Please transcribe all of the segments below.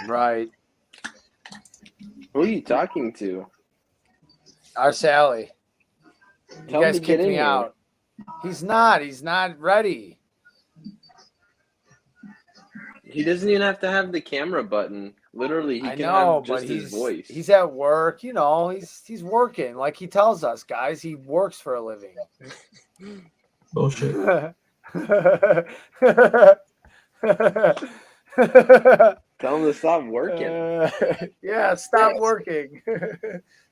Right. Who are you talking to? Our Sally. You Tell him guys to get kicked in me here. out. He's not ready. He doesn't even have to have the camera button. Literally, he I can know, have just but his voice. he's at work, you know, he's working. Like he tells us, guys, he works for a living. Bullshit. Tell him to stop working. Yeah, stop working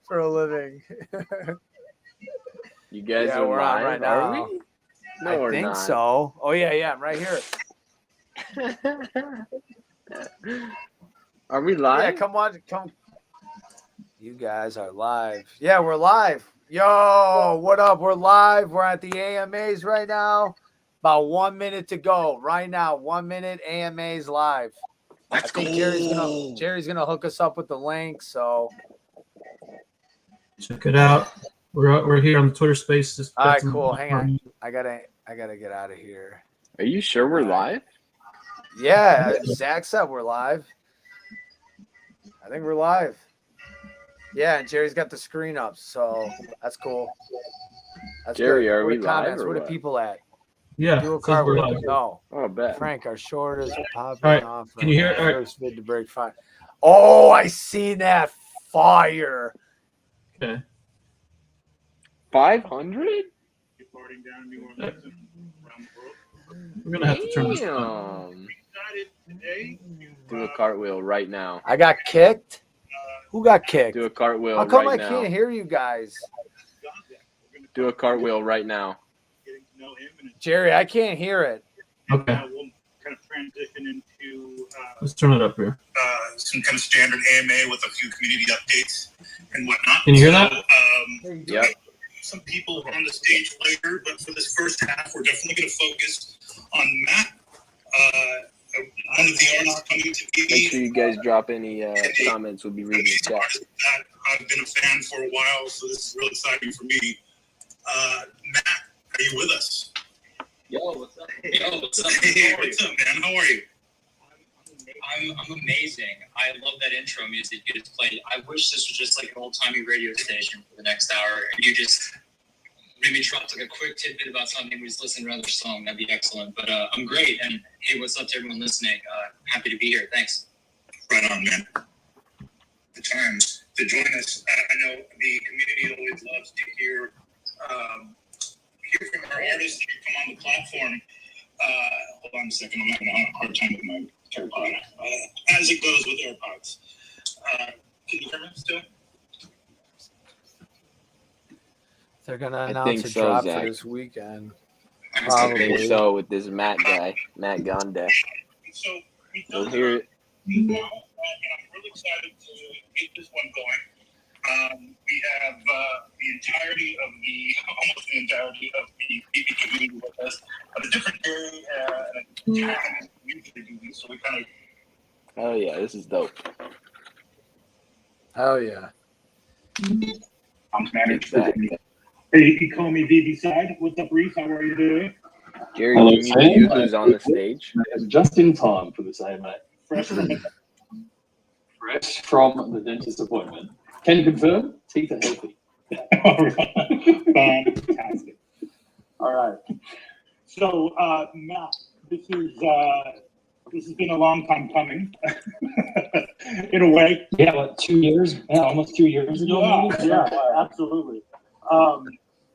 for a living. You guys Yeah, are we're on live, right are now. we? No, I we're think not. so. Oh yeah, I'm right here. Are we live? Yeah, come. You guys are live. Yeah, we're live. Yo, what up? We're live. We're at the AMAs right now. About 1 minute to go. Right now, 1 minute. AMAs live. I think Jerry's gonna hook us up with the link. So Check it out. We're here on the Twitter Spaces. all right, cool. Hang on. I gotta get out of here. Are you sure we're live? Yeah, Zach said we're live. I think we're live. Yeah, and Jerry's got the screen up, so that's cool. That's Jerry, good. are we What are the comments? live or Where are what? the people at? Yeah, Do a it says we're cartwheel. live. No. Oh, bet. Frank, our short is popping All right, off. can you hear it? All right. First vid to break fine. Oh, I seen that fire. Okay. 500? We're gonna have to turn this on. Do a cartwheel right now. I got kicked. Who got kicked? Do a cartwheel How come right I now. can't hear you guys? Do a cartwheel right now. Jerry, I can't hear it. Okay. We'll kind of transition into Let's turn it up here. some kind of standard AMA with a few community updates and whatnot. Can you hear that? Yep. Some people on the stage later, but for this first half, we're definitely going to focus on Matt, one of the artists coming to be. Make sure you guys drop any comments. We'll be reading the chat. That I've been a fan for a while, so this is real exciting for me. Matt, are you with us? Yo, what's up? Yo, what's up? Hey, what's up, man? How are you? I'm amazing. I love that intro music you just played. I wish this was just like an old-timey radio station for the next hour, and you just maybe dropped like a quick tidbit about something we was listening to another song. That'd be excellent. But I'm great, and hey, what's up to everyone listening? Happy to be here. Thanks. Right on, man. The time to join us. I know the community always loves to hear from our artists who come on the platform. Hold on a second. I'm having a hard time with my AirPod. As it goes with AirPods. Can you hear me still? They're gonna I announce think a so, drop Zach. for this weekend. I think Probably. so with this Matt guy, Matt Gondek. So we We'll hear it. now, and I'm really excited to get this one going. We have almost the entirety of the BB community with us. On a different day, and a time we usually do these, so we kind of. Oh yeah, this is dope. Hell yeah. I'm managed for Exactly. the. Hey, you can call me BB Side. What's up, Reese? How are you doing? Jerry, Hello, can you mute Sam. who's on the stage? Just in time for this AMA. Fresh from it. Fresh from the dentist appointment. Can you confirm? Teeth are healthy. All right. Fantastic. All right. So, Matt, this has been a long time coming, in a way. Yeah, like 2 years? Yeah, almost 2 years ago, maybe? Yeah, absolutely.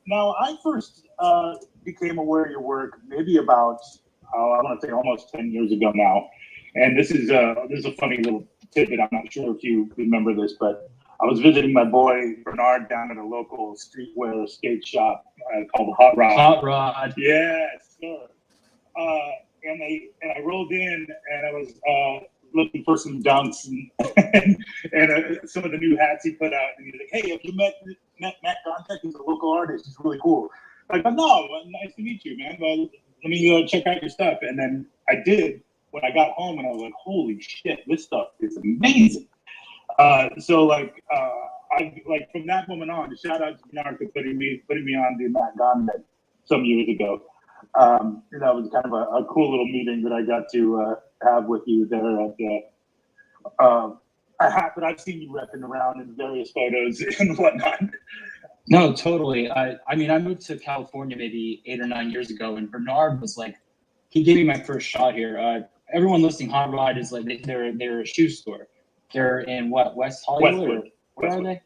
Now, I first became aware of your work maybe about, I want to say almost 10 years ago now. And this is a funny little tidbit. I'm not sure if you remember this, but I was visiting my boy Bernard down at a local streetwear skate shop called Hot Rod. Hot Rod. Yes, sir. And I rolled in and I was looking for some dunks and some of the new hats he put out. And he's like, "Hey, have you met Matt Gondek? He's a local artist. He's really cool." Like, "No, nice to meet you, man. But let me check out your stuff." And then I did when I got home, and I was like, "Holy shit, this stuff is amazing." So I from that moment on, shout out to Bernard for putting me on the Matt Gondek some years ago. That was kind of a cool little meeting that I got to have with you there at But I've seen you repping around in various photos and whatnot. No, totally. I mean, I moved to California maybe 8 or 9 years ago, and Bernard was like, he gave me my first shot here. Everyone listening, Hot Rod is like they're a shoe store. They're in what, West Hollywood? Westwood. Or what are they?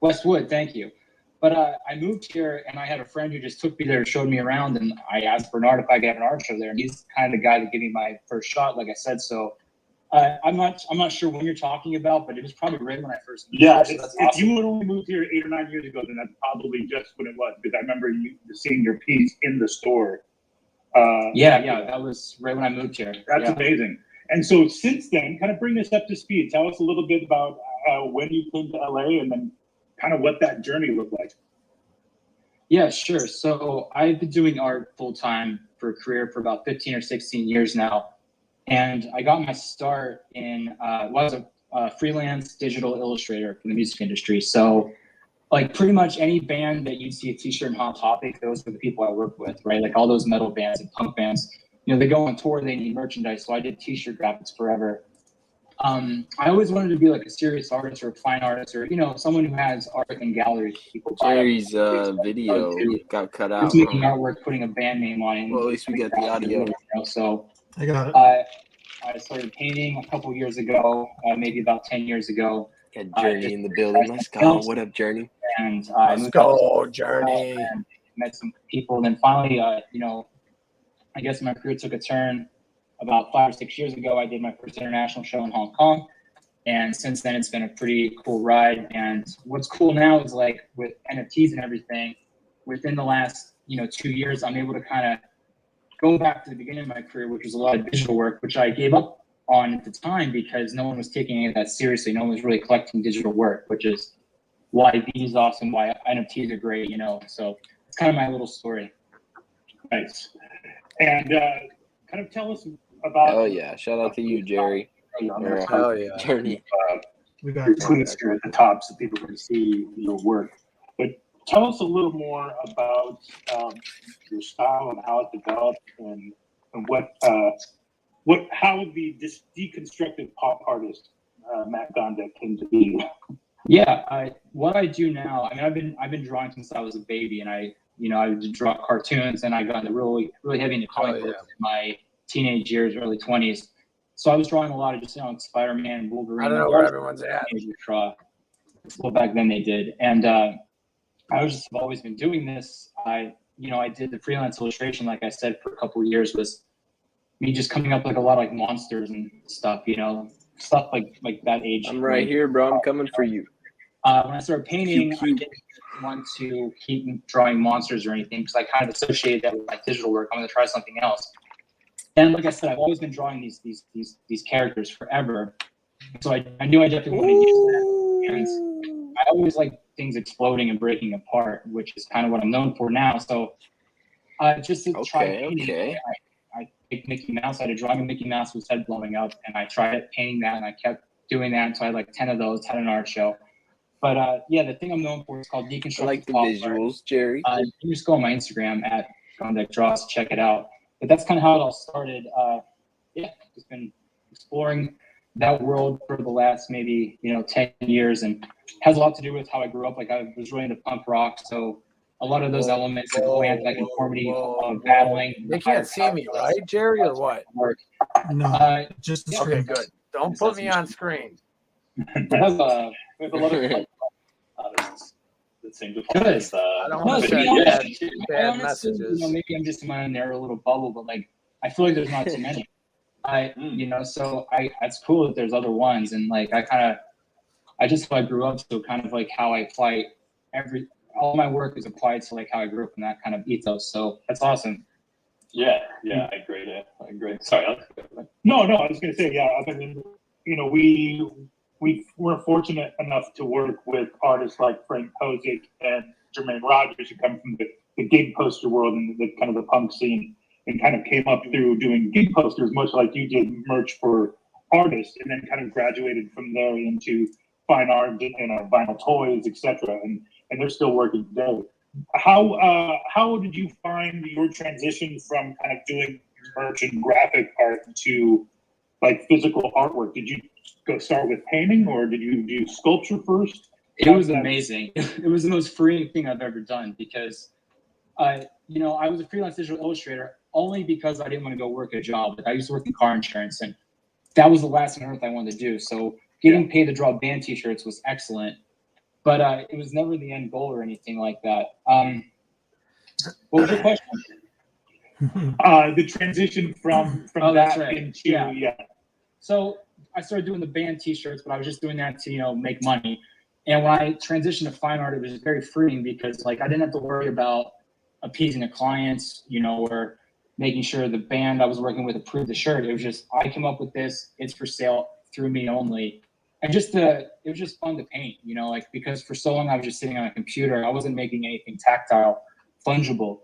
Westwood. Thank you. But I moved here, and I had a friend who just took me there, showed me around, and I asked Bernard if I could have an art show there, and he's kind of the guy that gave me my first shot, like I said. So I'm not sure when you're talking about, but it was probably right when I first moved. Yeah, so that's if awesome. you had only moved here 8 or 9 years ago, then that's probably just what it was. Because I remember you seeing your piece in the store. Yeah, that was right when I moved here. That's amazing. And so since then, kind of bring us up to speed. Tell us a little bit about when you came to LA and then kind of what that journey looked like. Yeah, sure. So I've been doing art full time for a career for about 15 or 16 years now. And I got my start in, was a freelance digital illustrator for the music industry. So like pretty much any band that you'd see a t-shirt in Hot Topic, those were the people I worked with, right? Like all those metal bands and punk bands, they go on tour, they need merchandise. So I did t-shirt graphics forever. I always wanted to be like a serious artist or a fine artist or, someone who has art in galleries. People buy Jerry's video got cut out. just making artwork, putting a band name on it. Well, at least we got the audio. So I got it. I started painting a couple years ago, maybe about 10 years ago. Got Journey in the building. Let's go. What up, Journey? And I Let's go, Journey. and met some people. And then finally, I guess my career took a turn about 5 or 6 years ago. I did my first international show in Hong Kong. And since then, it's been a pretty cool ride. And what's cool now is like with NFTs and everything, within the last, 2 years, I'm able to kind of go back to the beginning of my career, which was a lot of digital work, which I gave up on at the time because no one was taking any of that seriously. No one was really collecting digital work, which is why V is awesome, why NFTs are great, So it's kind of my little story. Nice. And kind of tell us about. Oh yeah! Shout out to you, Jerry. Hell yeah. Journey. We got Your it. tweets here at the top so people can see your work. But tell us a little more about your style and how it developed and how the deconstructive pop artist Matt Gondek came to be. Yeah, what I do now, I mean, I've been drawing since I was a baby, and I would draw cartoons, and I got into really heavy into comic books in my teenage years, early 20s. So I was drawing a lot of just Spider-Man, Wolverine. I don't know where everyone's at. Well, back then they did, and I was just always been doing this. I did the freelance illustration, like I said, for a couple of years. Was me just coming up like a lot of like monsters and stuff, stuff like that age. I'm right here, bro. I'm coming for you. When I started painting, I didn't want to keep drawing monsters or anything because I kind of associated that with my digital work. I'm going to try something else. And like I said, I've always been drawing these characters forever. So I knew I definitely wanted to use that. And I always like things exploding and breaking apart, which is kind of what I'm known for now. So just to try painting, I picked Mickey Mouse. I had a drawing of Mickey Mouse with his head blowing up, and I tried painting that, and I kept doing that until I had like 10 of those, had an art show. But the thing I'm known for is called deconstructive. I like the visuals, Jerry. You can just go on my Instagram at Gondek Draws, check it out. But that's kind of how it all started. Just been exploring that world for the last maybe 10 years, and has a lot to do with how I grew up. Like I was really into punk rock, so a lot of those elements of anti-conformity, battling. They can't see me, right, Jerry, or what? No, just the Okay, screen. good. Don't put me on screen. We have a lot of That seemed to Good. I don't No, want to to be send honest, bad honestly, messages. maybe I'm just in my own narrow little bubble, but like I feel like there's not too many. So it's cool that there's other ones, and like I just I grew up, so kind of like how I apply all my work is applied to like how I grew up in that kind of ethos. So that's awesome. Yeah, I agree. I agree. Sorry. No, I was going to say, I mean, we were fortunate enough to work with artists like Frank Posick and Jermaine Rogers, who come from the gig poster world and the kind of the punk scene, and kind of came up through doing gig posters, much like you did merch for artists, and then kind of graduated from there into fine art, vinyl toys, etc. And they're still working today. How did you find your transition from kind of doing merch and graphic art to like physical artwork? Did you go start with painting, or did you do sculpture first? It was amazing. It was the most freeing thing I've ever done because, you know, I was a freelance digital illustrator only because I didn't want to go work a job. Like I used to work in car insurance, and that was the last thing on earth I wanted to do. So getting paid to draw band T-shirts was excellent, but it was never the end goal or anything like that. What was your question? The transition from that's that right. into So I started doing the band T-shirts, but I was just doing that to, you know, make money. And when I transitioned to fine art, it was very freeing because like I didn't have to worry about appeasing a client, you know, or making sure the band I was working with approved the shirt. It was just I came up with this, it's for sale through me only. And it was just fun to paint, you know, like because for so long I was just sitting on a computer, I wasn't making anything tactile, fungible.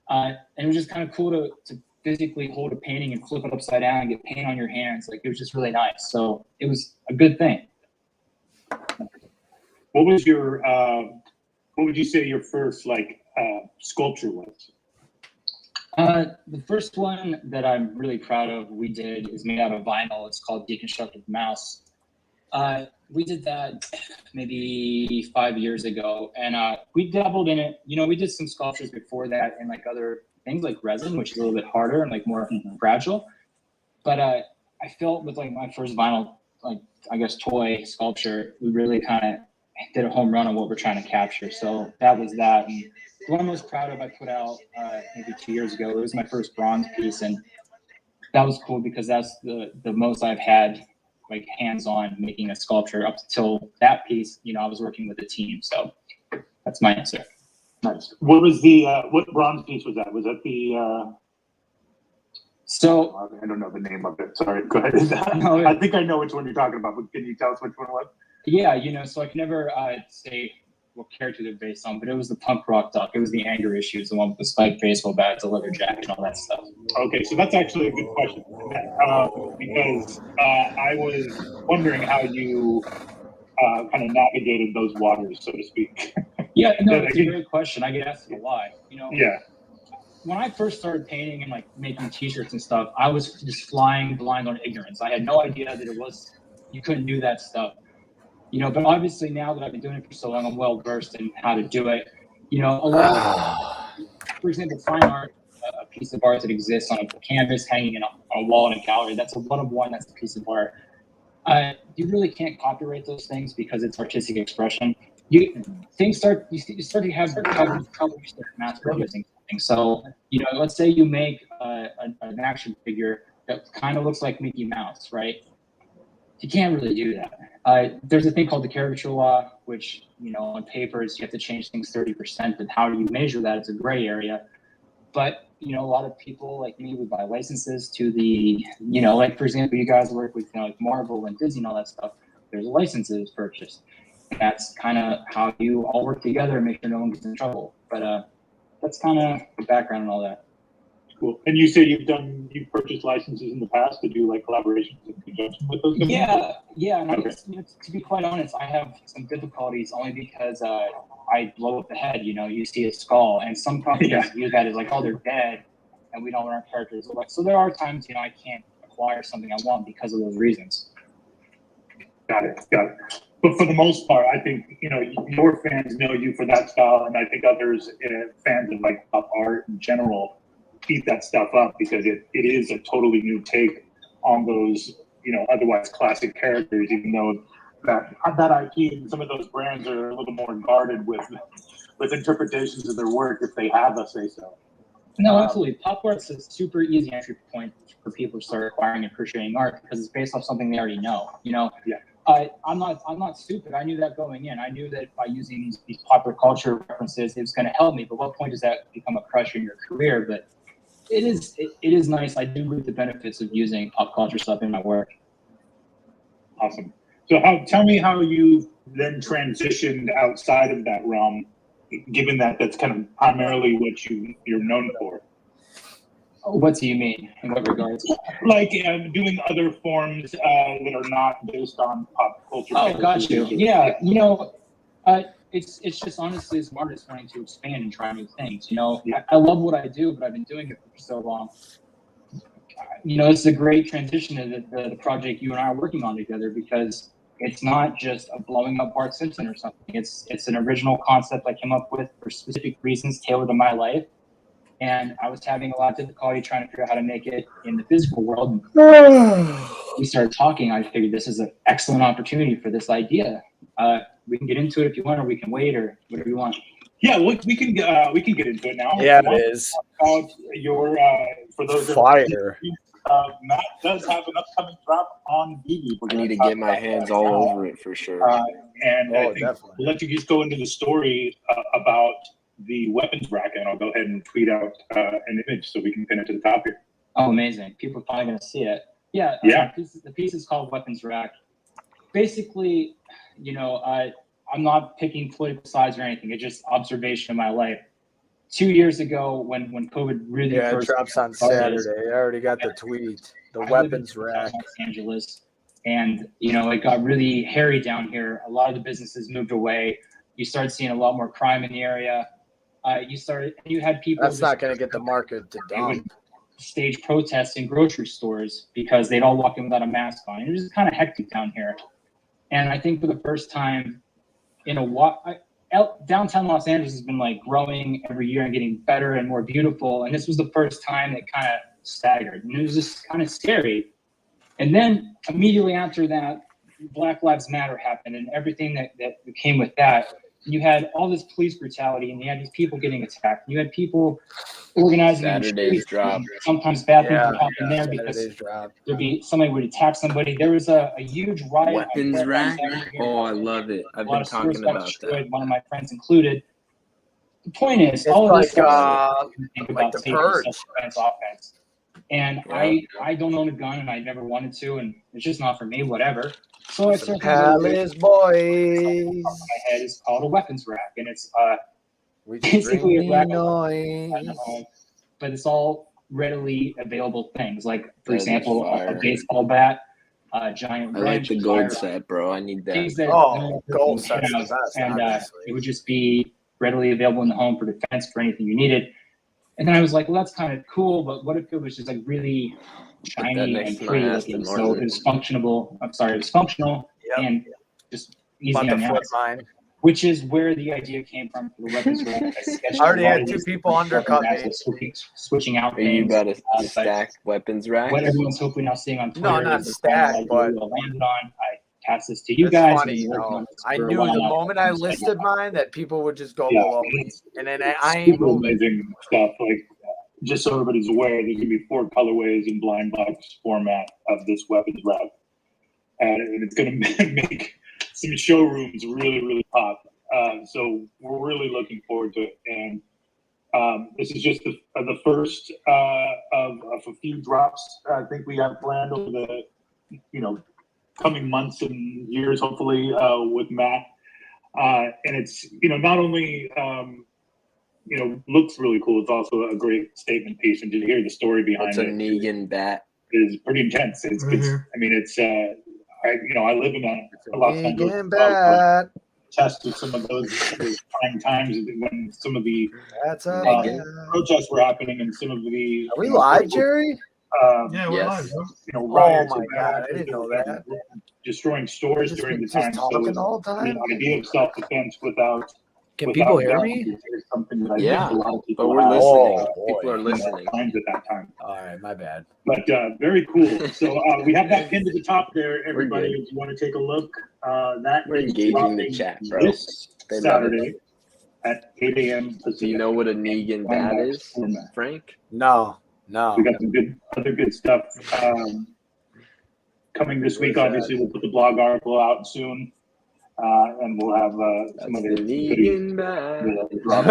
And it was just kind of cool to physically hold a painting and flip it upside down and get paint on your hands. Like it was just really nice. So it was a good thing. What was your what would you say your first like sculpture was? The first one that I'm really proud of we did is made out of vinyl. It's called Deconstructed Mouse. We did that maybe 5 years ago, and we dabbled in it. You know, we did some sculptures before that and like other things like resin, which is a little bit harder and like more fragile. But I felt with like my first vinyl, like I guess toy sculpture, we really kind of did a home run on what we're trying to capture. So that was that. And the one I'm most proud of I put out maybe 2 years ago. It was my first bronze piece, and that was cool because that's the most I've had like hands-on making a sculpture up until that piece. You know, I was working with a team. So that's my answer. Nice. What was the what bronze piece was that? Was that the So I don't know the name of it. Sorry, go ahead. No, I think I know which one you're talking about, but can you tell us which one it was? yeah, you know, so I can never say what character they're based on, but it was the punk rock duck. It was the Anger Issues, the one with the spiked baseball bat, the leather jacket, and all that stuff. Okay, so that's actually a good question because I was wondering how you kind of navigated those waters, so to speak. Yeah, no, it's a great question. I get asked a lot. You know, Yeah. When I first started painting and like making T-shirts and stuff, I was just flying blind on ignorance. I had no idea that you couldn't do that stuff. You know, but obviously now that I've been doing it for so long, I'm well versed in how to do it. You know, a lot of, for example, fine art, a piece of art that exists on a canvas hanging on a wall in a gallery, that's a one of one, that's a piece of art. You really can't copyright those things because it's artistic expression. You start to have trouble mass producing something. So, you know, let's say you make an action figure that kind of looks like Mickey Mouse, right? You can't really do that. There's a thing called the caricature law, which, you know, on papers, you have to change things 30%, but how do you measure that? It's a gray area. But, you know, a lot of people like me would buy licenses to the, you know, like, for example, you guys work with, you know, like Marvel and Disney and all that stuff. There's licenses purchased. And that's kind of how you all work together and make sure no one gets in trouble. But that's kind of the background and all that. Cool. And you say you've purchased licenses in the past to do like collaborations in conjunction with those companies? Yeah. And okay. You know, to be quite honest, I have some difficulties only because I blow up the head. You know, you see a skull, and some companies view that as like, oh, they're dead, and we don't want our characters. So there are times, you know, I can't acquire something I want because of those reasons. Got it. But for the most part, I think, you know, your fans know you for that style, and I think others, fans of like pop art in general, eat that stuff up because it is a totally new take on those, you know, otherwise classic characters, even though that IP and some of those brands are a little more guarded with interpretations of their work if they have a say so. No, absolutely. Pop art's a super easy entry point for people to start acquiring and appreciating art because it's based off something they already know. You know, I'm not stupid. I knew that going in. I knew that by using these popular culture references, it was going to help me. But what point does that become a crutch in your career? But it is nice. I do reap the benefits of using pop culture stuff in my work. Awesome. So tell me how you then transitioned outside of that realm, given that that's kind of primarily what you're known for. What do you mean? In what regards? Like doing other forms that are not based on pop culture. Oh, got you. Yeah, you know, it's just honestly as an artist wanting to expand and try new things. You know, I love what I do, but I've been doing it for so long. this is a great transition to the project you and I are working on together, because it's not just a blowing up Bart Simpson or something. It's an original concept I came up with for specific reasons tailored to my life. And I was having a lot of difficulty trying to figure out how to make it in the physical world. We started talking. I figured this is an excellent opportunity for this idea. We can get into it if you want, or we can wait, or whatever you want. Yeah, we can get into it now. Yeah, it is. Your for those Fire. Matt does have an upcoming drop on Veve. I need to get my hands all over it for sure. And I think definitely. we'll let you just go into the story about the weapons rack, and I'll go ahead and tweet out an image so we can pin it to the top here. Oh, amazing. People are probably going to see it. Yeah. Yeah. The piece is called Weapons Rack. Basically, I'm not picking political sides or anything. It's just observation of my life. 2 years ago, when COVID really Yeah, it first drops on started, Saturday. I already got the tweet. The I live weapons in rack. Los Angeles, and it got really hairy down here. A lot of the businesses moved away. You started seeing a lot more crime in the area. You had people. That's not going to get the market to They would dump. stage protests in grocery stores because they'd all walk in without a mask on. It was just kind of hectic down here. And I think for the first time in a while, downtown Los Angeles has been like growing every year and getting better and more beautiful. And this was the first time that kind of staggered, and it was just kind of scary. And then immediately after that, Black Lives Matter happened, and everything that came with that. You had all this police brutality, and you had these people getting attacked. You had people organizing in the Saturday's streets. drop. Sometimes bad things Yeah, would happen there because Saturday's drop. there'd be somebody would attack somebody. There was a huge riot. Weapons rack? Oh, I love it. I've been talking about that. One of my friends included. The point is, It's all of this like, stuff think like about the safety, Purge. self-defense, offense. And Yeah. I don't own a gun, and I never wanted to, and it's just not for me. Whatever. So I started Palace boys. my head is called a weapons rack, and it's We basically a rack of noise. but it's all readily available things. Like, for That is example, fire. a baseball bat, a giant I like wrench, the a gold fire, set, bro. I need that. things that Oh, gold you set's know, the best, and obviously. it would just be readily available in the home for defense for anything you needed. And then I was like, well, that's kind of cool, but what if it was just like really shiny next and to my pretty Aston looking? So Martin. it was functional. It was functional Yep. and just easy About on to the flip eyes, mine. which is where the idea came from for the weapons rack. I sketched I already a lot had of two these people different undercut weapons me. racks, switching out Are you things. about to but stack weapons rack? what everyone's hopefully now seeing on Twitter No, not is the stack, idea but- we all landed on. I passed this to you It's guys. funny, You've been working on this I for a knew while the now. moment I listed mine that people would just go Yeah. below me. And then I ain't Super moving. amazing stuff. Like, just so everybody's aware, there's gonna be 4 colorways in blind box format of this weapons rack, and it's gonna make some showrooms really, really pop. So we're really looking forward to it. And this is just the first of a few drops I think we have planned over the coming months and years, hopefully, with Matt. And it's not only looks really cool, it's also a great statement piece, and to hear the story behind It's a it Negan bat. is pretty intense. It's I mean, it's I live in Los Angeles. Vegan bat. Test to some of those trying times when some of the That's a Vegan. protests were happening and some of the Are we live, Jerry? Yeah, we're Yes. live, bro. riots Oh my and God, riots I didn't know that. destroying stores Just during the just time. talking the whole the time. idea of self-defense without Can people hear guns me? is something that I Yeah, think a lot of people But we're have, listening. Oh, People are boy. listening. times at that time. All right, my bad. But very cool. So we have that pinned to the top there, everybody. good. If you want to take a look, that We're is engaging the dropping chat, bro. this They love it. Saturday at 8 a.m. Pacific. Do you know what a Negan bat is, Frank? No, no. We got some other good stuff coming this week. Where's Obviously, we'll put the blog article out soon, and we'll have some That's other the goodies Negan bat. that will drop.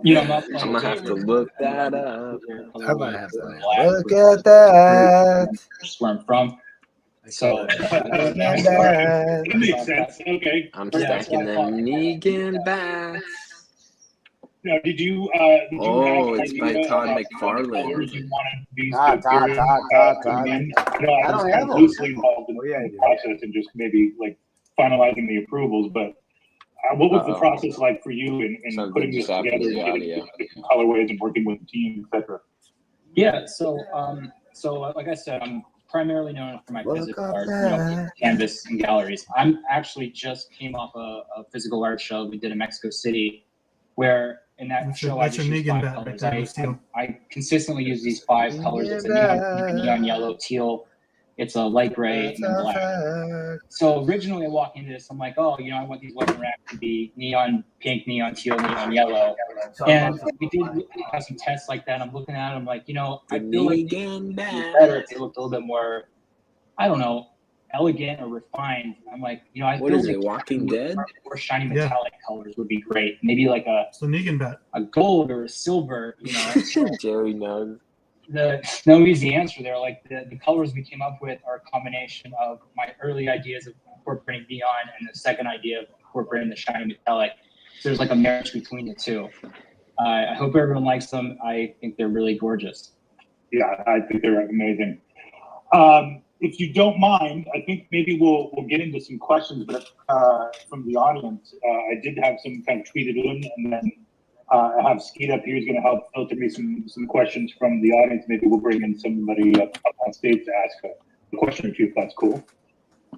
I'm gonna have to look that up. I might have to look at that. That's where I'm from. So That makes sense. Okay. I'm Yeah, stacking that's them why I Negan bats. Now, did you Oh, have it's an by idea Todd about McFarlane. the colors you wanted these Todd, to appear in, Todd. coming in? I I was don't kind have of them. loosely involved in Oh, yeah, the you do. process and just maybe like finalizing the approvals, but what was the Uh-oh. process like for you in Something putting this just happened together, to the and audio. getting different colorways and working with the team, etc.? Yeah, so like I said, I'm primarily known for my physical art, canvas and galleries. I'm actually just came off a physical art show we did in Mexico City, where in that show I just used 5 colors. I consistently use these 5 colors. It's a neon yellow, teal. It's a light gray and then black. So originally I walked into this, I'm like, oh, I want these weapon racks to be neon pink, neon teal, neon yellow. And we did have some tests like that. I'm looking at it, I'm like, I feel like it'd be better if they looked a little bit more, I don't know, elegant or refined. I'm like, I What feel is like it, Walking Dead? more shiny metallic colors would be great. Maybe like a gold or a silver, Jerry knows. No easy answer there. Like the colors we came up with are a combination of my early ideas of incorporating neon and the second idea of incorporating the shiny metallic. So there's like a marriage between the two. I hope everyone likes them. I think they're really gorgeous. Yeah, I think they're amazing. If you don't mind, I think maybe we'll get into some questions, but from the audience, I did have some kind of tweeted in, and then I have Skeet up here who's going to help filter me some questions from the audience. Maybe we'll bring in somebody up on stage to ask a question or two, if that's cool.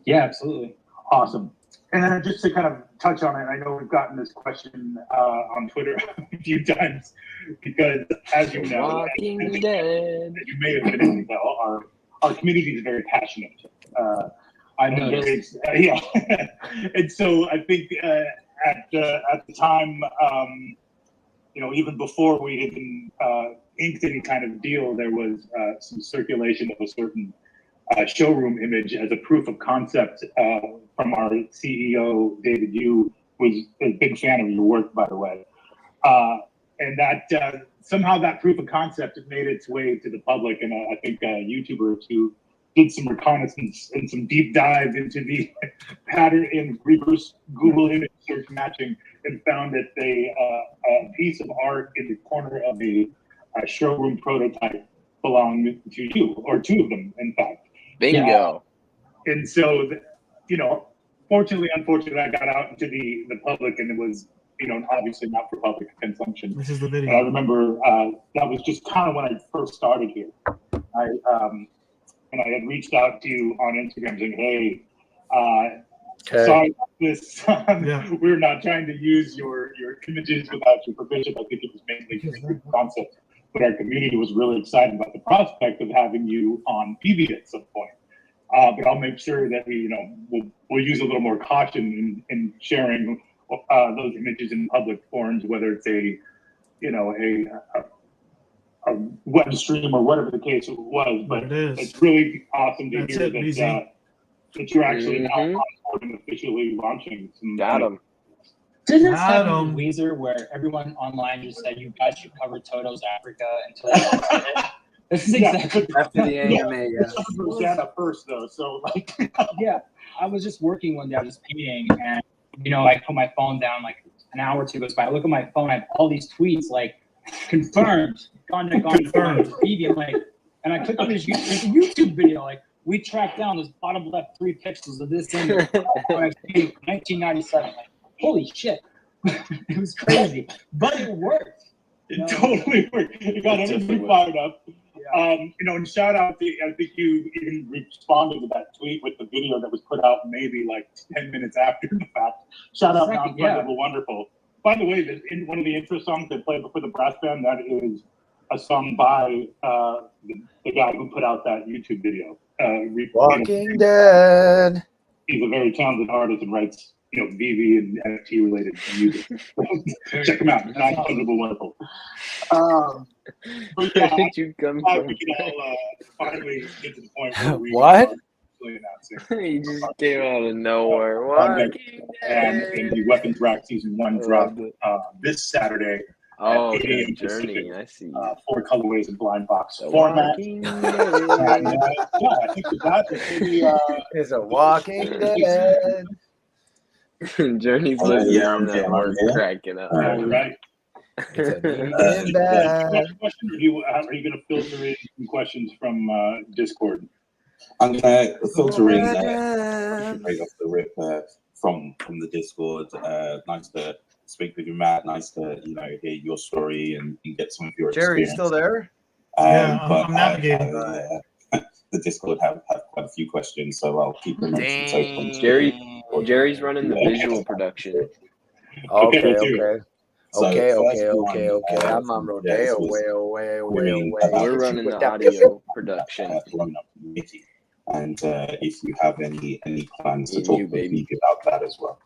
Yeah, absolutely. Awesome. And then just to kind of touch on it, I know we've gotten this question on Twitter a few times because, as you know, as you may have been able to tell, our community is very passionate. I noticed. Yeah. And so I think at the time, even before we even inked any kind of deal, there was some circulation of a certain showroom image as a proof of concept from our CEO, David Yu, who was a big fan of your work, by the way. And that somehow that proof of concept made its way to the public. And I think a YouTuber or two did some reconnaissance and some deep dive into the pattern in reverse Google image search matching and found that a piece of art in the corner of a showroom prototype belonged to you, or two of them, in fact. Bingo. And so, fortunately, unfortunately, I got out into the public, and it was, obviously not for public consumption. This is the video. And I remember that was just kind of when I first started here. And I had reached out to you on Instagram saying, hey, sorry about this. We're not trying to use your images without your permission. I think it was mainly just a concept. But our community was really excited about the prospect of having you on TV at some point. But I'll make sure that we'll use a little more caution in sharing those images in public forums, whether it's a web stream or whatever the case was. But it's really awesome to hear that you're actually now on board and officially launching some. Got him. Didn't this happen in Weezer where everyone online just said you guys should cover Toto's Africa until this is exactly after the AMA, Stand up first though, so yeah. I was just working one day, I was just painting, and I put my phone down, like an hour or two goes by. I look at my phone, I have all these tweets like confirmed, Gondek confirmed, I'm like, and I click on this YouTube video, like we tracked down this bottom left 3 pixels of this image from 1997. Like, holy shit. It was crazy. But it worked. It totally worked. It got everybody fired up. Yeah. And shout out to, I think you even responded to that tweet with the video that was put out maybe like 10 minutes after the fact. Shout out, Non-Fundable Wonderful. By the way, in one of the intro songs they played before the brass band, that is a song by the guy who put out that YouTube video. Walking Dead. He's a very talented artist and writes, Veve and NFT related music. Check him out. Non-Fundable Wonderful. But yeah, Where did you come from? we can all finally get to the point where we What? You just came out of nowhere. And the Weapons Rack Season 1 drop this Saturday. Oh, at 8 a.m. Journey. Pacific, I see. 4 colorways and blind box format. I think with that, maybe is a Walking Dead. Journey's listening to that work cracking up. All right. Question, are you going to filter in some questions from Discord? I'm going to filter in right off the rip from the Discord. Nice to speak with you, Matt. Nice to hear your story and get some of your Jerry, you experience. still there? Yeah, But I'm navigating. the Discord have quite a few questions, so I'll keep the mentions open. Jerry's running the visual production. Okay. So Okay. first one, I'm on Rodeo. was Way. We're running the audio production. Grown Up Mickey. And if you have any plans to Me and talk you, with baby. me about that as well.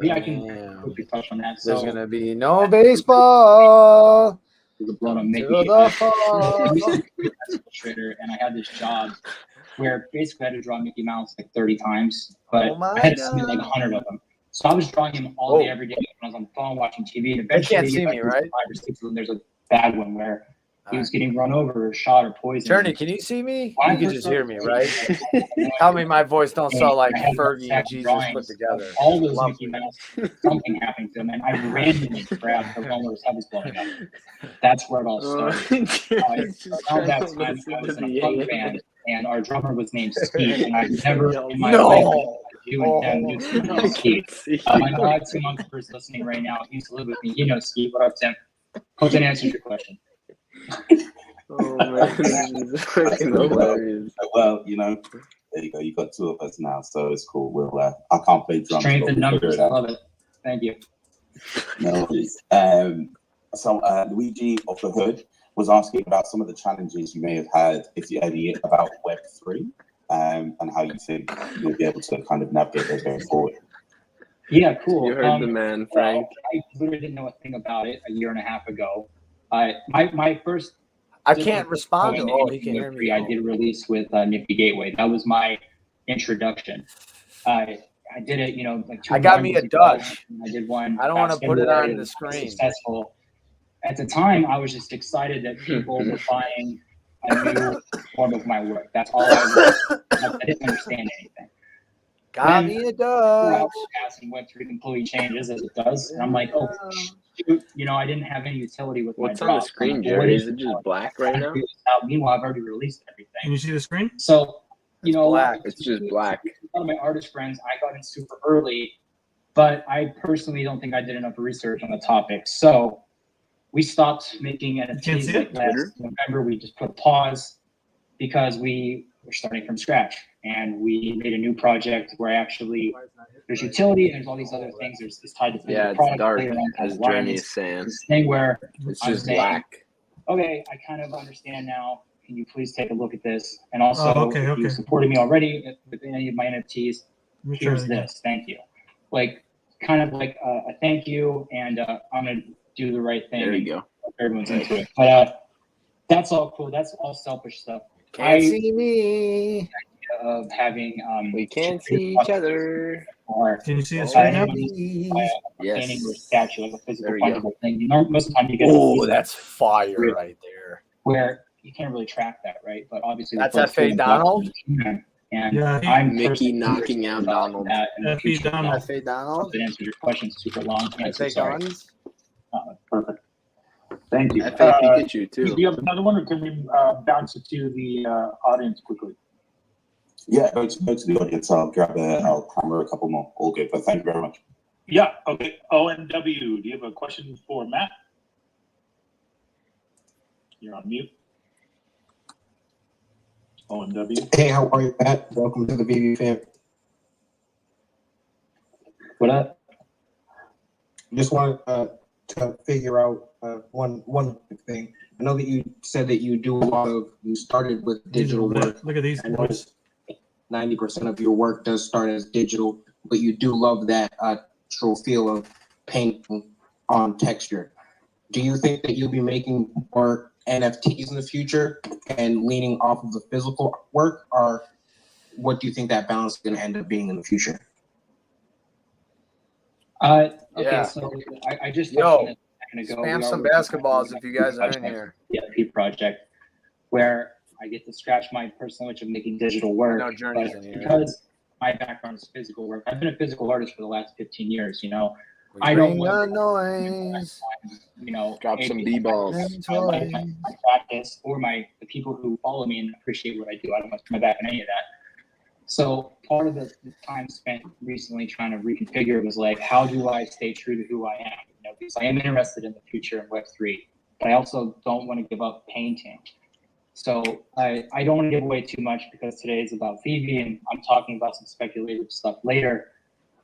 Yeah, I can Damn. quickly touch on that. There's So, gonna be no baseball the blown up to Mickey. the fall. I was an illustrator, and I had this job where basically I had to draw Mickey Mouse like 30 times, but Oh my I had to submit like God. 100 of them. So I was drawing him all day, Whoa. every day when I was on the phone watching TV. And They eventually, can't see me, right? 5 or 6 of them. There's a bad one where he was getting run over, or shot, or poisoned. Turney, can you see me? When I You can first just hear me, started right? Tell me my voice don't sound like I had Fergie and exact Jesus drawings put together. of all those Lovely. Mickey Mouse, something happened to him, and I randomly grabbed the one where his head was blowing up. That's where it all started. Around that time, I was in a punk band, and our drummer was named Steve, and I never in my life you and them knew someone named Steve. I know I have some uncles listening right now. He used to live with me. You know Steve. What up, Tim? Hope that answers your question. Oh man, this is fucking hilarious. Well, there you go. You got two of us now, so it's cool. We'll I can't play drums. Strength but in we'll figure numbers. it I out. love it. Thank you. No worries. So Luigi of the Hood was asking about some of the challenges you may have had about Web3, and how you think you'll be able to kind of navigate those going forward. Yeah, cool. You heard the man, Frank. I literally didn't know a thing about it a year and a half ago. My first. I can't respond to. Oh, he can hear me. I did release with Nifty Gateway. That was my introduction. I did it, like 2 I got me a Novembers ago. Dutch. I did one. I don't want to last put it February. on the It was screen. successful. At the time, I was just excited that people were buying a new form of my work. That's all I was. I didn't understand anything. Got me a Dutch. And Web3 completely changes as it does. And I'm like, oh, shoot, I didn't have any utility with What's my on the drop. screen, Like, Jerry? Is it just black right now? Meanwhile, I've already released everything. Can you see the screen? So, black. It's just black. A lot of my artist friends, I got in super early, but I personally don't think I did enough research on the topic. So we stopped making NFTs like last November. We just put a pause because we were starting from scratch, and we made a new project where actually there's utility and there's all these other things. It's tied to physical It's dark, as Journey is saying. This thing where It's I'm just saying, black. okay, I kind of understand now. Can you please take a look at this? And also, okay. if you supported me already with any of my NFTs, here's this. Thank you. Like, kind of like a thank you, and I'm going to do the right thing. There you go. Everyone's into it. But that's all cool. That's all selfish stuff. Can't see me. Of having we can't see each other. Or can you see us right now? Yes. Painting or statue, like a physical There we go. fungible thing. Most of the time you get. Oh, that's fire right there. Where you can't really track that, right? But obviously that's F.A. Donald. And yeah, I'm Mickey knocking out Donald. F.A. Donald. F.A. Donald. That answered your question super long. F.A. Guns. Perfect. Thank you. F.A. Pikachu too. Do you have another one, or can we bounce it to the audience quickly? Yeah, go to the audience. I'll clamor a couple more. All good, but thank you very much. Yeah. Okay. ONW, do you have a question for Matt? You're on mute. ONW. Hey, how are you, Matt? Welcome to the Veve fam. What up? Just wanted to figure out one thing. I know that you said that you started with digital work. Look at these boys. 90% of your work does start as digital, but you do love that natural feel of painting on texture. Do you think that you'll be making more NFTs in the future and leaning off of the physical work, or what do you think that balance is going to end up being in the future? Okay, Yeah. so I just Yo, ago. spam some basketballs if you guys are in here. The LP project, where I get to scratch my personal itch of making digital work. No Journey's but in here. because my background is physical work, I've been a physical artist for the last 15 years. I don't want noise. Drop some b-balls. My life, my practice, or the people who follow me and appreciate what I do. I don't want to turn my back on any of that. So part of the time spent recently trying to reconfigure was like, how do I stay true to who I am? You know, because I am interested in the future of Web3, but I also don't want to give up painting. So I don't want to give away too much because today is about Veve, and I'm talking about some speculative stuff later.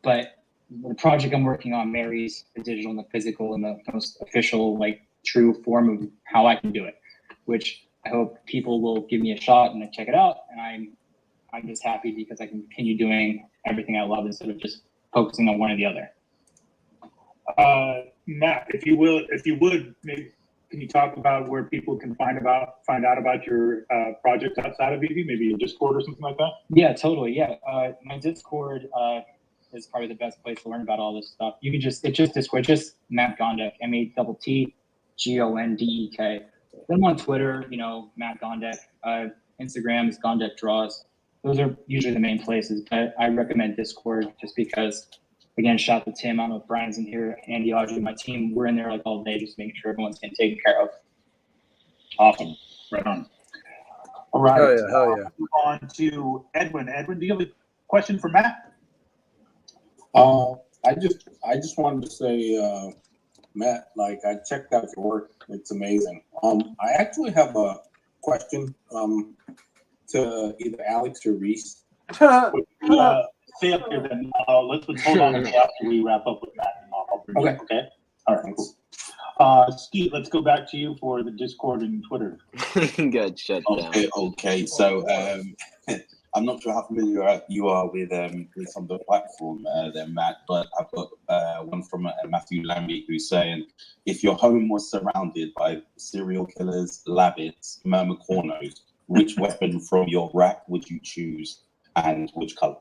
But the project I'm working on marries the digital and the physical in the most official, like true form of how I can do it, which I hope people will give me a shot and check it out. And I'm just happy because I can continue doing everything I love instead of just focusing on one or the other. Matt, if you would, maybe can you talk about where people can find out about your project outside of Veve, maybe a Discord or something like that? Yeah, totally. Yeah, my Discord is probably the best place to learn about all this stuff. You can it's just Discord, just Matt Gondek, MATTGONDEK. Then I'm on Twitter, you know, Matt Gondek. Instagram is Gondek Draws. Those are usually the main places, but I recommend Discord just because, again, shout out to Tim. I don't know if Brian's in here, Andy, Audrey, my team. We're in there like all day just making sure everyone's getting taken care of. Awesome. Right on. All right. Hell yeah. Move on to Edwin. Edwin, do you have a question for Matt? I just wanted to say, Matt, like I checked out your work. It's amazing. I actually have a question to either Alex or Reese. Stay up here then. Let's hold on until after we wrap up with Matt. And I'll bring you up, okay? All right, cool. Skeet, let's go back to you for the Discord and Twitter. Good, shut down. Okay. So I'm not sure how familiar you are with some of the platform there, Matt, but I've got one from Matthew Lambie who's saying, if your home was surrounded by serial killers, labbits, myrmecornos, which weapon from your rack would you choose and which color?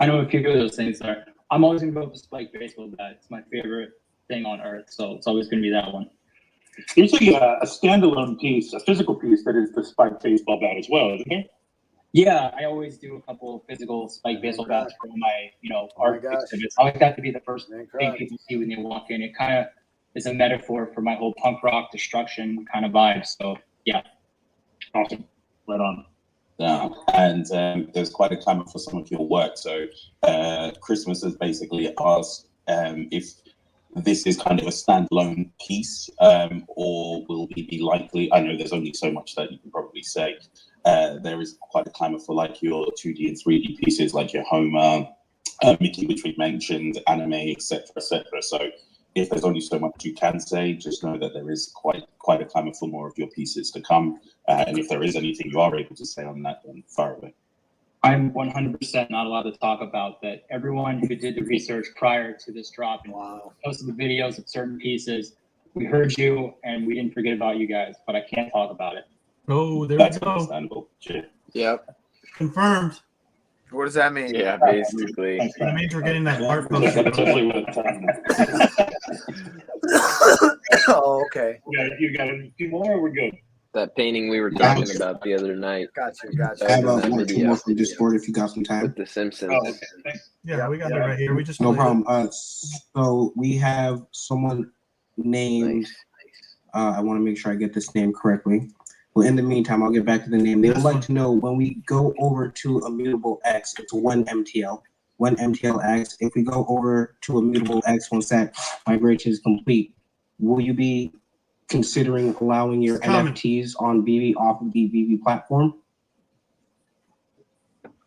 I know a few of those things are. I'm always going to go with the spike baseball bat. It's my favorite thing on earth, so it's always going to be that one. There's a standalone piece, a physical piece that is the spike baseball bat as well, isn't there? Yeah, I always do a couple of physical spike baseball bats for my, art exhibits. I like that to be the first thing people see when they walk in. It kind of is a metaphor for my whole punk rock destruction kind of vibe. So yeah, awesome, right on. Yeah, and there's quite a clamor for some of your work. So Christmas has basically asked if this is kind of a standalone piece, or will we be likely? I know there's only so much that you can probably say. There is quite a clamor for like your 2D and 3D pieces, like your Homer, Mickey, which we mentioned, anime, etc., etc. So if there's only so much you can say, just know that there is quite a clamor for more of your pieces to come. And if there is anything you are able to say on that, then fire away. I'm 100% not allowed to talk about that. Everyone who did the research prior to this drop and posted the videos of certain pieces, we heard you and we didn't forget about you guys, but I can't talk about it. Oh, there That's we go. understandable. Yep. Confirmed. What does that mean? Yeah, basically. That means we're getting that part from Oh, okay. You got a few more, we're good. That painting we were talking about the other night. Gotcha. I have two more from Discord if you got some time. With the Simpsons. Oh, okay. Thanks. Yeah, we got it right here. We just No problem. So we have someone named. Nice. I want to make sure I get this name correctly. Well, in the meantime, I'll get back to the name. They would like to know when we go over to Immutable X, it's 1 MTL. 1 MTL X. If we go over to Immutable X, once that migration is complete, will you be considering allowing your NFTs on Veve off of the Veve platform?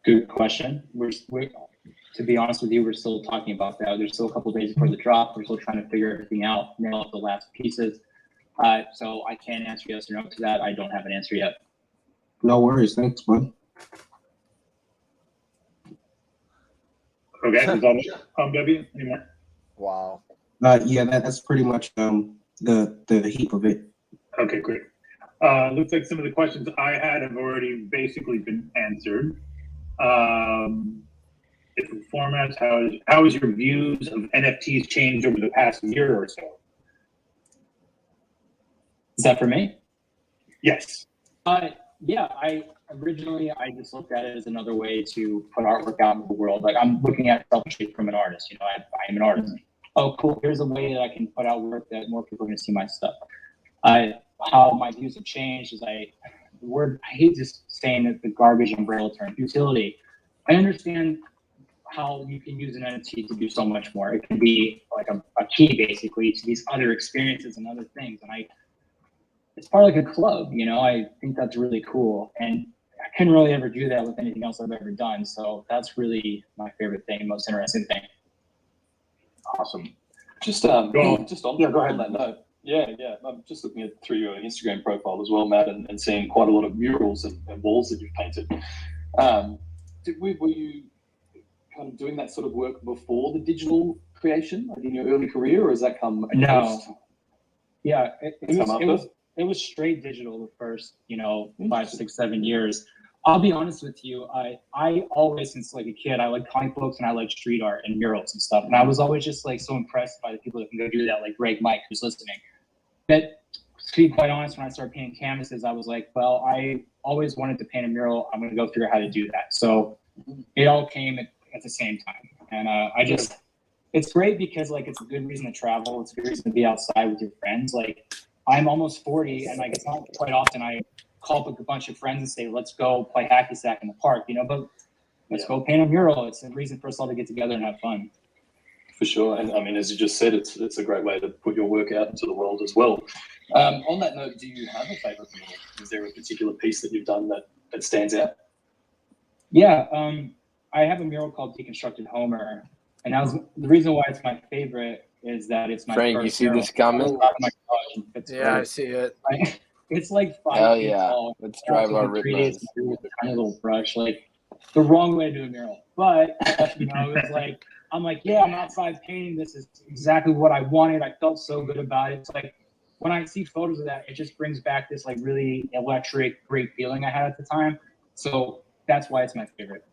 Good question. We're to be honest with you, we're still talking about that. There's still a couple of days before the drop. We're still trying to figure everything out, nail out the last pieces. So I can't answer yes or no to that. I don't have an answer yet. No worries. Thanks, bud. Okay, is that it? W, anymore? Wow. Yeah, that's pretty much the heap of it. Okay, great. Looks like some of the questions I had have already basically been answered. Different formats. How has your views of NFTs changed over the past year or so? Is that for me? Yes. Yeah, I just looked at it as another way to put artwork out into the world. Like I'm looking at it selfishly from an artist, I am an artist. Oh, cool. Here's a way that I can put out work that more people are going to see my stuff. How my views have changed is word, I hate just saying that the garbage umbrella term, utility. I understand how you can use an NFT to do so much more. It can be like a key basically to these other experiences and other things. And it's part of like a club, you know, I think that's really cool. And I couldn't really ever do that with anything else I've ever done. So that's really my favorite thing, most interesting thing. Awesome. Just on go ahead. on that note. Yeah. I'm just looking at through your Instagram profile as well, Matt, and seeing quite a lot of murals and walls that you've painted. Were you kind of doing that sort of work before the digital creation, like in your early career, or has that come? No. Yeah, it was straight digital the first, 5, 6, 7 years. I'll be honest with you. I always, since like a kid, I like comic books and I like street art and murals and stuff. And I was always just like so impressed by the people that can go do that, like Greg Mike, who's listening. But to be quite honest, when I started painting canvases, I was like, well, I always wanted to paint a mural. I'm going to go figure out how to do that. So it all came at the same time. And it's great because like it's a good reason to travel. It's a good reason to be outside with your friends. Like I'm almost 40 and like it's not quite often I call up a bunch of friends and say, let's go play hacky sack in the park, but let's go paint a mural. It's a reason for us all to get together and have fun. For sure. And I mean, as you just said, it's a great way to put your work out into the world as well. On that note, do you have a favorite mural? Is there a particular piece that you've done that stands out? Yeah. I have a mural called Deconstructed Homer. And that was the reason why it's my favorite is that it's my Frank, first you see mural. this coming? Yeah, I see it. It's like 5 Hell feet yeah. tall. Let's drive our With ribbons. a tiny little brush, like the wrong way to do a mural. But it was like I'm like, yeah, I'm outside painting. This is exactly what I wanted. I felt so good about it. It's like when I see photos of that, it just brings back this like really electric, great feeling I had at the time. So that's why it's my favorite.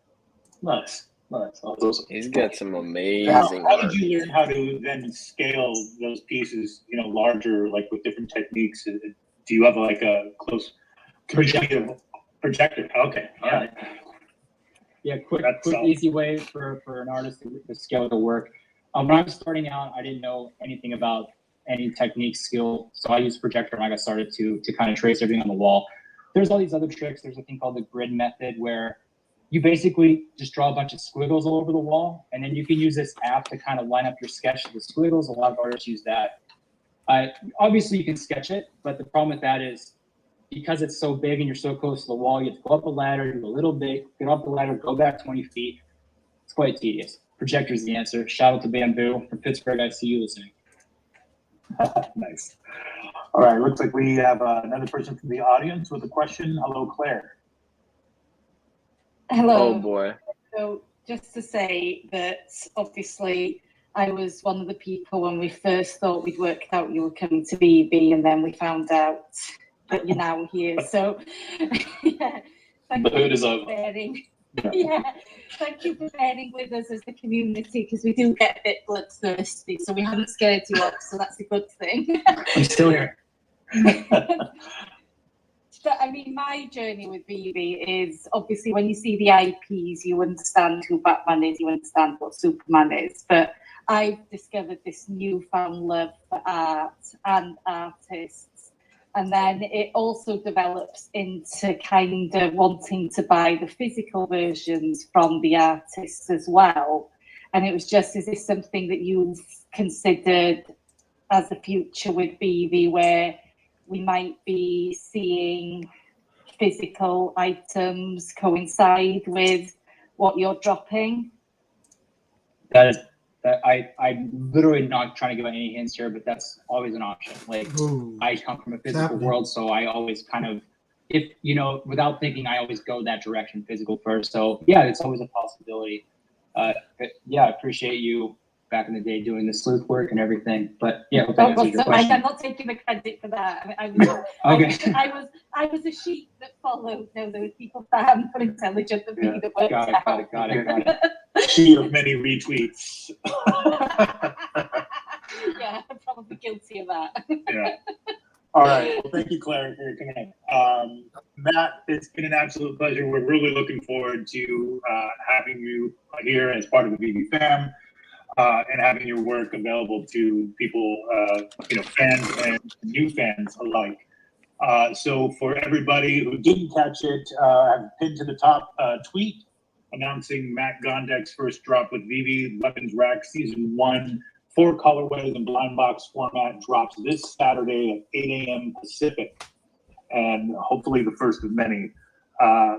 Nice. That's awesome. He's got some amazing How art. did you learn how to then scale those pieces, larger, like with different techniques? Do you have like a close projector? Okay. All right. Yeah, quick, easy way for an artist to scale their work. When I was starting out, I didn't know anything about any technique skill, so I used projector and I got started to kind of trace everything on the wall. There's all these other tricks. There's a thing called the grid method where you basically just draw a bunch of squiggles all over the wall, and then you can use this app to kind of line up your sketch with squiggles. A lot of artists use that. Obviously, you can sketch it, but the problem with that is because it's so big and you're so close to the wall, you have to go up a ladder, do a little bit, get off the ladder, go back 20 feet. It's quite tedious. Projector's the answer. Shout out to Bamboo from Pittsburgh. I see you listening. Nice. All right. Looks like we have another person from the audience with a question. Hello, Claire. Hello. Oh boy. So just to say that obviously I was one of the people when we first thought we'd worked out you were coming to Veve, and then we found out that you're now here. So yeah, The hood is over. Yeah, thank you for bearing with us as the community because we do get a bit bloodthirsty. So we haven't scared you off, so that's a good thing. I'm still here. But I mean, my journey with Veve is obviously when you see the IPs, you understand who Batman is, you understand what Superman is. But I've discovered this newfound love for art and artists. And then it also develops into kind of wanting to buy the physical versions from the artists as well. And it was just, is this something that you've considered as a future with Veve where we might be seeing physical items coincide with what you're dropping? I'm literally not trying to give any hints here, but that's always an option. Like I come from a physical world, so I always kind of, without thinking, I always go that direction, physical first. So yeah, it's always a possibility. But yeah, I appreciate you back in the day doing the sleuth work and everything. But yeah, hope that answers your question. I'm not taking the credit for that. I was a sheep that followed. No, there were people that are more intelligent than me that worked out. Got it. She of many retweets. Yeah, I'm probably guilty of that. Yeah. All right. Well, thank you, Claire, for coming in. Matt, it's been an absolute pleasure. We're really looking forward to having you here as part of the Veve fam. And having your work available to people, fans and new fans alike. So for everybody who didn't catch it, I've pinned to the top tweet announcing Matt Gondek's first drop with Veve Weapons Rack Season 1, 4 colorways and blind box format, drops this Saturday at 8 a.m. Pacific, and hopefully the first of many.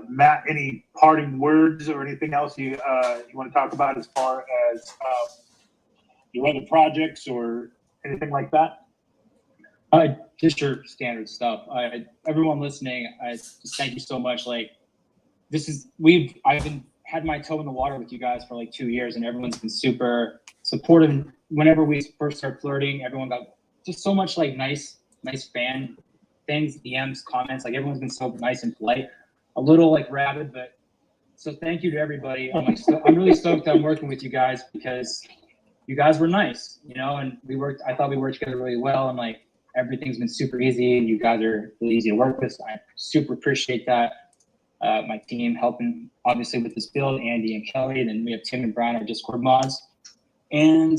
Matt, any parting words or anything else you want to talk about as far as your other projects or anything like that? Just your standard stuff. Everyone listening, I just thank you so much. Like, I've had my toe in the water with you guys for like 2 years, and everyone's been super supportive. Whenever we first started flirting, everyone got just so much like nice fan things, DMs, comments. Like, everyone's been so nice and polite. A little like rabid, but so thank you to everybody. I'm really stoked that I'm working with you guys because you guys were nice, and I thought we worked together really well, and like everything's been super easy, and you guys are really easy to work with. So I super appreciate that. My team helping obviously with this build, Andy and Kelly, and then we have Tim and Brian, our Discord mods. And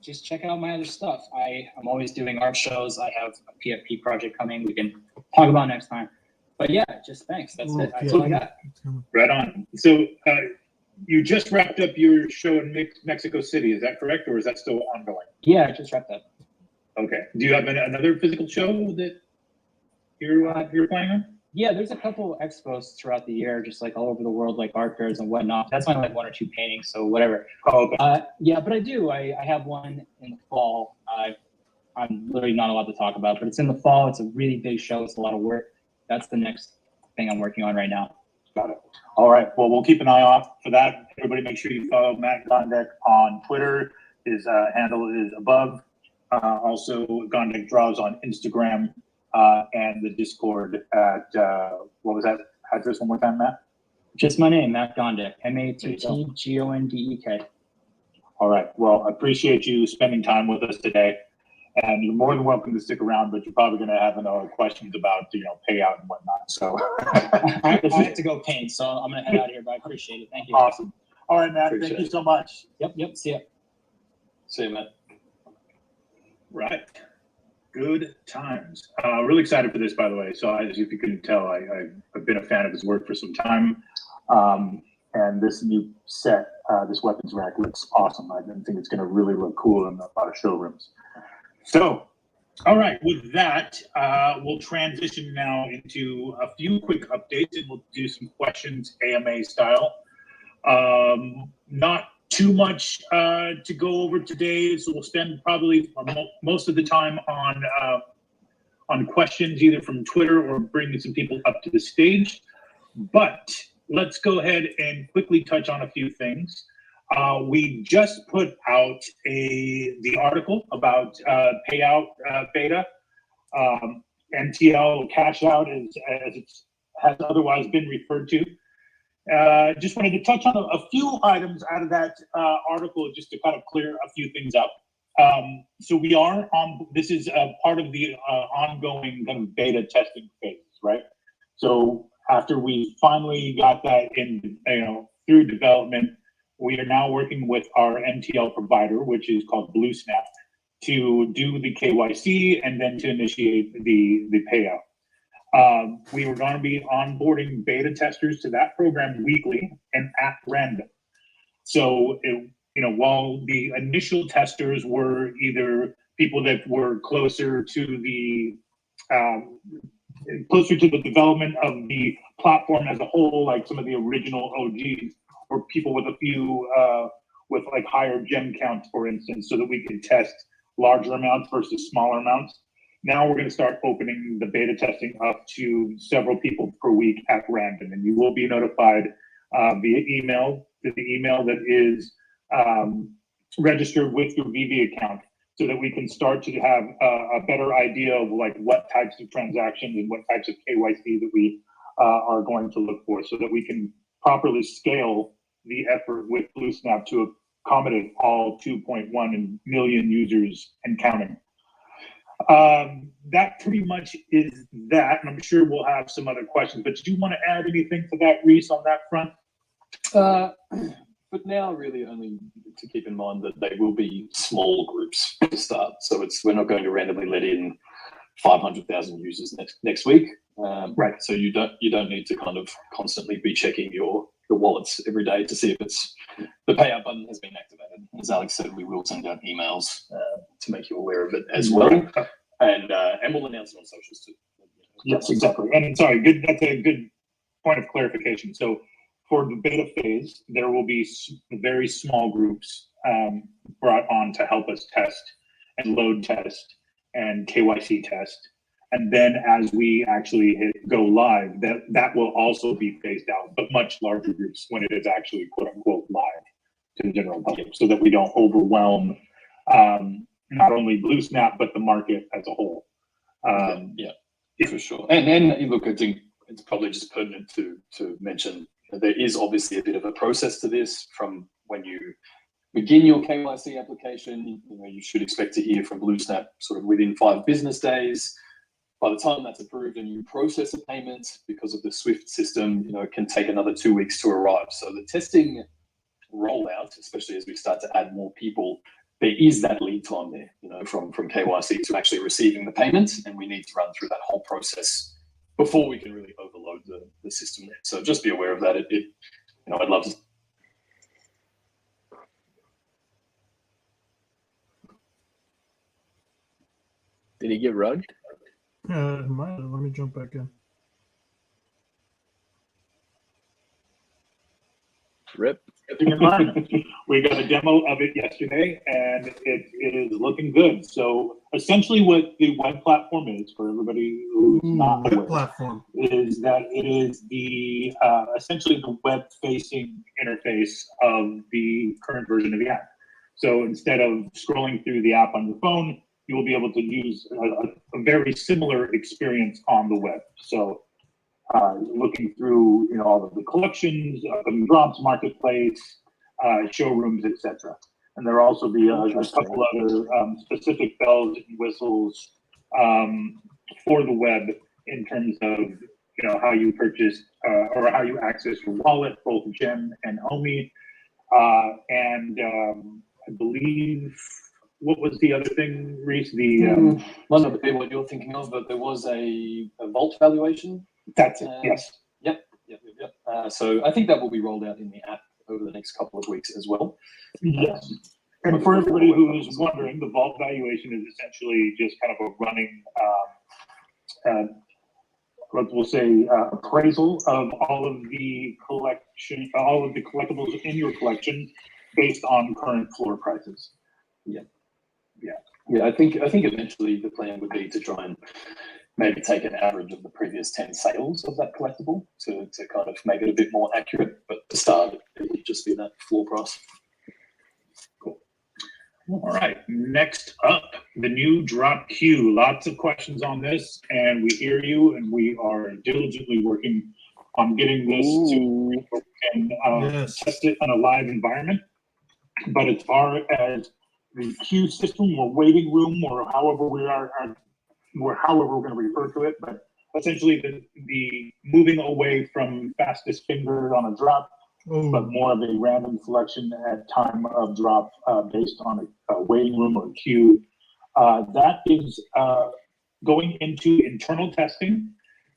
just check out my other stuff. I'm always doing art shows. I have a PFP project coming we can talk about next time. But yeah, just thanks. That's it. That's all I got. Right on. So you just wrapped up your show in Mexico City, is that correct, or is that still ongoing? Yeah, I just wrapped up. Okay. Do you have another physical show that you're playing on? Yeah, there's a couple expos throughout the year, just like all over the world, like art fairs and whatnot. That's only like 1 or 2 paintings, so whatever. Oh, okay. Yeah, but I do. I have one in the fall. I'm literally not allowed to talk about, but it's in the fall. It's a really big show. It's a lot of work. That's the next thing I'm working on right now. Got it. All right. Well, we'll keep an eye out for that. Everybody, make sure you follow Matt Gondek on Twitter. His handle is above. Also, Gondek Draws on Instagram and the Discord at what was that address one more time, Matt? Just my name, Matt Gondek. MATTGONDEK. All right. Well, I appreciate you spending time with us today. And you're more than welcome to stick around, but you're probably going to have questions about, payout and whatnot. So I have to go paint, so I'm going to head out of here, but I appreciate it. Thank you. Awesome. All right, Matt. Thank you so much. Yep. See ya. See you, Matt. Right. Good times. Really excited for this, by the way. So as if you couldn't tell, I've been a fan of his work for some time. And this new set, this weapons rack looks awesome. I think it's going to really look cool in a lot of showrooms. So, all right, with that, we'll transition now into a few quick updates, and we'll do some questions AMA style. Not too much to go over today, so we'll spend probably most of the time on questions, either from Twitter or bringing some people up to the stage. But let's go ahead and quickly touch on a few things. We just put out the article about payout beta, MTL cash out as it has otherwise been referred to. Just wanted to touch on a few items out of that article just to kind of clear a few things up. So we are on, this is a part of the ongoing kind of beta testing phase, right? So after we finally got that in, through development, we are now working with our MTL provider, which is called BlueSnap, to do the KYC and then to initiate the payout. We are going to be onboarding beta testers to that program weekly and at random. So, while the initial testers were either people that were closer to the development of the platform as a whole, like some of the original OGs, or people with a few with like higher gem counts, for instance, so that we can test larger amounts versus smaller amounts. Now we're going to start opening the beta testing up to several people per week at random, and you will be notified via email to the email that is registered with your Veve account, so that we can start to have a better idea of like what types of transactions and what types of KYC that we are going to look for, so that we can properly scale the effort with BlueSnap to accommodate all 2.1 million users and counting. That pretty much is that, and I'm sure we'll have some other questions, but did you want to add anything to that, Reese, on that front? But now really only to keep in mind that they will be small groups to start. So we're not going to randomly let in 500,000 users next week. Right. So you don't need to kind of constantly be checking your wallets every day to see if the payout button has been activated. As Alex said, we will send out emails to make you aware of it as well, and we'll announce it on socials too. Yes, exactly. And sorry, good. That's a good point of clarification. So for the beta phase, there will be very small groups brought on to help us test and load test and KYC test. And then as we actually go live, that will also be phased out, but much larger groups when it is actually quote unquote live to the general public, so that we don't overwhelm not only BlueSnap, but the market as a whole. For sure. And look, I think it's probably just pertinent to mention that there is obviously a bit of a process to this. From when you begin your KYC application, you should expect to hear from BlueSnap sort of within 5 business days. By the time that's approved and you process a payment, because of the SWIFT system, it can take another 2 weeks to arrive. So the testing rollout, especially as we start to add more people, there is that lead time there, from KYC to actually receiving the payment, and we need to run through that whole process before we can really overload the system there. So just be aware of that. I'd love to. Did he get rugged? Let me jump back in. Rip. We got a demo of it yesterday, and it is looking good. So essentially what the web platform is, for everybody who's not aware, platform is that it is the essentially the web-facing interface of the current version of the app. So instead of scrolling through the app on your phone, you will be able to use a very similar experience on the web. So looking through, all of the collections, drops, marketplace, showrooms, etc. And there will also be a couple other specific bells and whistles for the web in terms of how you purchase or how you access your wallet, both Gem and Omi, and I believe. What was the other thing, Reese? One of the people you're thinking of, but there was a vault valuation. That's it. Yes. Yep. So I think that will be rolled out in the app over the next couple of weeks as well. Yes. And for everybody who's wondering, the vault valuation is essentially just kind of a running, we'll say, appraisal of all of the collectibles in your collection based on current floor prices. Yeah, I think eventually the plan would be to try and maybe take an average of the previous 10 sales of that collectible to kind of make it a bit more accurate. But to start, it would just be that floor price. Cool. All right. Next up, the new drop queue. Lots of questions on this, and we hear you, and we are diligently working on getting this to and test it on a live environment. But as far as the queue system or waiting room, or however we're going to refer to it, but essentially the moving away from fastest finger on a drop, but more of a random selection at time of drop based on a waiting room or queue. That is going into internal testing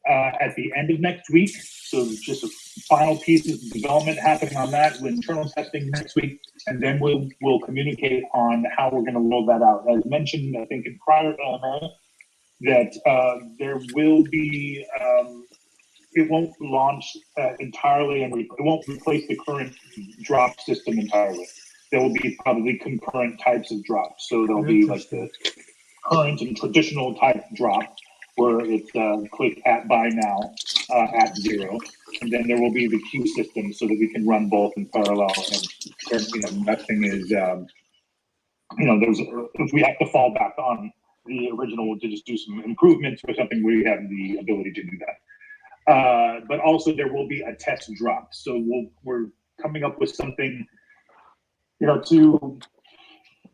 at the end of next week. So just a final pieces of development happening on that with internal testing next week, and then we'll communicate on how we're going to roll that out. As mentioned, I think in prior AMA, that there will be, it won't launch entirely, and it won't replace the current drop system entirely. There will be probably concurrent types of drops. So there'll be like the current and traditional type drop, where it's click at buy now at 0, and then there will be the queue system so that we can run both in parallel. And nothing is, if we have to fall back on the original to just do some improvements or something, we have the ability to do that. But also there will be a test drop. So we're coming up with something,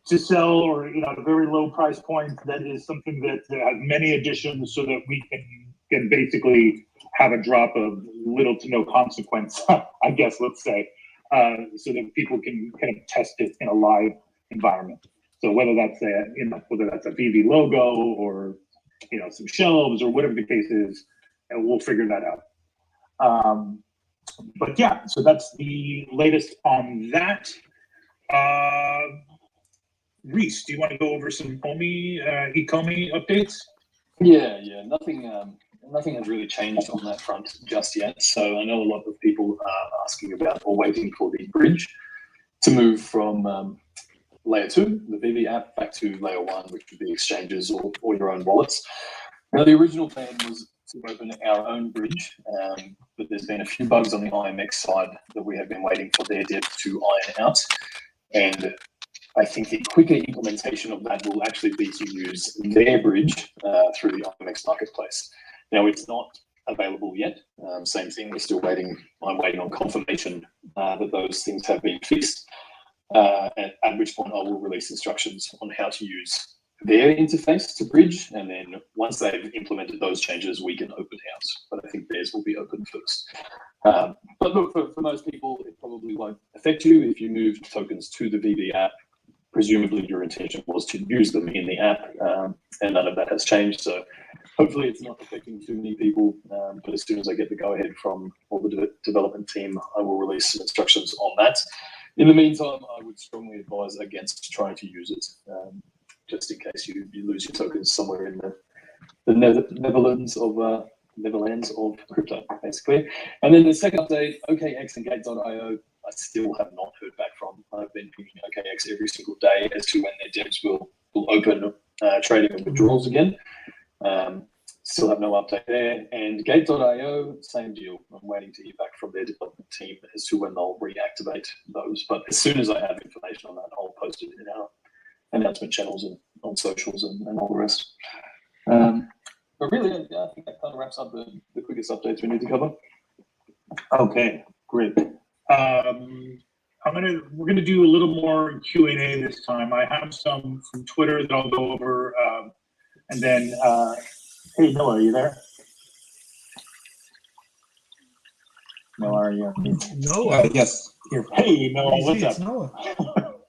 to sell, or at a very low price point that is something that has many additions, so that we can basically have a drop of little to no consequence, I guess, let's say, so that people can kind of test it in a live environment. So whether that's a Veve logo, or some shelves or whatever the case is, and we'll figure that out. But yeah, so that's the latest on that. Reese, do you want to go over some Ecomi updates? Yeah, nothing has really changed on that front just yet. So I know a lot of people are asking about or waiting for the bridge to move from layer 2, the Veve app, back to layer 1, which would be exchanges or your own wallets. Now, the original plan was to open our own bridge, but there's been a few bugs on the IMX side that we have been waiting for their dev to iron out. And I think the quicker implementation of that will actually be to use their bridge through the IMX marketplace. Now, it's not available yet. Same thing, we're still waiting. I'm waiting on confirmation that those things have been fixed, at which point I will release instructions on how to use their interface to bridge. And then once they've implemented those changes, we can open house. But I think theirs will be open first. But look, for most people, it probably won't affect you if you move tokens to the Veve app. Presumably your intention was to use them in the app, and none of that has changed. So hopefully it's not affecting too many people. But as soon as I get the go-ahead from all the development team, I will release some instructions on that. In the meantime, I would strongly advise against trying to use it, just in case you lose your tokens somewhere in the Netherlands of crypto, basically. And then the second update, OKX and Gate.io, I still have not heard back from. I've been pinging OKX every single day as to when their devs will open trading and withdrawals again. Still have no update there. And Gate.io, same deal. I'm waiting to hear back from their development team as to when they'll reactivate those. But as soon as I have information on that, I'll post it in our announcement channels and on socials and all the rest. But really, I think that kind of wraps up the quickest updates we need to cover. Okay, great. We're gonna do a little more Q&A this time. I have some from Twitter that I'll go over, and then hey Noah, are you there? Noah, are you? Noah. Yes. Here. Hey Noah, what's up? Noah.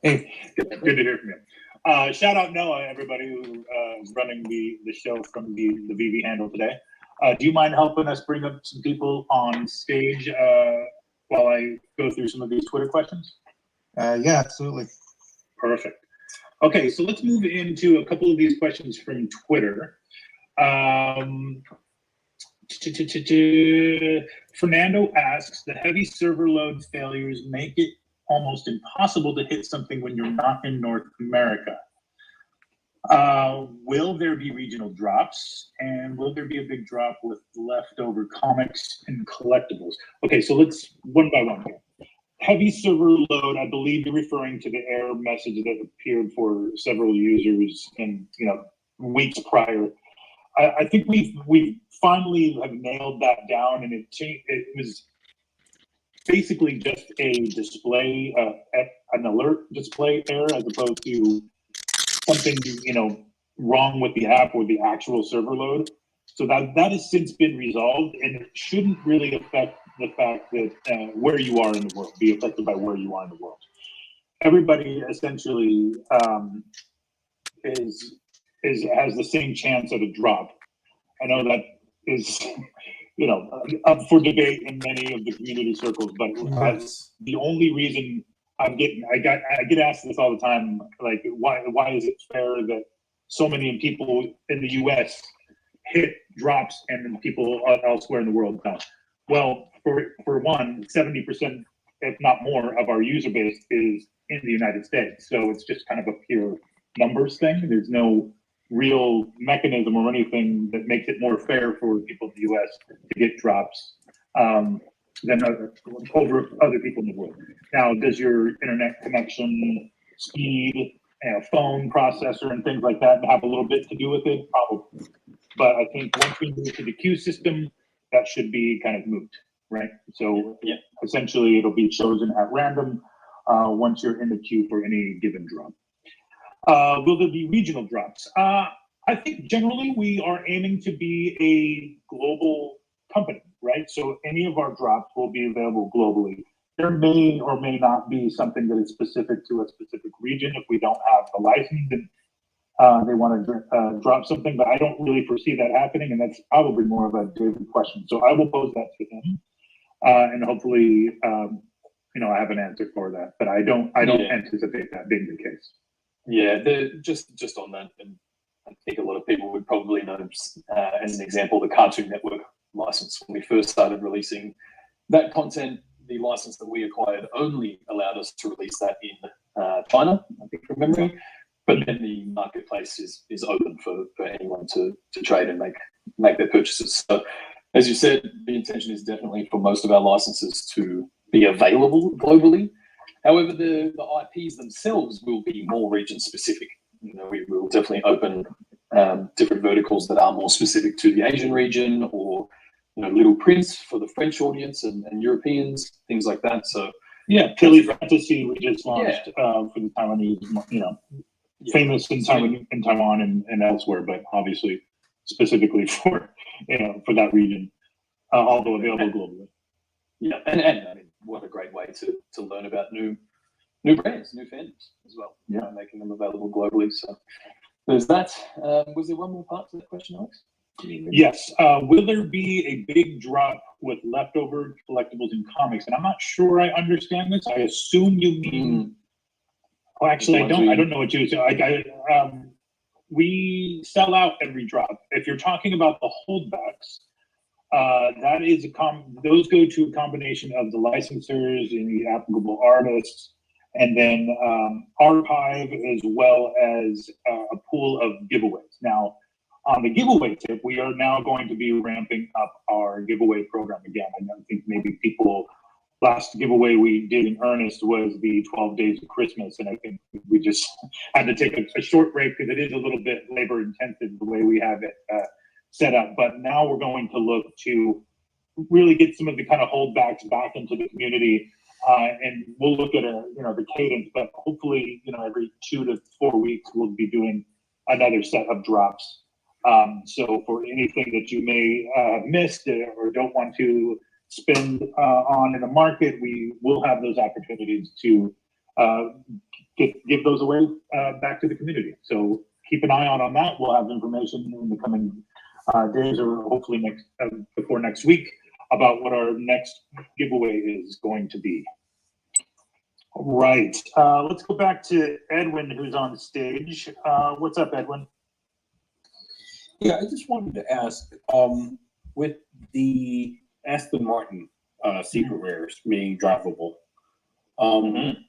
Hey, good to hear from you. Shout out Noah, everybody who is running the show from the Veve handle today. Do you mind helping us bring up some people on stage while I go through some of these Twitter questions? Yeah, absolutely. Perfect. Okay, so let's move into a couple of these questions from Twitter. Fernando asks, the heavy server load failures make it almost impossible to hit something when you're not in North America. Will there be regional drops, and will there be a big drop with leftover comics and collectibles? Okay, so let's one by one here. Heavy server load, I believe you're referring to the error message that appeared for several users in weeks prior. I think we finally have nailed that down, and it was basically just a display, an alert display error, as opposed to something wrong with the app or the actual server load. So that has since been resolved, and it shouldn't really affect the fact that where you are in the world, be affected by where you are in the world. Everybody essentially has the same chance of a drop. I know that is up for debate in many of the community circles, but that's the only reason I get asked this all the time, like why is it fair that so many people in the US hit drops and then people elsewhere in the world don't? Well, for one, 70%, if not more, of our user base is in the United States. So it's just kind of a pure numbers thing. There's no real mechanism or anything that makes it more fair for people in the US to get drops than over other people in the world. Now, does your internet connection speed, phone processor and things like that have a little bit to do with it? Probably. But I think once we move to the queue system, that should be kind of moot, right? So essentially it'll be chosen at random once you're in the queue for any given drop. Will there be regional drops? I think generally we are aiming to be a global company, right? So any of our drops will be available globally. There may or may not be something that is specific to a specific region if we don't have the license. And they want to drop something, but I don't really foresee that happening, and that's probably more of a David question. So I will pose that to him, and hopefully, I have an answer for that. But I don't anticipate that being the case. Yeah, just on that, and I think a lot of people would probably know, as an example, the Cartoon Network license. When we first started releasing that content, the license that we acquired only allowed us to release that in China, I think from memory. But then the marketplace is open for anyone to trade and make their purchases. So, as you said, the intention is definitely for most of our licenses to be available globally. However, the IPs themselves will be more region specific. We will definitely open different verticals that are more specific to the Asian region, or Little Prince for the French audience and Europeans, things like that. So yeah, Chili Fantasy we just launched for the Taiwanese, famous in Taiwan and elsewhere, but obviously specifically for that region, although available globally. Yeah, and I mean, what a great way to learn about new brands, new fandoms as well. Yeah, making them available globally. So there's that. Was there one more part to that question, Alex? Yes. Will there be a big drop with leftover collectibles in comics? And I'm not sure I understand this. I assume you mean. Oh, actually, I don't. I don't know what you say. We sell out every drop. If you're talking about the holdbacks, that is those go to a combination of the licensors and the applicable artists, and then archive, as well as a pool of giveaways. Now, on the giveaway tip, we are now going to be ramping up our giveaway program again. I think maybe last giveaway we did in earnest was the 12 Days of Christmas, and I think we just had to take a short break because it is a little bit labor intensive the way we have it set up. But now we're going to look to really get some of the kind of holdbacks back into the community, and we'll look at the cadence. But hopefully, every 2 to 4 weeks we'll be doing another set of drops. So for anything that you may have missed or don't want to spend on in the market, we will have those opportunities to give those away back to the community. So keep an eye on that. We'll have information in the coming days, or hopefully before next week, about what our next giveaway is going to be. All right. Let's go back to Edwin, who's on stage. What's up, Edwin? Yeah, I just wanted to ask, with the Aston Martin secret rares being drivable,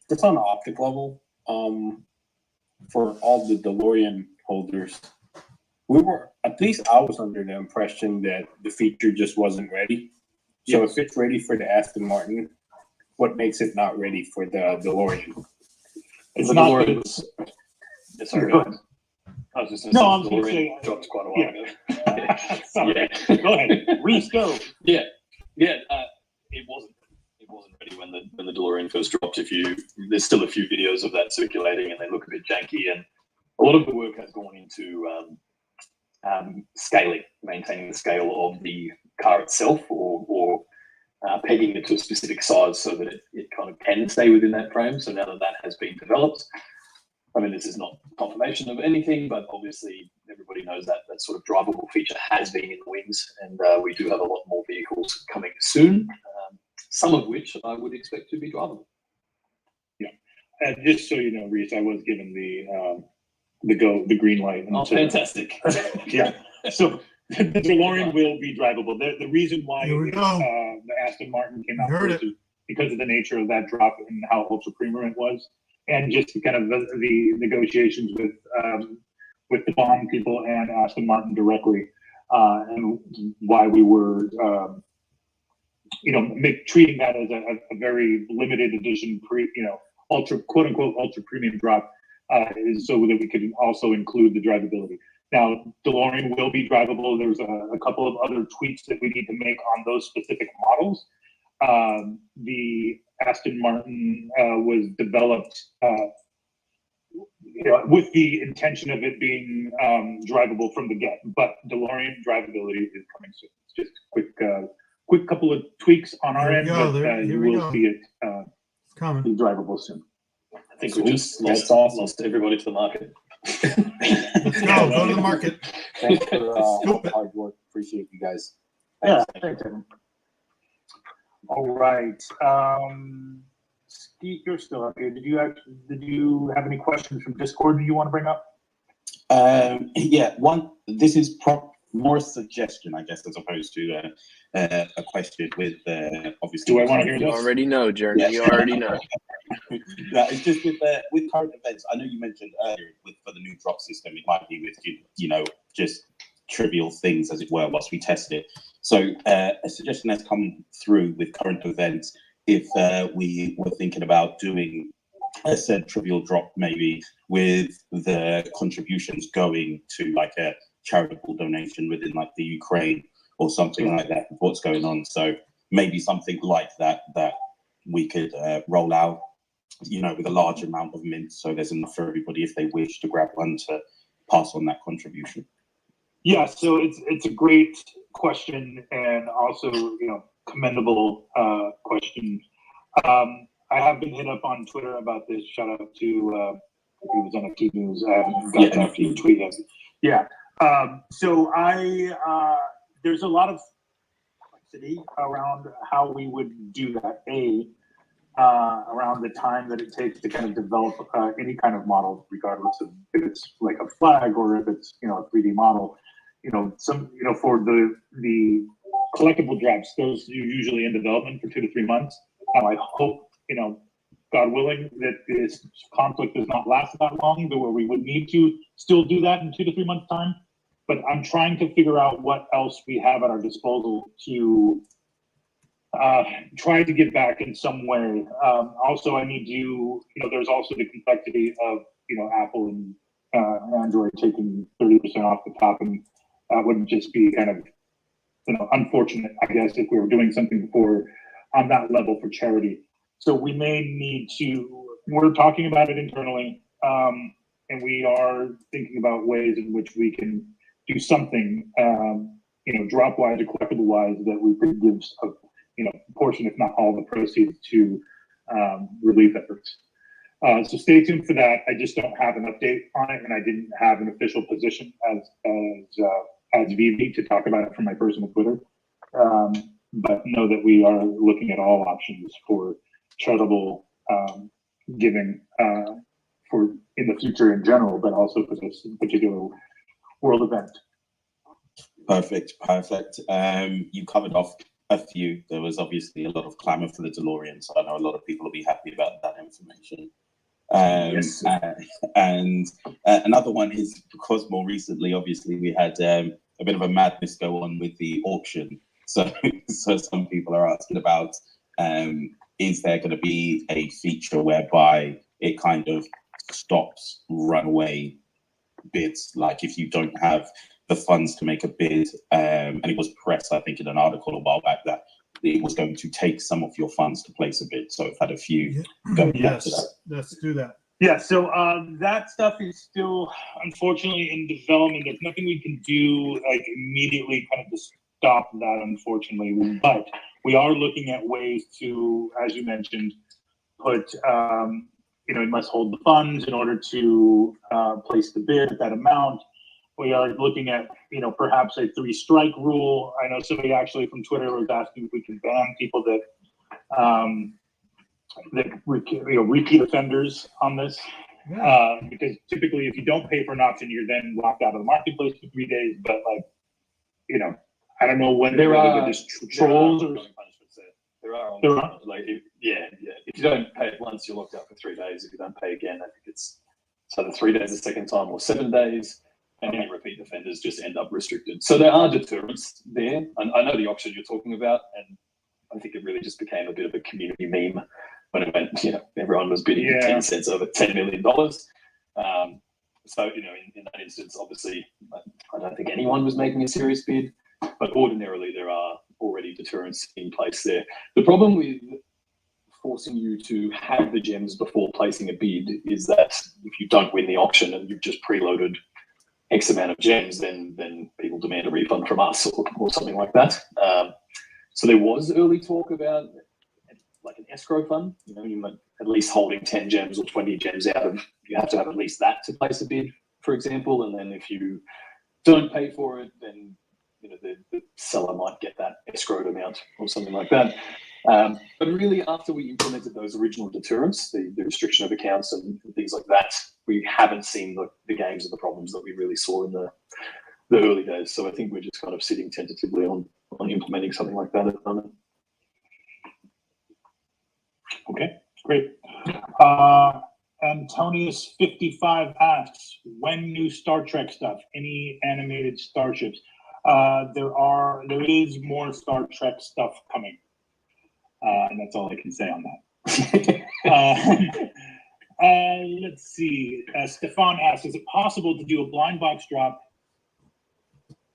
just on the optic level, for all the DeLorean holders, at least I was under the impression that the feature just wasn't ready. So if it's ready for the Aston Martin, what makes it not ready for the DeLorean? It's not. Sorry. I was just going to say, dropped quite a while ago. Sorry. Go ahead. Reese, go. Yeah. It wasn't ready when the DeLorean first dropped. There's still a few videos of that circulating, and they look a bit janky. And a lot of the work has gone into scaling, maintaining the scale of the car itself, or pegging it to a specific size so that it kind of can stay within that frame. So now that has been developed, I mean, this is not confirmation of anything, but obviously everybody knows that sort of drivable feature has been in the wings, and we do have a lot more vehicles coming soon, some of which I would expect to be drivable. Yeah, just so you know, Reese, I was given the green light. Oh, fantastic! Yeah, so the DeLorean will be drivable. The reason why the Aston Martin came out first is because of the nature of that drop and how ultra premium it was. And just kind of the negotiations with the Bond people and Aston Martin directly, and why we were, treating that as a very limited edition, ultra quote unquote ultra premium drop, is so that we could also include the drivability. Now, DeLorean will be drivable. There's a couple of other tweaks that we need to make on those specific models. The Aston Martin was developed with the intention of it being drivable from the get, but DeLorean drivability is coming soon. It's just a quick couple of tweaks on our end, but you will see it it's coming. be drivable soon. I think we just lost everybody to the market. Let's go. Go to the market. Thanks for all the hard work. Appreciate you guys. Yeah, thanks, Evan. All right. Steve, you're still up here. Did you have any questions from Discord that you want to bring up? Yeah, this is more a suggestion, I guess, as opposed to a question with obviously. Do I want to hear You this? already know, Journey. Yeah. You already know. Yeah, it's just with current events. I know you mentioned earlier for the new drop system, it might be with just trivial things, as it were, whilst we test it. So a suggestion has come through with current events. If we were thinking about doing a said trivial drop, maybe with the contributions going to like a charitable donation within like the Ukraine or something like that, with what's going on. So maybe something like that we could roll out, with a large amount of mint, so there's enough for everybody if they wish to grab one to pass on that contribution. Yeah, so it's a great question and also commendable question. I have been hit up on Twitter about this. Shout out to it was NFT News. I haven't got back to you tweet yet. Yeah. So there's a lot of complexity around how we would do that. Around the time that it takes to kind of develop any kind of model, regardless of if it's like a flag or if it's a 3D model. For the collectible drops, those are usually in development for 2 to 3 months. Now I hope, God willing, that this conflict does not last that long, but where we would need to still do that in 2 to 3 months time. But I'm trying to figure out what else we have at our disposal to try to give back in some way. Also, I need to, there's also the complexity of, Apple and Android taking 30% off the top, and that would just be kind of, unfortunate, I guess, if we were doing something on that level for charity. So we may need to, we're talking about it internally, and we are thinking about ways in which we can do something, drop-wise or collectible-wise, that we could give a portion, if not all, the proceeds to relief efforts. So stay tuned for that. I just don't have an update on it, and I didn't have an official position as Veve to talk about it from my personal Twitter. But know that we are looking at all options for charitable giving for in the future in general, but also for this particular world event. Perfect. You covered off a few. There was obviously a lot of clamor for the DeLorean, so I know a lot of people will be happy about that information. Yes. And another one is because more recently, obviously, we had a bit of a madness go on with the auction. So some people are asking about, is there going to be a feature whereby it kind of stops runaway bids? Like if you don't have the funds to make a bid, and it was pressed, I think, in an article a while back that it was going to take some of your funds to place a bid. So I've had a few go back to that. Let's do that. Yeah, so that stuff is still, unfortunately, in development. There's nothing we can do like immediately kind of to stop that, unfortunately. But we are looking at ways to, as you mentioned, put, it must hold the funds in order to place the bid at that amount. We are looking at, perhaps a 3-strike rule. I know somebody actually from Twitter was asking if we can ban people that repeat offenders on this, because typically if you don't pay for an option, you're then locked out of the marketplace for 3 days. But I don't know whether they're just trolls or there are. If you don't pay it once, you're locked out for 3 days. If you don't pay again, I think it's so the 3 days the second time, or 7 days, and any repeat offenders just end up restricted. So there are deterrents there. And I know the option you're talking about, and I think it really just became a bit of a community meme when it went, everyone was bidding 10 cents over $10 million. So, in that instance, obviously, I don't think anyone was making a serious bid, but ordinarily there are already deterrents in place there. The problem with forcing you to have the gems before placing a bid is that if you don't win the auction and you've just preloaded X amount of gems, then people demand a refund from us or something like that. So there was early talk about like an escrow fund. You might at least holding 10 gems or 20 gems out of, you have to have at least that to place a bid. for example, and then if you don't pay for it, then the seller might get that escrowed amount or something like that. But really, after we implemented those original deterrents, the restriction of accounts and things like that, we haven't seen the games and the problems that we really saw in the early days. So I think we're just kind of sitting tentatively on implementing something like that at the moment. Okay, great. Antonius55 asks, when new Star Trek stuff? Any animated starships? There is more Star Trek stuff coming. And that's all I can say on that. Let's see. Stefan asks, is it possible to do a blind box drop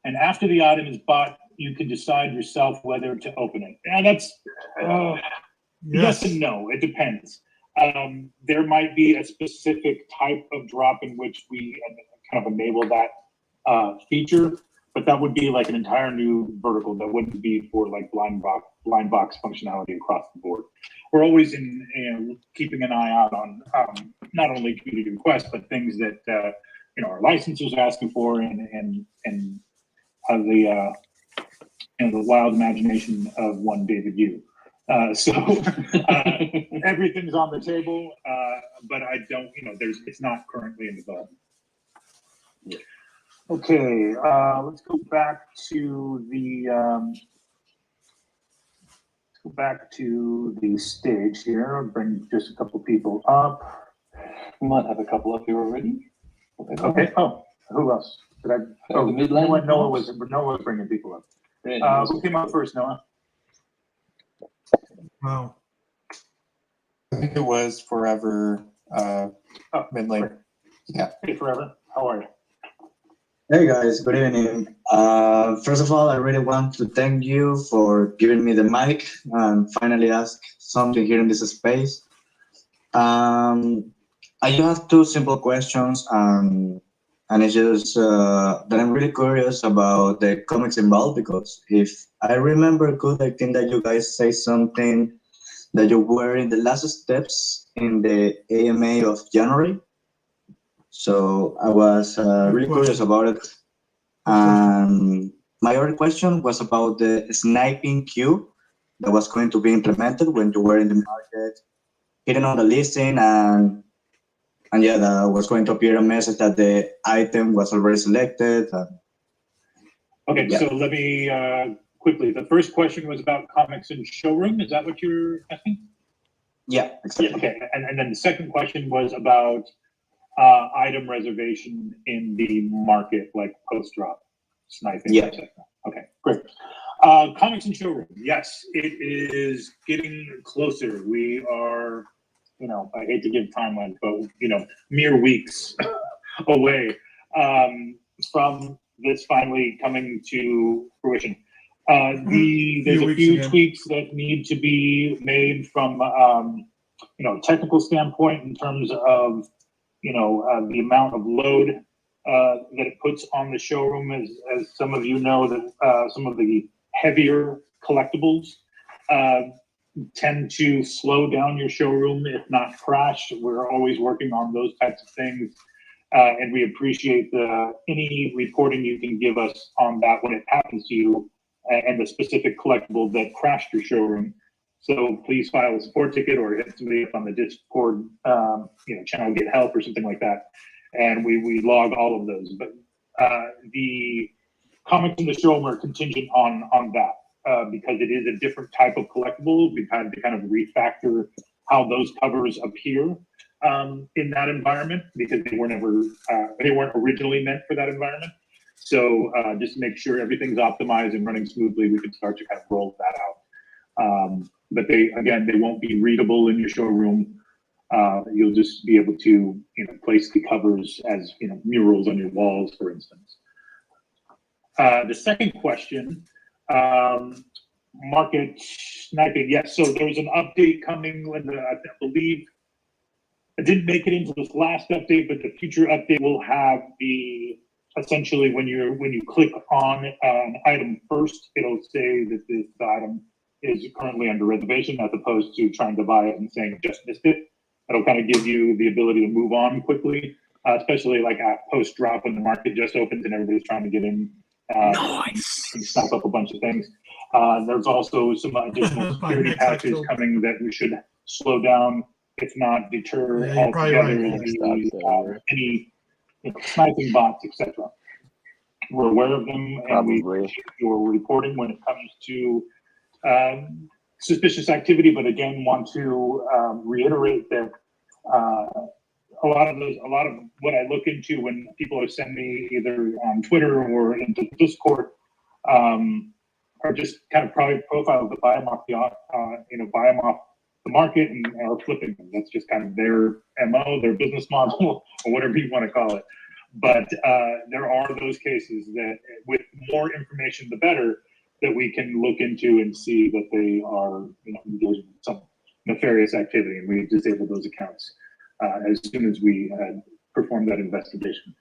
and after the item is bought, you can decide yourself whether to open it? And that's yes and no. It depends. There might be a specific type of drop in which we kind of enable that feature, but that would be like an entire new vertical that wouldn't be for like blind box functionality across the board. We're always keeping an eye out on not only community requests, but things that our licensors are asking for and the wild imagination of one David Yu. So everything's on the table, but I don't, it's not currently in development. Yeah. Okay, let's go back to the stage here. I'll bring just a couple people up. We might have a couple up here already. Okay. Oh, who else? Did I? Oh, Noah was bringing people up. Who came up first, Noah? Wow. I think it was Forever Midlane. Yeah. Hey, Forever. How are you? Hey guys, good evening. First of all, I really want to thank you for giving me the mic and finally ask something here in this space. I have two simple questions, and it's just that I'm really curious about the comics involved, because if I remember good, I think that you guys say something that you were in the last steps in the AMA of January. So I was really curious about it. And my other question was about the sniping queue that was going to be implemented when you were in the market, hitting on the listing, and yeah, that was going to appear a message that the item was already selected. Okay, yeah. So let me quickly. The first question was about comics in showroom. Is that what you're asking? Yeah, exactly. Yeah, okay, and then the second question was about item reservation in the market, like post-drop, sniping, yeah. etc. Okay, great. Comics in showroom. Yes, it is getting closer. We are, I hate to give timelines, but mere weeks away from this finally coming to fruition. There's a few tweaks that need to be made from technical standpoint in terms of the amount of load that it puts on the showroom. As some of you know, that some of the heavier collectibles tend to slow down your showroom, if not crash. We're always working on those types of things, and we appreciate any reporting you can give us on that when it happens to you and the specific collectible that crashed your showroom. So please file a support ticket or hit somebody up on the Discord channel, get help or something like that, and we log all of those. But the comics in the showroom are contingent on that because it is a different type of collectible. We've had to kind of refactor how those covers appear in that environment because they weren't originally meant for that environment. So just to make sure everything's optimized and running smoothly, we can start to kind of roll that out. But they won't be readable in your showroom. You'll just be able to, place the covers as, murals on your walls, for instance. The second question, market sniping. Yes, so there's an update coming. I believe it didn't make it into this last update, but the future update will have essentially when you click on an item first, it'll say that this item is currently under reservation, as opposed to trying to buy it and saying just missed it. It'll kind of give you the ability to move on quickly especially like at post drop when the market just opens and everybody's trying to get in and snap up a bunch of things. There's also some additional security patches coming that we should slow down, if not deter altogether, any sniping bots, etc. We're aware of them, and we are reporting when it comes to suspicious activity. But again, want to reiterate that a lot of what I look into when people send me either on Twitter or into Discord are just kind of private profiles that buy them off the market and are flipping them. That's just kind of their MO, their business model, or whatever you want to call it. But there are those cases that, with more information, the better, that we can look into and see that they are, engaging in some nefarious activity, and we disable those accounts as soon as we perform that investigation.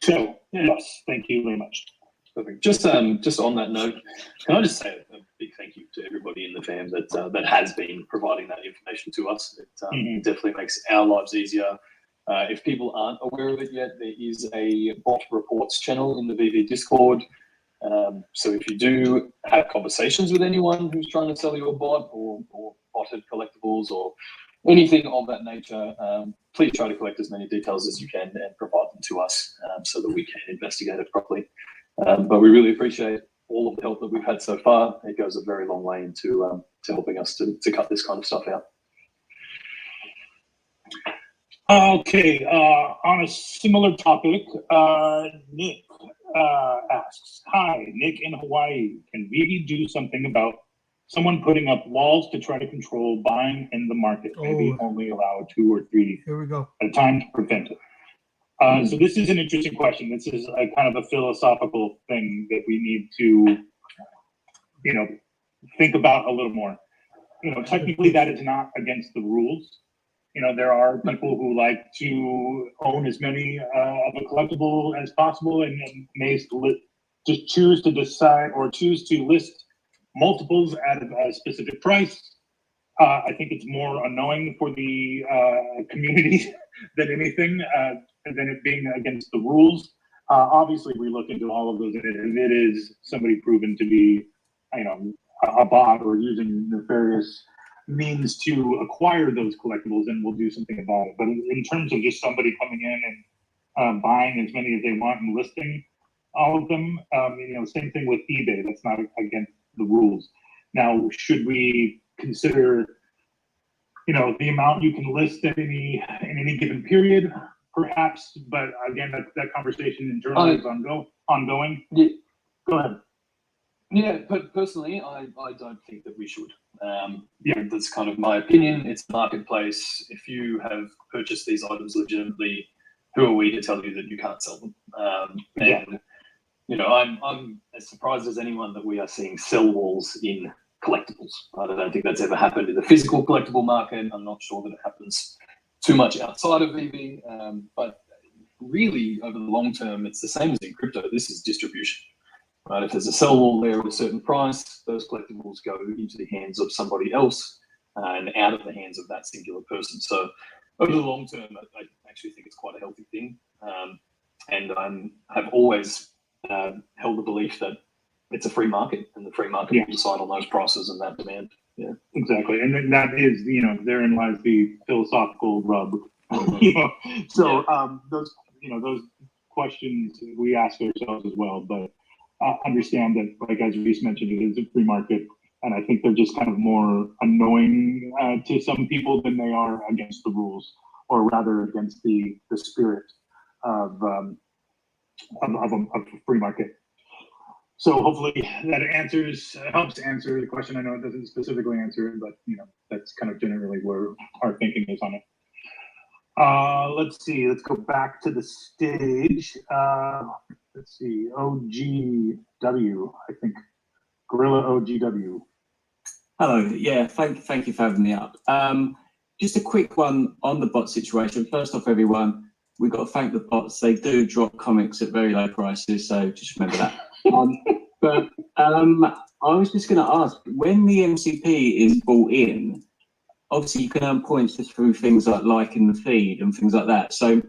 So, yes, thank you very much. Perfect. Just on that note, can I just say a big thank you to everybody in the fam that has been providing that information to us. It definitely makes our lives easier. If people aren't aware of it yet, there is a bot reports channel in the VV Discord. So if you do have conversations with anyone who's trying to sell you a bot or botted collectibles or anything of that nature, please try to collect as many details as you can and provide them to us so that we can investigate it properly. But we really appreciate all of the help that we've had so far. It goes a very long way into helping us to cut this kind of stuff out. Okay, on a similar topic, Nick asks, hi, Nick in Hawaii. Can Veve do something about someone putting up walls to try to control buying in the market? Maybe only allow 2 or 3 at a time to prevent it. So this is an interesting question. This is a kind of a philosophical thing that we need to, think about a little more. Technically that is not against the rules. There are people who like to own as many of a collectible as possible and may just choose to decide or choose to list multiples at a specific price. I think it's more annoying for the community than anything, than it being against the rules. Obviously, we look into all of those, and if it is somebody proven to be, a bot or using nefarious means to acquire those collectibles, then we'll do something about it. But in terms of just somebody coming in and buying as many as they want and listing all of them, same thing with eBay. That's not against the rules. Now, should we consider, the amount you can list in any given period? Perhaps, but again, that conversation internally is ongoing. Yeah. Go ahead. Yeah, but personally, I don't think that we should. That's kind of my opinion. It's a marketplace. If you have purchased these items legitimately, who are we to tell you that you can't sell them? I'm as surprised as anyone that we are seeing sell walls in collectibles. I don't think that's ever happened in the physical collectible market. I'm not sure that it happens too much outside of VV, but really over the long term, it's the same as in crypto. This is distribution, right? If there's a sell wall there at a certain price, those collectibles go into the hands of somebody else and out of the hands of that singular person. So over the long term, I actually think it's quite a healthy thing. And I have always held the belief that it's a free market, and the free market will decide on those prices and that demand. Yeah, exactly. And then that is, therein lies the philosophical rub. So those questions we ask ourselves as well, but understand that, like as Reese mentioned, it is a free market, and I think they're just kind of more annoying to some people than they are against the rules, or rather against the spirit of a free market. So hopefully that helps answer the question. I know it doesn't specifically answer it, but that's kind of generally where our thinking is on it. Let's see. Let's go back to the stage. Let's see. OGW, I think. Gorilla OGW. Hello. Yeah. Thank you for having me up. Just a quick one on the bot situation. First off, everyone, we've got to thank the bots. They do drop comics at very low prices, so just remember that. But I was just going to ask, when the MCP is bought in, obviously you can earn points just through things like liking the feed and things like that. So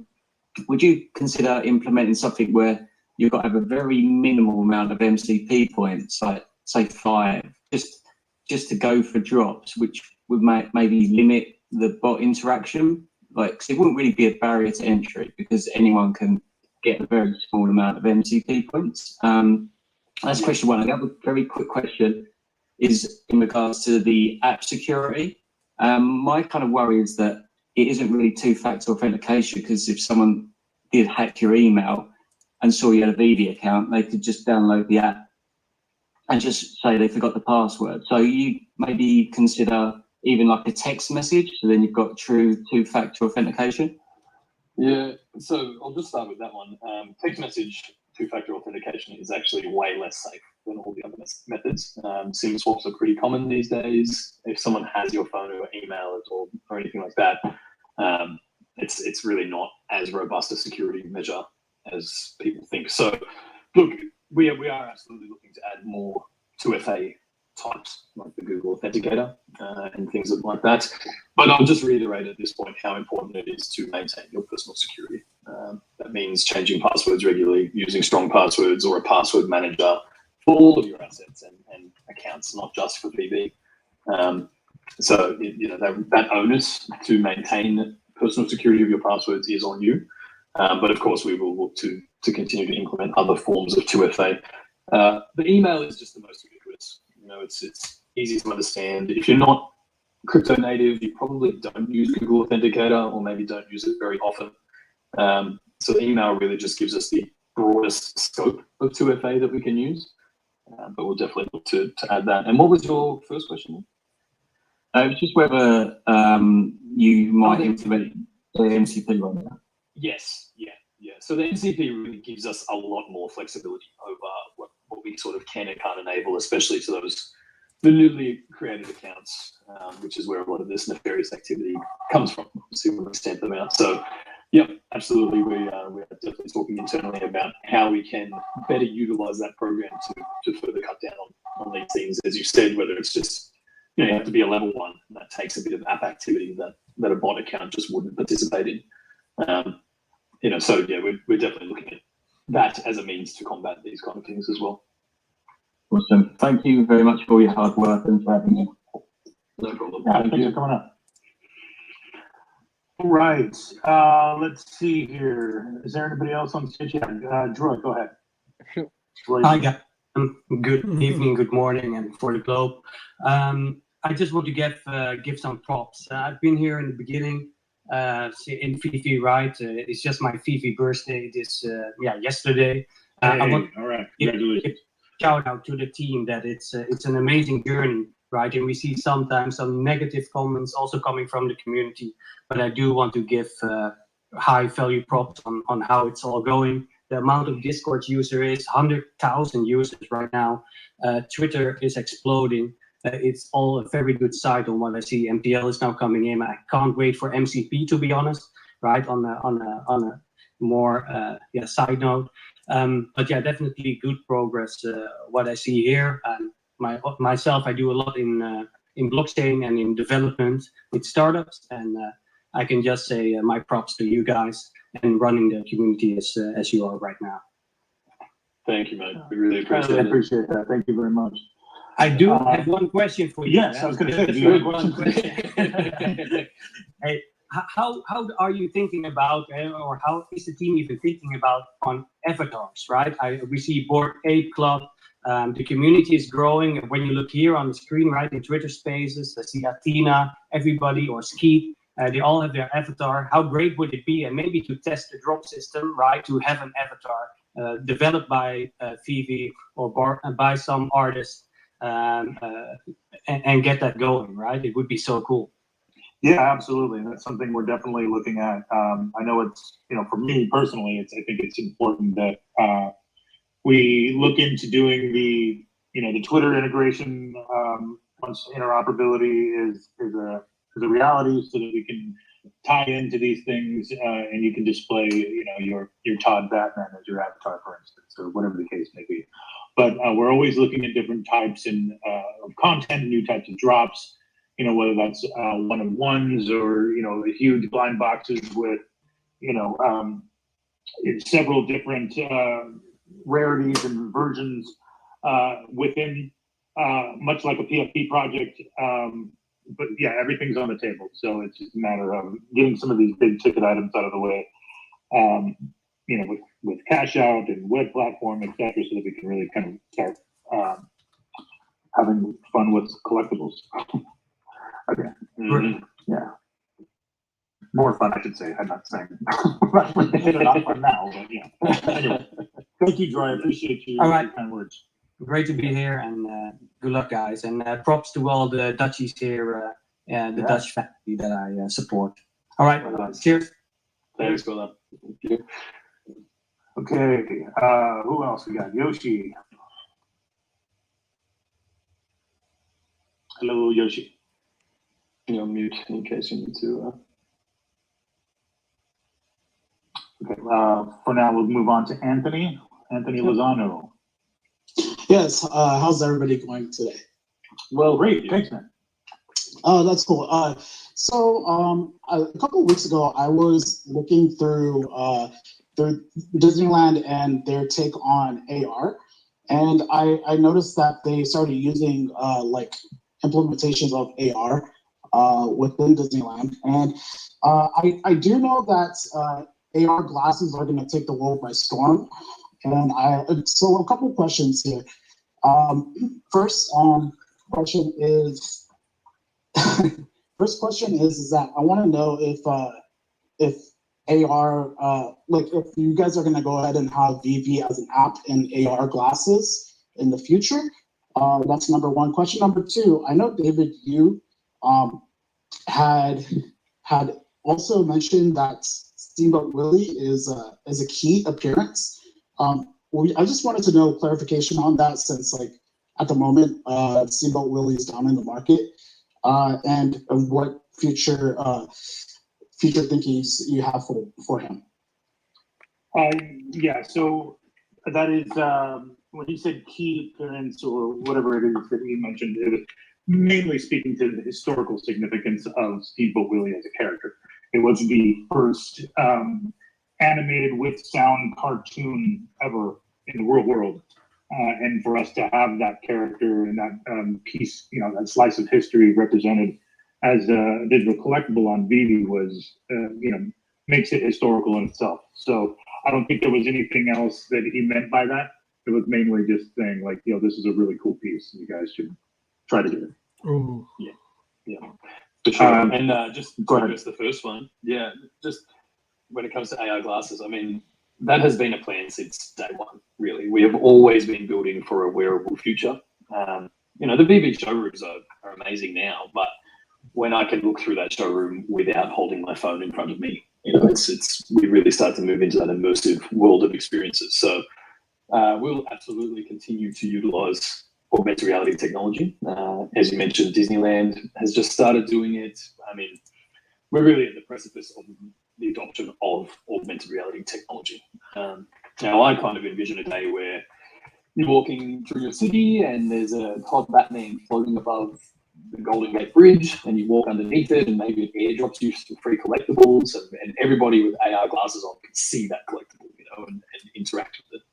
would you consider implementing something where you've got to have a very minimal amount of MCP points, like say 5, just to go for drops, which would maybe limit the bot interaction? Like, 'cause it wouldn't really be a barrier to entry because anyone can get a very small amount of MCP points. That's question one. And the other very quick question is in regards to the app security. My kind of worry is that it isn't really two-factor authentication, because if someone did hack your email and saw you had a Veve account, they could just download the app and just say they forgot the password. So you maybe consider even like a text message, so then you've got true two-factor authentication? Yeah, so I'll just start with that one. Text message two-factor authentication is actually way less safe than all the other methods. SIM swaps are pretty common these days. If someone has your phone or email or anything like that, it's really not as robust a security measure as people think. So, look, we are absolutely looking to add more 2FA types, like the Google Authenticator and things like that. But I'll just reiterate at this point how important it is to maintain your personal security. That means changing passwords regularly, using strong passwords or a password manager for all of your assets and accounts, not just for Veve. So that onus to maintain personal security of your passwords is on you. But of course, we will look to continue to implement other forms of 2FA. The email is just the most ubiquitous. It's easy to understand. If you're not crypto native, you probably don't use Google Authenticator, or maybe don't use it very often. So the email really just gives us the broadest scope of 2FA that we can use. But we'll definitely look to add that. And what was your first question? It was just whether you might implement the MCP right now. Yes, yeah. So the MCP really gives us a lot more flexibility over what we sort of can and can't enable, especially to the newly created accounts, which is where a lot of this nefarious activity comes from. So we'll extend them out. So, yeah, absolutely. We are definitely talking internally about how we can better utilize that program to further cut down on these things. As you said, whether it's just, you have to be a level 1, and that takes a bit of app activity that a bot account just wouldn't participate in. So yeah, we're definitely looking at that as a means to combat these kind of things as well. Awesome. Thank you very much for your hard work and for having me. No problem. Yeah, thanks for coming up. All right. Let's see here. Is there anybody else on stage? Yeah, Drew, go ahead. Hi, guys. Good evening, good morning, and for the globe. I just want to give some props. I've been here in the beginning in Veve, right? It's just my Veve birthday yesterday. I want all right. Congratulations. Shout out to the team that it's an amazing journey, right? And we see sometimes some negative comments also coming from the community, but I do want to give high value props on how it's all going. The amount of Discord users is 100,000 users right now. Twitter is exploding. It's all a very good site on what I see. MTL is now coming in. I can't wait for MCP, to be honest, right? On a more side note. But yeah, definitely good progress. What I see here, myself, I do a lot in blockchain and in development with startups, and I can just say my props to you guys and running the community as you are right now. Thank you, mate. We really appreciate it. I appreciate that. Thank you very much. I do have one question for you. Yes, I was going to say, do you have a question? Hey, how are you thinking about, or how is the team even thinking about on avatars, right? We see Bored Ape Club. The community is growing. When you look here on the screen, right, in Twitter Spaces, I see Athena, everybody, or Skeet. They all have their avatar. How great would it be, and maybe to test the drop system, right, to have an avatar developed by Veve or by some artist and get that going, right? It would be so cool. Yeah, absolutely. That's something we're definitely looking at. I know it's, for me personally, I think it's important that we look into doing the Twitter integration once interoperability is a reality, so that we can tie into these things and you can display, your Todd Batman as your avatar, for instance, or whatever the case may be. But we're always looking at different types of content, new types of drops. Whether that's one-on-ones or the huge blind boxes with several different rarities and versions within, much like a PFP project. But yeah, everything's on the table. So it's just a matter of getting some of these big ticket items out of the way, with cash out and web platform, et cetera, so that we can really kind of start having fun with collectibles. Okay. Great. Yeah. More fun, I should say. I'm not saying they're not fun now, but yeah. Anyway, thank you, Joy. I appreciate you. All right. Your kind words. Great to be here, and good luck, guys. And props to all the Dutchies here, and the Dutch family that I support. All right. Cheers. Thanks for that. Thank you. Okay. Who else we got? Yoshi. Hello, Yoshi. You're on mute in case you need to. Okay. For now, we'll move on to Anthony. Anthony Lozano. Yes. How's everybody going today? Well, great. Thanks, man. Oh, that's cool. So a couple of weeks ago, I was looking through Disneyland and their take on AR, and I noticed that they started using like implementations of AR within Disneyland, and I do know that AR glasses are going to take the world by storm. And so a couple of questions here. First question is that I want to know if AR like if you guys are going to go ahead and have Veve as an app in AR glasses in the future. That's number one. Question number two. I know David, you had also mentioned that Steamboat Willie is a key appearance. I just wanted to know clarification on that, since like at the moment Steamboat Willie is down in the market, and what future thinkings you have for him. Yeah, so that is when he said key appearance or whatever it is that he mentioned, it was mainly speaking to the historical significance of Steamboat Willie as a character. It was the first animated with sound cartoon ever in the world. And for us to have that character and that piece, that slice of history represented as a digital collectible on Veve was, makes it historical in itself. So I don't think there was anything else that he meant by that. It was mainly just saying like, this is a really cool piece. You guys should try to get it. Ooh. Yeah, for sure. And just to address the first one, just when it comes to AR glasses, I mean, that has been a plan since day one, really. We have always been building for a wearable future. The Veve showrooms are amazing now, but when I can look through that showroom without holding my phone in front of me, we really start to move into that immersive world of experiences. So we'll absolutely continue to utilize augmented reality technology. As you mentioned, Disneyland has just started doing it. I mean, we're really at the precipice of the adoption of augmented reality technology. Now, I kind of envision a day where you're walking through your city and there's a Todd Batman floating above the Golden Gate Bridge, and you walk underneath it, and maybe it airdrops you some free collectibles, and everybody with AR glasses on can see that collectible, and interact with it.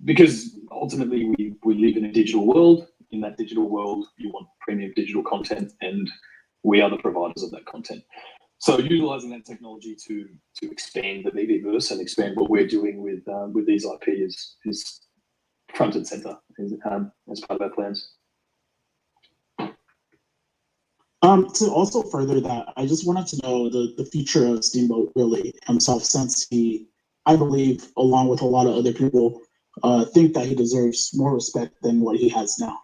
Because ultimately, we live in a digital world. In that digital world, you want premium digital content, and we are the providers of that content. So utilizing that technology to expand the Veveverse and expand what we're doing with these IP is front and center as part of our plans. To also further that, I just wanted to know the future of Steamboat Willie himself, since he, I believe, along with a lot of other people, think that he deserves more respect than what he has now.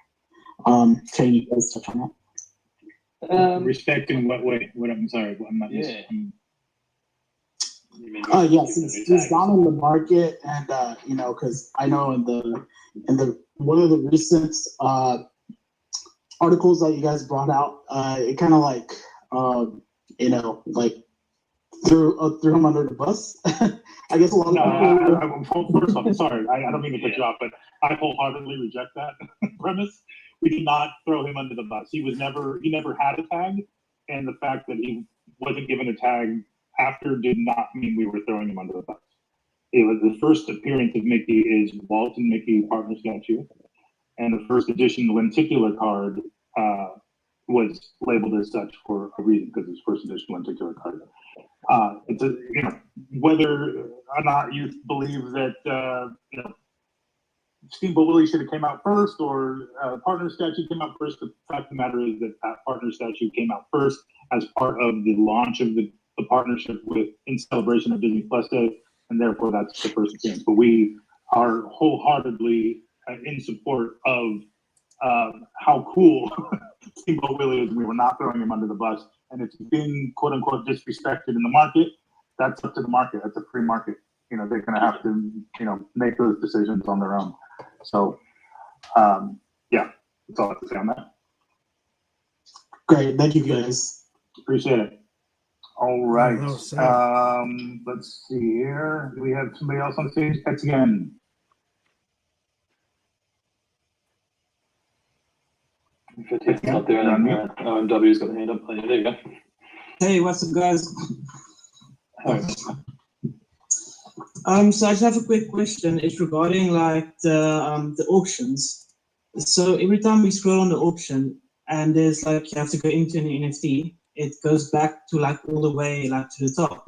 Can you guys touch on that? Respect in what way? I'm sorry, I'm not. Yes, he's down in the market, and because I know in the one of the recent articles that you guys brought out, it kind of like threw him under the bus. I guess a lot of people. First off, I'm sorry, I don't mean to cut you off, but I wholeheartedly reject that premise. We did not throw him under the bus. He never had a tag, and the fact that he wasn't given a tag after did not mean we were throwing him under the bus. it was the first appearance of Mickey is Walt and Mickey partner statue, and the first edition lenticular card was labeled as such for a reason, because it's first edition lenticular card. It's a, whether or not you believe that Steamboat Willie should have came out first, or partner statue came out first. The fact of the matter is that partner statue came out first as part of the launch of the partnership in celebration of Disney Plus Day, and therefore that's the first appearance. But we are wholeheartedly in support of how cool Steamboat Willie is, and we were not throwing him under the bus. And it's being quote unquote disrespected in the market. That's up to the market. That's a free market. They're going to have to, make those decisions on their own. So, yeah, that's all I have to say on that. Great, thank you guys. Appreciate it. All right. that was sad. Let's see here. Do we have somebody else on stage? Etienne. If it's not there, then OMW's got a hand up. Oh, yeah, there you go. Hey, what's up, guys? So I just have a quick question. It's regarding like the auctions. So every time we scroll on the auction and there's like you have to go into an NFT, it goes back to like all the way like to the top.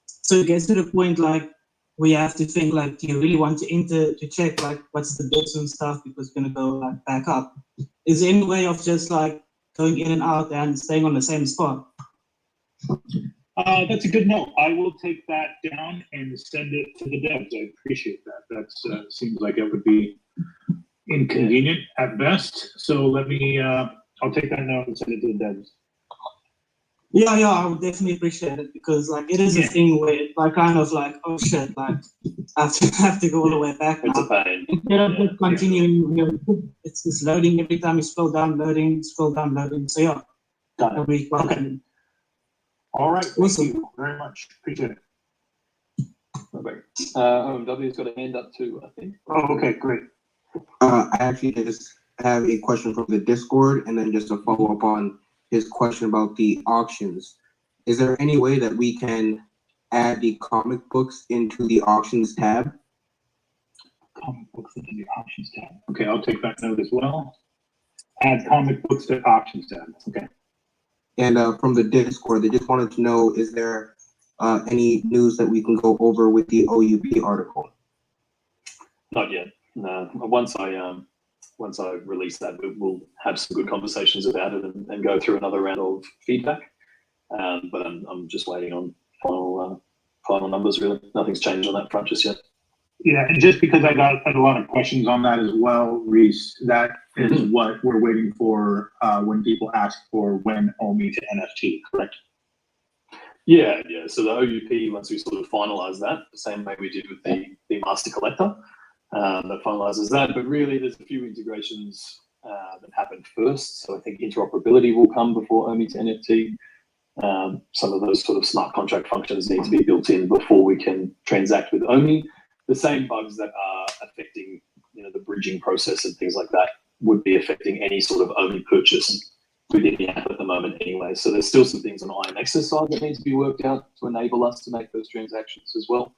So it gets to the point like we have to think like, do you really want to enter to check like what's the bids and stuff because it's gonna go like back up? Is there any way of just like going in and out and staying on the same spot? That's a good note. I will take that down and send it to the devs. I appreciate that. That seems like it would be inconvenient at best. So let me, I'll take that note and send it to the devs. Yeah, I would definitely appreciate it because like it is a thing where it's like kind of like, oh shit, like I have to go all the way back now. It's a pain. Instead of just continuing, it's just loading every time you scroll down, loading. So yeah, got it. Okay. All right, thank you very much. Appreciate it. Perfect. OMW's got a hand up too, I think. Oh, okay, great. I actually just have a question from the Discord, and then just a follow up on his question about the auctions. Is there any way that we can add the comic books into the auctions tab? Comic books into the auctions tab. Okay, I'll take that note as well. Add comic books to auctions tab. Okay. And from the Discord, they just wanted to know, is there any news that we can go over with the OUP article? Not yet. No. Once I release that, we'll have some good conversations about it and go through another round of feedback. But I'm just waiting on final numbers. Really, nothing's changed on that front just yet. Yeah, and just because I got a lot of questions on that as well, Reese, that is what we're waiting for when people ask for when OMI to NFT, correct? Yeah. So the OUP, once we sort of finalise that, the same way we did with the Master Collector, that finalises that. But really, there's a few integrations that happened first. So I think interoperability will come before OMI to NFT. Some of those sort of smart contract functions need to be built in before we can transact with OMI. The same bugs that are affecting, the bridging process and things like that would be affecting any sort of OMI purchase within the app at the moment anyway. So there's still some things on IMX's side that need to be worked out to enable us to make those transactions as well.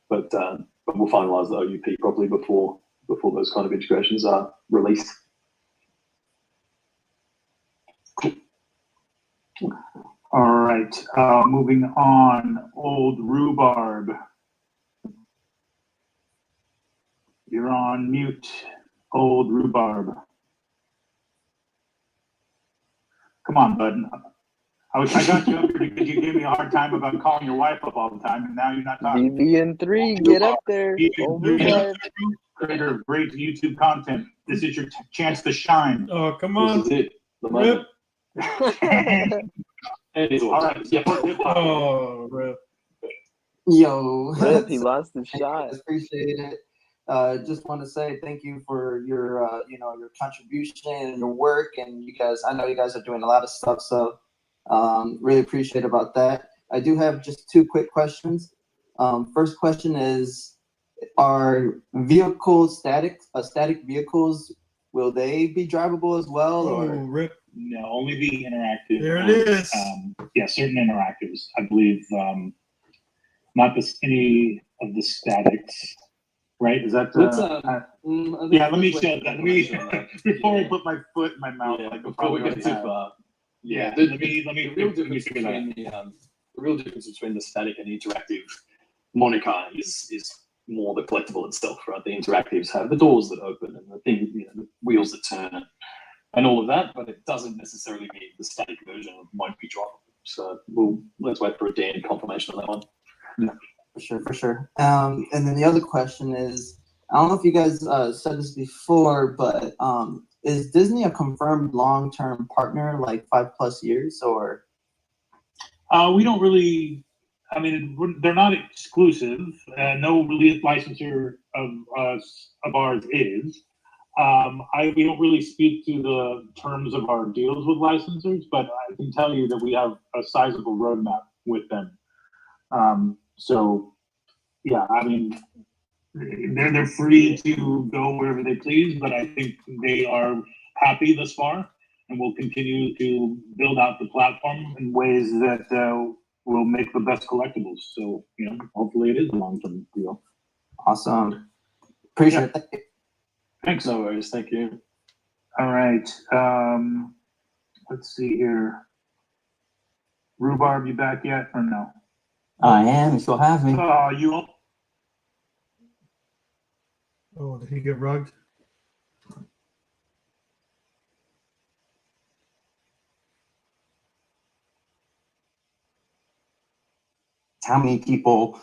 But we'll finalise the OUP properly before those kind of integrations are released. All right, moving on. Old Rhubarb. You're on mute, Old Rhubarb. Come on, bud. I got you up here because you gave me a hard time about calling your wife up all the time, and now you're not talking. BB3, get up there. Creator of great YouTube content. This is your chance to shine. Oh, come on. This is it. The Rip. All right. Yeah. Oh, Rip. Yo. Rip, he lost his shot. Appreciate it. Just want to say thank you for your your contribution and your work, and you guys. I know you guys are doing a lot of stuff, so really appreciate about that. I do have just two quick questions. First question is, are vehicles static vehicles? Will they be drivable as well, or Rip? No, only the interactive. There it is. Yeah, certain interactives. I believe not any of the statics, right? Is that Let's, yeah, let me show that. Let me before I put my foot in my mouth. Yeah, like before we get too far. Yeah, the, let me the real difference figure that out. between the real difference between the static and the interactive moniker is more the collectible itself, right? The interactives have the doors that open and the thing, the wheels that turn and all of that, but it doesn't necessarily mean the static version won't be drivable. So let's wait for a Dan confirmation on that one. Yeah. For sure. And then the other question is, I don't know if you guys said this before, but is Disney a confirmed long-term partner, like 5+ years, or? We don't really. I mean, they're not exclusive. No licensor of ours is. We don't really speak to the terms of our deals with licensors, but I can tell you that we have a sizable roadmap with them. So, yeah, I mean, they're free to go wherever they please, but I think they are happy thus far, and will continue to build out the platform in ways that will make the best collectibles. So, hopefully it is a long-term deal. Awesome. Appreciate it. Thanks. No worries. Thank you. All right. Let's see here. Rhubarb, you back yet or no? I am. You still have me. Oh, you. Oh, did he get rugged? How many people,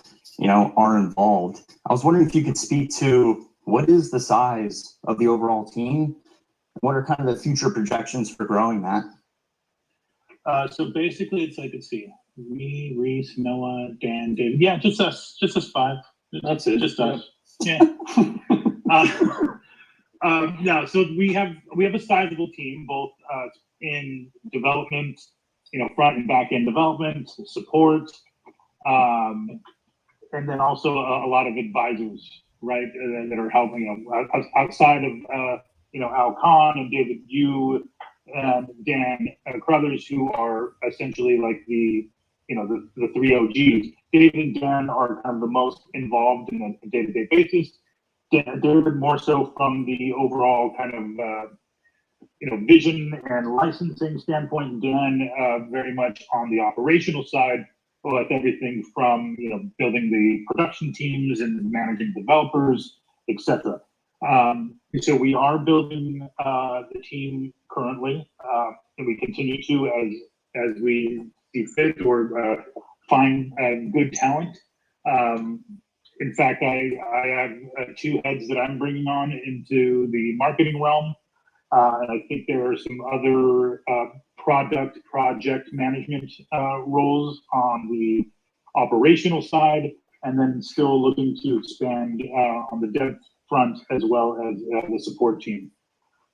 are involved? I was wondering if you could speak to what is the size of the overall team? What are kind of the future projections for growing that? So basically, it's like, let's see, me, Reese, Noah, Dan, David. Yeah, just us 5. That's it. Just us. Yeah. No, so we have a sizable team, both in development, front and back end development, support, and then also a lot of advisors, right, that are helping, outside of Al Khan and David Yu and Dan Crothers, who are essentially like the 3 OGs. David and Dan are kind of the most involved in a day-to-day basis. David more so from the overall kind of vision and licensing standpoint. Dan very much on the operational side, with everything from building the production teams and managing developers, etc. So we are building the team currently, and we continue to as we see fit or find good talent. In fact, I have 2 heads that I'm bringing on into the marketing realm, and I think there are some other project management roles on the operational side, and then still looking to expand on the dev front as well as the support team.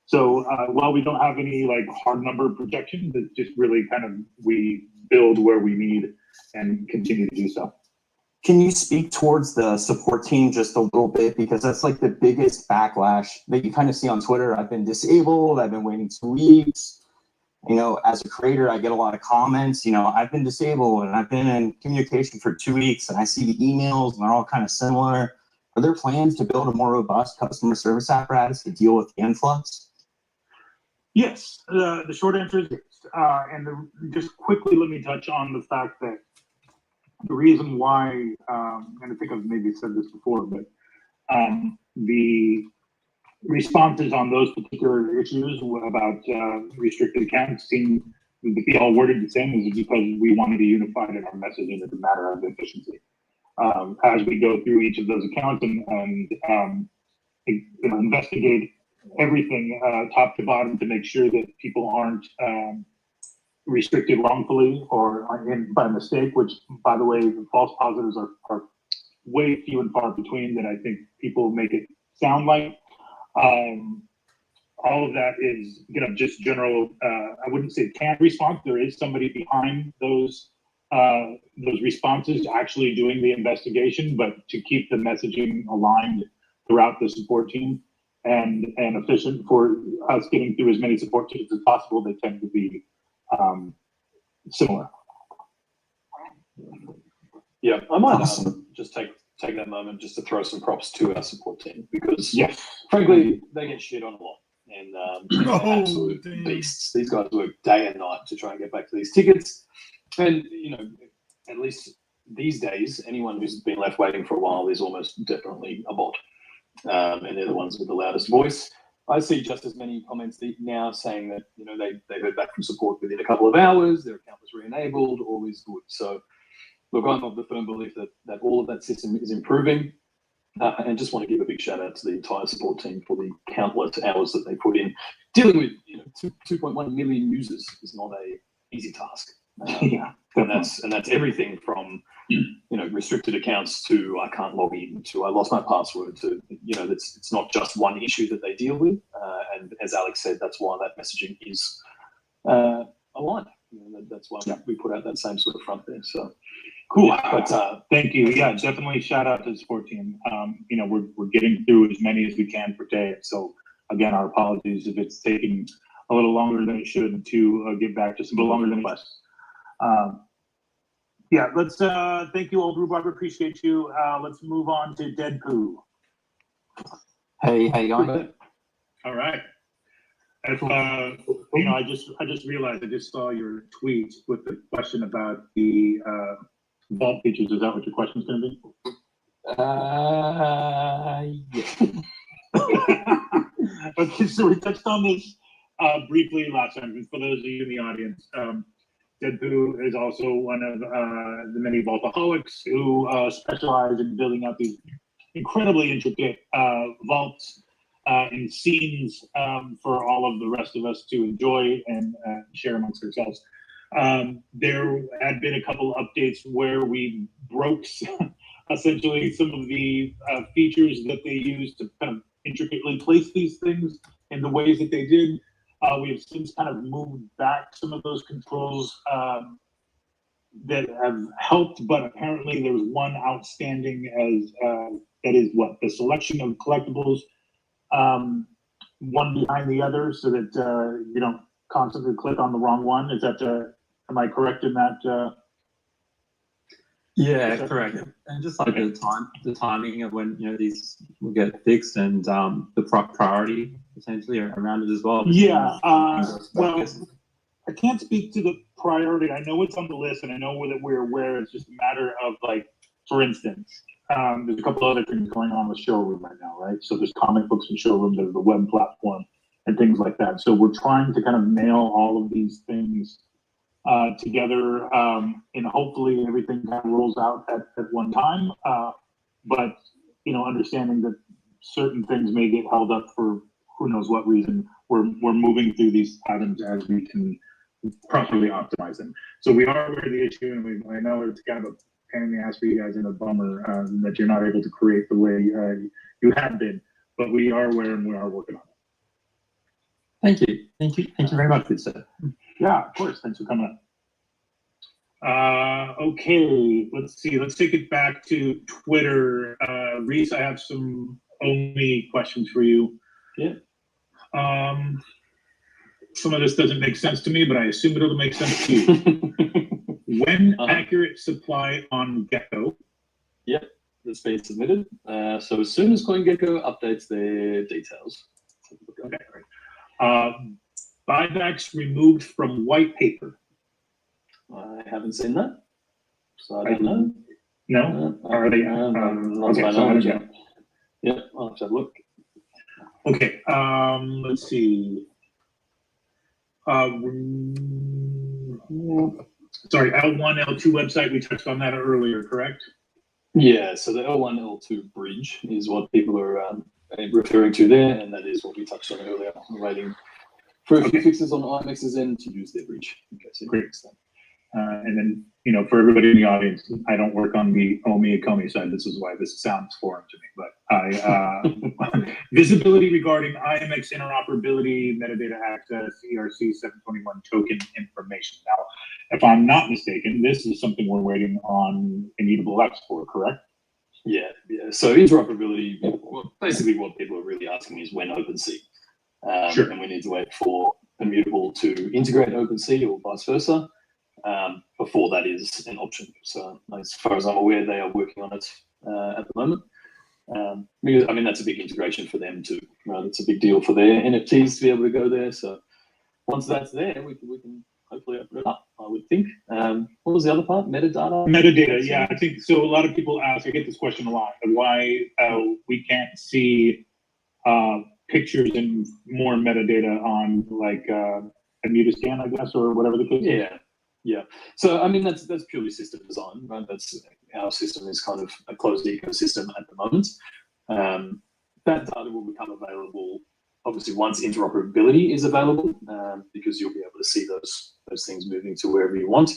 So while we don't have any like hard number projections, it's just really kind of we build where we need and continue to do so. Can you speak towards the support team just a little bit? Because that's like the biggest backlash that you kind of see on Twitter. I've been disabled. I've been waiting 2 weeks. As a creator, I get a lot of comments. I've been disabled and I've been in communication for 2 weeks, and I see the emails and they're all kind of similar. Are there plans to build a more robust customer service apparatus to deal with the influx? Yes, the short answer is yes. Just quickly, let me touch on the fact that the reason why, and I think I've maybe said this before, but the responses on those particular issues about restricted accounts seem to be all worded the same, is because we want to be unified in our messaging as a matter of efficiency. As we go through each of those accounts and investigate everything top to bottom to make sure that people aren't restricted wrongfully or by mistake, which, by the way, false positives are way few and far between than I think people make it sound like. All of that is just general, I wouldn't say canned response. There is somebody behind those responses actually doing the investigation, but to keep the messaging aligned throughout the support team and efficient for us getting through as many support teams as possible, they tend to be similar. Yeah, I might Awesome. just take that moment just to throw some props to our support team because, Yes. frankly, they get shit on a lot. And they're Oh, absolute damn. beasts. These guys work day and night to try and get back to these tickets. And, you know, at least these days, anyone who's been left waiting for a while is almost definitely a bot. And they're the ones with the loudest voice. I see just as many comments now saying that, you know, they heard back from support within a couple of hours, their account was re-enabled, all is good. So, look, I'm of the firm belief that all of that system is improving. And just want to give a big shout out to the entire support team for the countless hours that they put in. Dealing with 2.1 million users is not a easy task. Yeah, and that's everything from restricted accounts to I can't log in to I lost my password to it's not just one issue that they deal with. And as Alex said, that's why that messaging is aligned. That's why we put out that same sort of front there. So. Cool. But thank you. Yeah, definitely shout out to the support team. We're getting through as many as we can per day. So again, our apologies if it's taking a little longer than it should to get back to some longer than less. Yeah, let's thank you, old rhubarb. Appreciate you. Let's move on to Dead Poo. Hey, how you going? All right. If, I just realized I just saw your tweet with the question about the vault features. Is that what your question is going to be? Yeah. Okay, so we touched on this briefly last time. For those of you in the audience, Deadpoo is also one of the many vaultaholics who specialize in building out these incredibly intricate vaults and scenes for all of the rest of us to enjoy and share amongst ourselves. There had been a couple updates where we broke essentially some of the features that they used to kind of intricately place these things in the ways that they did. We have since kind of moved back some of those controls that have helped, but apparently there's one outstanding as that is what the selection of collectibles one behind the other so that you don't constantly click on the wrong one. Is that am I correct in that? Yeah, correct. And just like the timing of when these will get fixed and the priority essentially around it as well. Yeah. Well, I can't speak to the priority. I know it's on the list, and I know that we're aware. It's just a matter of like, for instance, there's a couple other things going on with Showroom right now, right? So there's comic books in Showroom, there's the web platform, and things like that. So we're trying to kind of nail all of these things together, and hopefully everything kind of rolls out at one time. But understanding that certain things may get held up for who knows what reason, we're moving through these items as we can properly optimize them. So we are aware of the issue, and I know it's kind of a pain in the ass for you guys and a bummer that you're not able to create the way you have been, but we are aware and we are working on it. Thank you very much, good sir. Yeah, of course. Thanks for coming up. Okay, let's see. Let's take it back to Twitter. Reese, I have some only questions for you. Yeah. Some of this doesn't make sense to me, but I assume it'll make sense to you. When accurate supply on Gecko? Yep, that's been submitted. So as soon as CoinGecko updates their details. Okay, great. Buybacks removed from white paper. I haven't seen that, so I don't know. No? Are they? Okay, so yeah, I'll have to have a look. Okay, let's see. Sorry, L1, L2 website, we touched on that earlier, correct? Yeah, so the L1, L2 bridge is what people are referring to there, and that is what we touched on earlier. We're waiting for a few fixes on IMX's end to use their bridge. Great. And then, for everybody in the audience, I don't work on the Omi side. This is why this sounds foreign to me. But visibility regarding IMX interoperability, metadata access, ERC 721 token information. Now, if I'm not mistaken, this is something we're waiting on Immutable X for, correct? Yeah. So interoperability, basically what people are really asking is when OpenSea. Sure. And we need to wait for Immutable to integrate OpenSea or vice versa. before that is an option. So as far as I'm aware, they are working on it at the moment. Because I mean that's a big integration for them too. Right? It's a big deal for their NFTs to be able to go there. So once that's there, we can hopefully open it up. I would think. What was the other part? Metadata. Metadata, yeah. I think so. A lot of people ask. I get this question a lot. Why we can't see pictures and more metadata on like a Mutascan, I guess, or whatever the case is. Yeah. Yeah. So I mean that's purely system design, right? That's our system is kind of a closed ecosystem at the moment. That data will become available obviously once interoperability is available, because you'll be able to see those things moving to wherever you want.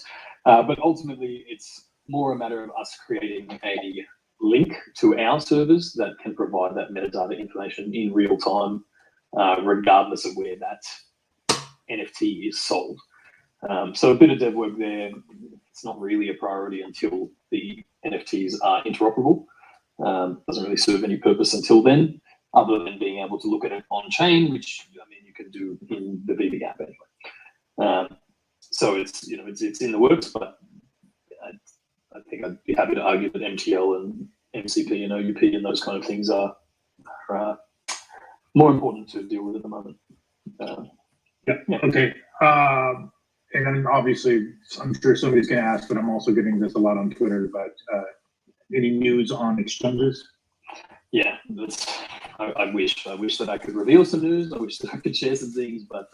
But ultimately it's more a matter of us creating a link to our servers that can provide that metadata information in real time, regardless of where that NFT is sold. So a bit of dev work there. It's not really a priority until the NFTs are interoperable. Doesn't really serve any purpose until then, other than being able to look at it on chain, which I mean you can do in the Veve app anyway. So it's it's in the works, but I think I'd be happy to argue that MTL and MCP and OUP and those kind of things are more important to deal with at the moment. Okay. And then obviously, I'm sure somebody's going to ask, but I'm also getting this a lot on Twitter. But any news on exchanges? Yeah, I wish that I could reveal some news. I wish that I could share some things, but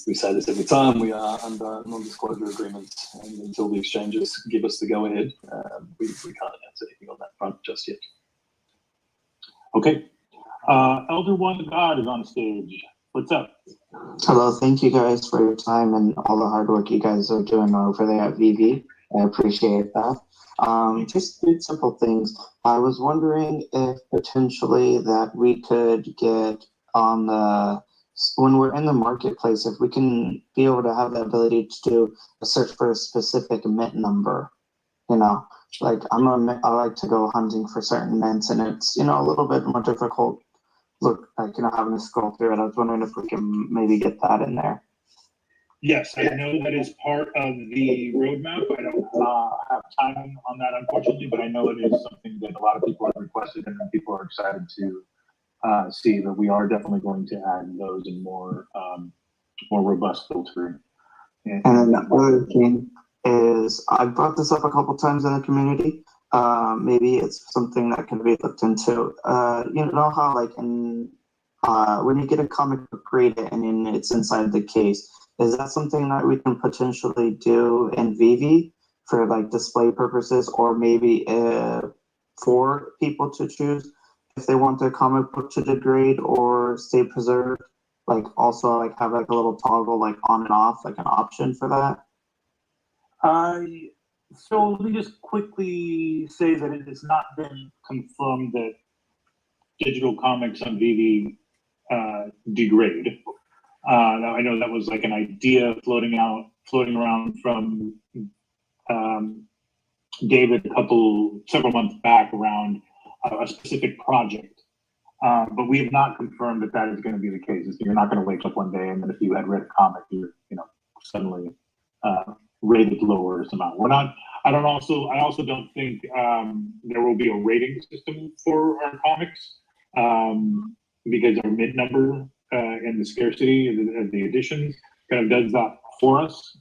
we say this every time. We are under non-disclosure agreements, and until the exchanges give us the go-ahead, we can't announce anything on that front just yet. Okay. Elder One God is on stage. What's up? Hello, thank you guys for your time and all the hard work you guys are doing over there at Veve. I appreciate that. Just 3 simple things. I was wondering if potentially that we could get on when we're in the marketplace, if we can be able to have the ability to do a search for a specific mint number. Like I like to go hunting for certain mints, and it's a little bit more difficult. Look, like having to scroll through it. I was wondering if we can maybe get that in there. Yes, I know that is part of the roadmap. I don't have time on that, unfortunately, but I know it is something that a lot of people have requested, and people are excited to see that we are definitely going to add those in more robust filtering. And then the other thing is, I brought this up a couple times in the community. Maybe it's something that can be looked into. You know how like when you get a comic book graded and it's inside the case, is that something that we can potentially do in Veve for like display purposes, or maybe for people to choose if they want their comic book to degrade or stay preserved? Like also like have like a little toggle like on and off, like an option for that? So let me just quickly say that it has not been confirmed that digital comics on Veve degrade. Now I know that was like an idea floating around from David several months back around a specific project. But we have not confirmed that is going to be the case. You're not going to wake up one day and then if you had read a comic, you're suddenly rated lower somehow. I also don't think there will be a rating system for our comics because our mid number and the scarcity of the editions kind of does that for us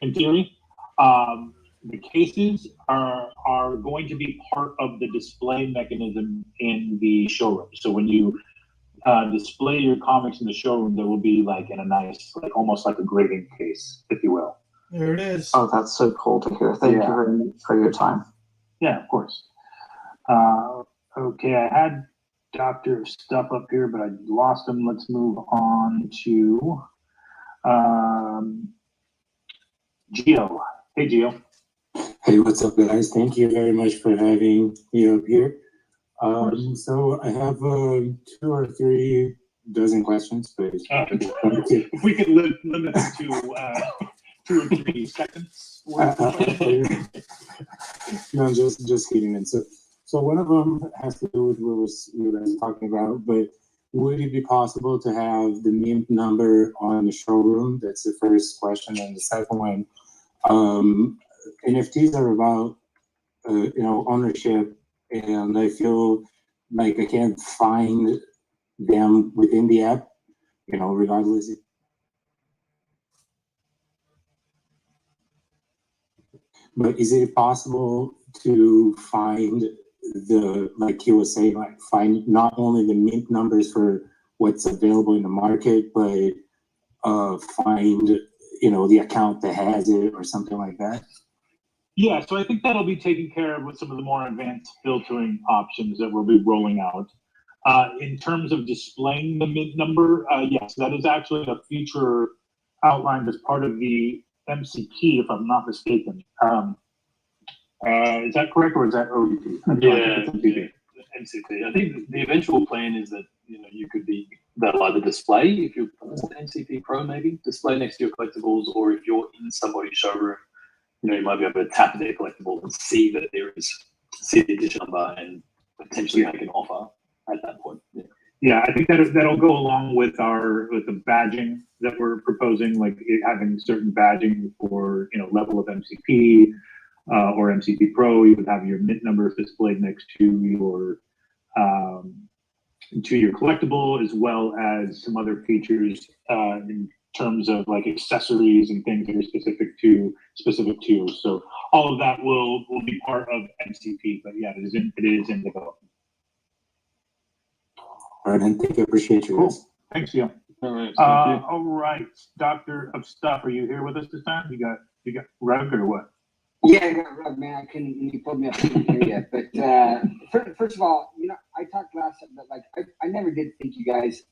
in theory. The cases are going to be part of the display mechanism in the showroom. So when you display your comics in the showroom, there will be like in a nice, like almost like a grading case, if you will. There it is. Oh, that's so cool to hear. Thank you very much for your time. Yeah, of course. Okay, I had Dr. Stuff up here, but I lost him. Let's move on to Gio. Hey, Gio. Hey, what's up, guys? Thank you very much for having me up here. So I have 2 or 3 dozen questions, but if we could limit it to 2 or 3 seconds. No, just kidding. And so one of them has to do with what you guys were talking about, but would it be possible to have the mint number on the showroom? That's the first question. And the second one, NFTs are about ownership, and I feel like I can't find them within the app, regardless. But is it possible to find like he was saying, like find not only the mint numbers for what's available in the market, but find, the account that has it or something like that? Yeah, so I think that'll be taken care of with some of the more advanced filtering options that we'll be rolling out. In terms of displaying the mint number, yes, that is actually a feature outlined as part of the MCP, if I'm not mistaken. Is that correct, or is that ODP? Yeah, MCP. I think the eventual plan is that that'll either display if you're MCP Pro, maybe display next to your collectibles, or if you're in somebody's showroom, you might be able to tap their collectible and see that see the edition number and potentially make an offer at that point. Yeah, I think that'll go along with the badging that we're proposing, like having certain badging for level of MCP or MCP Pro. You would have your mint numbers displayed next to your collectible, as well as some other features in terms of like accessories and things that are specific to. So all of that will be part of MCP. But yeah, it is in development. All right, and thank you. Appreciate you. Cool. Thanks, Neil. All right. All right, Doctor of Stuff, are you here with us this time? You got Rug or what? Yeah, I got Rug, man. I couldn't. You pulled me up. I couldn't hear you. But first of all, I talked last time, but I never did think you guys.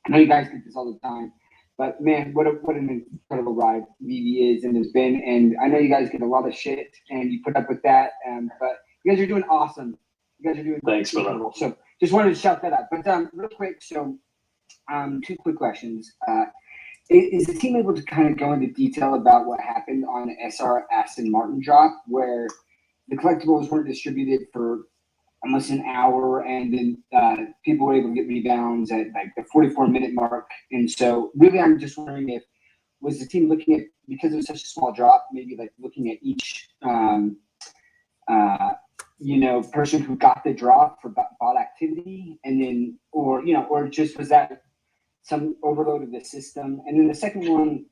I know you guys get this all the time, but man, what an incredible ride VV is and has been. And I know you guys get a lot of shit, and you put up with that. But you guys are doing awesome. You guys are doing thanks for that. So just wanted to shout that out. But real quick, so two quick questions. Is the team able to kind of go into detail about what happened on the SR Aston Martin drop, where the collectibles weren't distributed for almost an hour, and then people were able to get rebounds at like the 44-minute mark? And so really, I'm just wondering was the team looking at, because it was such a small drop, maybe like looking at each person who got the drop for bot activity, and then, or just was that some overload of the system? And then the second one,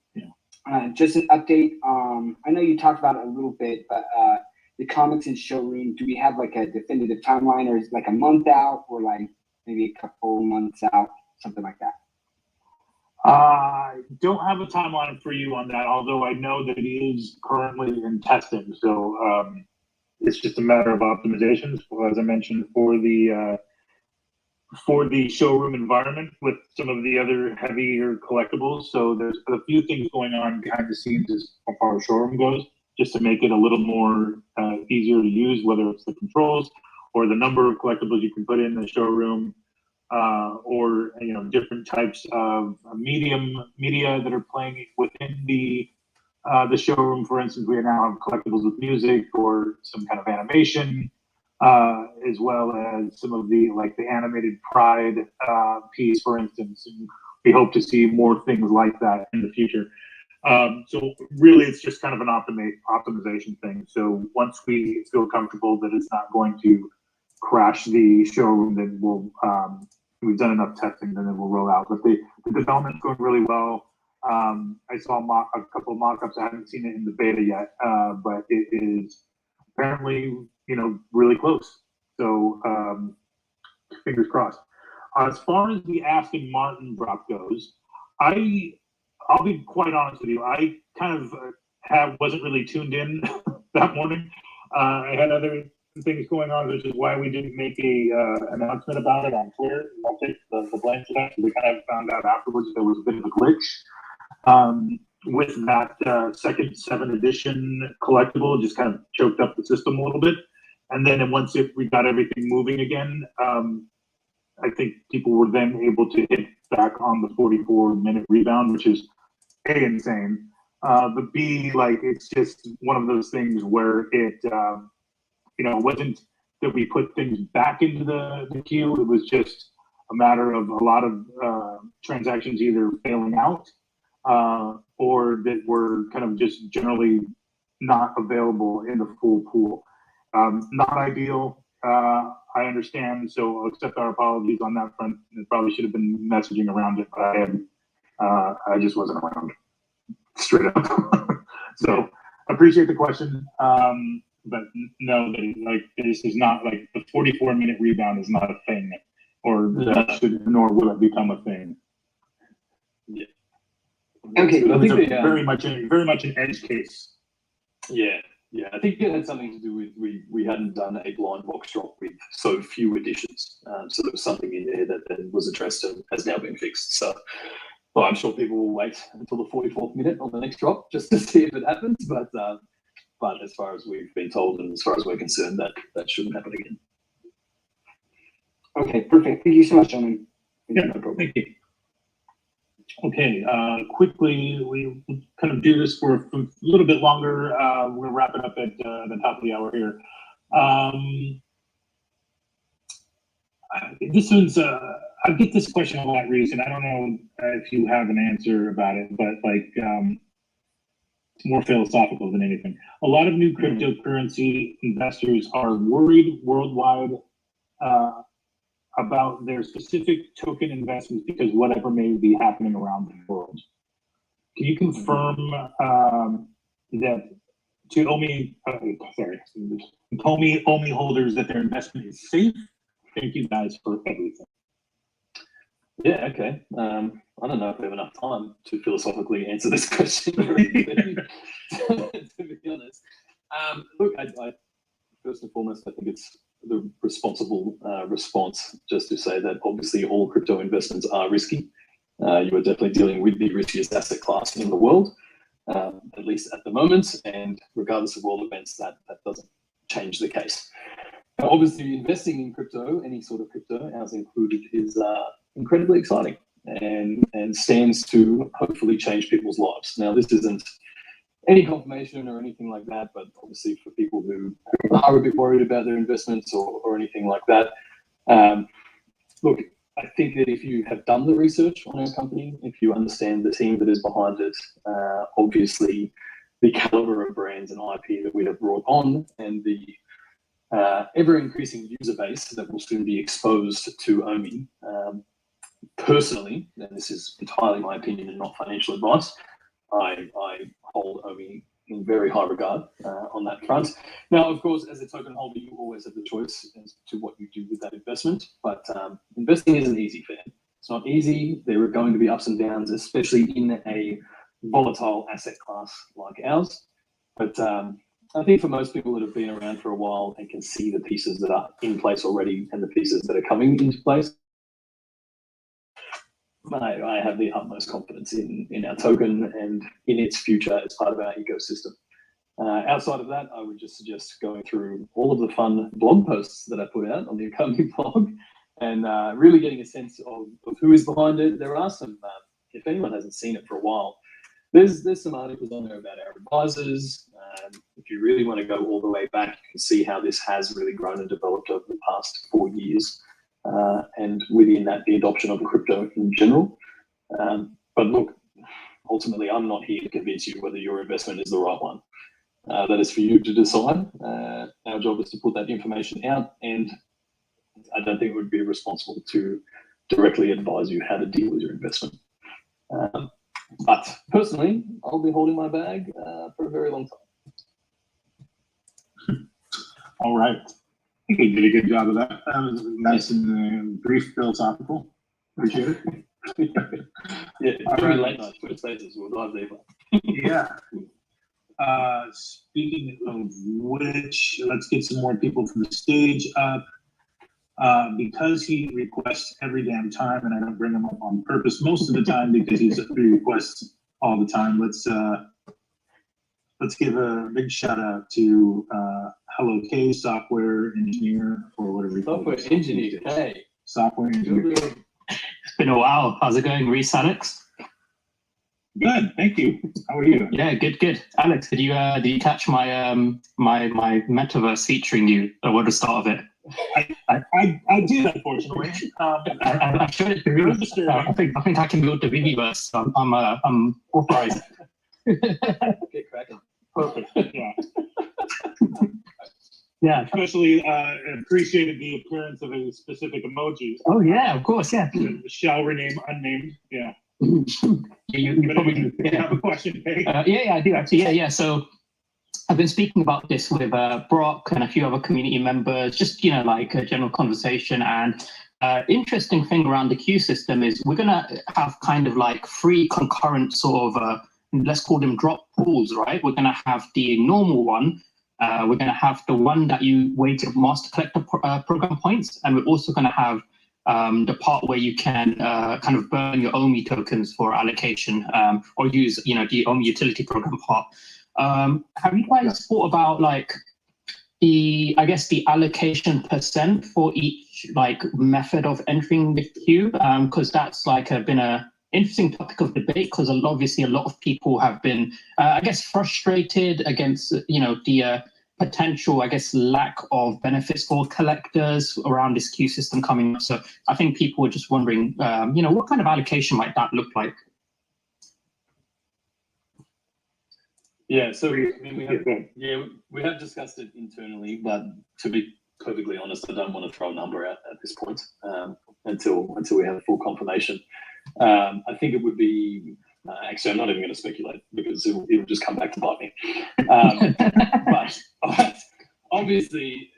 just an update. I know you talked about it a little bit, but the comics in showroom, do we have like a definitive timeline, or is it like a month out, or like maybe a couple months out, something like that? I don't have a timeline for you on that, although I know that it is currently in testing. So it's just a matter of optimizations, as I mentioned, for the showroom environment with some of the other heavier collectibles. So there's a few things going on behind the scenes as far as showroom goes, just to make it a little more easier to use, whether it's the controls or the number of collectibles you can put in the showroom, or different types of media that are playing within the showroom. For instance, we now have collectibles with music or some kind of animation, as well as some of the animated Pride piece, for instance. And we hope to see more things like that in the future. So really, it's just kind of an optimization thing. So once we feel comfortable that it's not going to crash the showroom, then we've done enough testing, then it will roll out. But the development's going really well. I saw a couple of mock-ups. I haven't seen it in the beta yet, but it is apparently, really close. So fingers crossed. As far as the Aston Martin drop goes, I'll be quite honest with you. I kind of wasn't really tuned in that morning. I had other things going on, which is why we didn't make a announcement about it on Twitter. I'll take the blame for that. We kind of found out afterwards there was a bit of a glitch with that second 7 edition collectible. It just kind of choked up the system a little bit. And then once we got everything moving again, I think people were then able to hit back on the 44-minute rebound, which is A, insane, but B, it's just one of those things where it, it wasn't that we put things back into the queue. It was just a matter of a lot of transactions either failing out or that were kind of just generally not available in the full pool. Not ideal. I understand, so I'll accept our apologies on that front. It probably should have been messaging around it, but I just wasn't around, straight up. So appreciate the question, but no, like this is not like the 44-minute rebound is not a thing, or that should, nor will it become a thing. Yeah. Okay. I think very much an edge case. Yeah, I think it had something to do with we hadn't done a blind box drop with so few additions. So there was something in there that then was addressed and has now been fixed. So well, I'm sure people will wait until the 44th minute on the next drop just to see if it happens. But as far as we've been told and as far as we're concerned, that shouldn't happen again. Okay, perfect. Thank you so much, gentlemen. Yeah, no problem. Thank you. Okay, quickly, we kind of do this for a little bit longer. We're gonna wrap it up at the top of the hour here. This one's, I get this question a lot, Reese, and I don't know if you have an answer about it, but like, it's more philosophical than anything. A lot of new cryptocurrency investors are worried worldwide about their specific token investments because whatever may be happening around the world. Can you confirm that to OMI holders that their investment is safe? Thank you guys for everything. Yeah, okay. I don't know if we have enough time to philosophically answer this question, to be honest. Look, I first and foremost, I think it's the responsible response just to say that obviously all crypto investments are risky. You are definitely dealing with the riskiest asset class in the world, at least at the moment, and regardless of world events, that doesn't change the case. Now, obviously, investing in crypto, any sort of crypto, ours included, is incredibly exciting and stands to hopefully change people's lives. Now, this isn't any confirmation or anything like that, but obviously for people who are a bit worried about their investments or anything like that, look, I think that if you have done the research on our company, if you understand the team that is behind it, obviously the caliber of brands and IP that we have brought on, and the ever-increasing user base that will soon be exposed to OMI, personally, and this is entirely my opinion and not financial advice, I hold OMI in very high regard on that front. Now, of course, as a token holder, you always have the choice as to what you do with that investment, but investing isn't easy, fam. It's not easy. There are going to be ups and downs, especially in a volatile asset class like ours. But I think for most people that have been around for a while and can see the pieces that are in place already and the pieces that are coming into place, I have the utmost confidence in our token and in its future as part of our ecosystem. Outside of that, I would just suggest going through all of the fun blog posts that I put out on the Academy blog and really getting a sense of who is behind it. There are some, if anyone hasn't seen it for a while, there's some articles on there about our advisors. If you really want to go all the way back, you can see how this has really grown and developed over the past 4 years. And within that, the adoption of crypto in general. But look, ultimately, I'm not here to convince you whether your investment is the right one. That is for you to decide. Our job is to put that information out, and I don't think it would be responsible to directly advise you how to deal with your investment. But personally, I'll be holding my bag for a very long time. All right. I think you did a good job of that. That was nice and brief, philosophical. Appreciate it. Yeah, very late night Twitter Spaces. We'll dive deeper. Yeah. Speaking of which, let's get some more people from the stage up. Because he requests every damn time, and I don't bring him up on purpose most of the time because he requests all the time. Let's give a big shout out to Hello K, software engineer, or whatever you call it. Software engineer, hey. Software engineer. It's been a while. How's it going, Reese, Alex? Good, thank you. How are you? Yeah, good. Alex, did you catch my my metaverse featuring you at the start of it? I did, unfortunately. I showed it to Very Reed. disturbing. I think I can build the Viviverse. So I'm authorized. Get cracking. Perfect. Yeah. Yeah. Especially appreciated the appearance of a specific emoji. Oh yeah, of course, yeah. Shall rename unnamed. Yeah. You But probably anyway, do. you have a question, Peg? Yeah, I do actually. Yeah. So I've been speaking about this with Brock and a few other community members, just, like a general conversation. And interesting thing around the queue system is we're going to have kind of like three concurrent sort of, let's call them drop pools, right? We're going to have the normal one. We're going to have the one that you weighted master collector program points. And we're also going to have the part where you can kind of burn your OMI tokens for allocation or use, the OMI utility program part. Have you guys thought about like the allocation percent for each like method of entering the queue? Because that's like been a interesting topic of debate, because obviously a lot of people have been, frustrated against, the potential, lack of benefits for collectors around this queue system coming up. So I think people are just wondering, what kind of allocation might that look like? Yeah, so we have discussed it internally, but to be perfectly honest, I don't want to throw a number out at this point until we have full confirmation. I think it would be actually, I'm not even going to speculate because it will just come back to bite me. But obviously,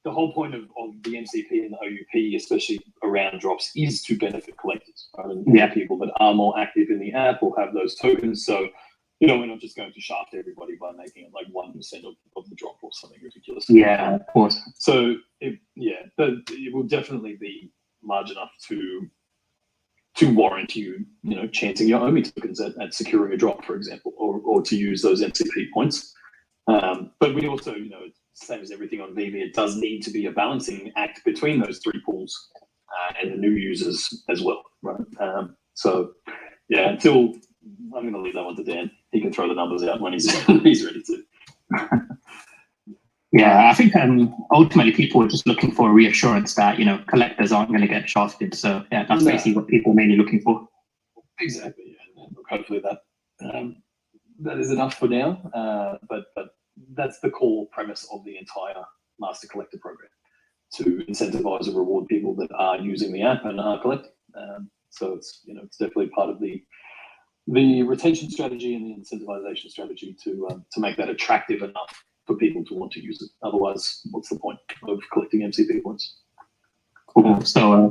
the whole point of the MCP and the OUP, especially around drops, is to benefit collectors, right? And people that are more active in the app will have those tokens. So we're not just going to shaft everybody by making it like 1% of the drop or something ridiculous. Yeah, of course. So but it will definitely be large enough to warrant you, chancing your OMI tokens at securing a drop, for example, or to use those MCP points. But we also, same as everything on Veve, it does need to be a balancing act between those three pools and the new users as well, right? Until I'm going to leave that one to Dan. He can throw the numbers out when he's ready to. Yeah, I think ultimately people are just looking for a reassurance that, collectors aren't going to get shafted. So that's basically what people are mainly looking for. Exactly. Yeah. Look, hopefully that is enough for now. But that's the core premise of the entire Master Collector program, to incentivize and reward people that are using the app and are collecting. So it's definitely part of the retention strategy and the incentivization strategy to make that attractive enough for people to want to use it. Otherwise, what's the point of collecting MCP points? Cool. So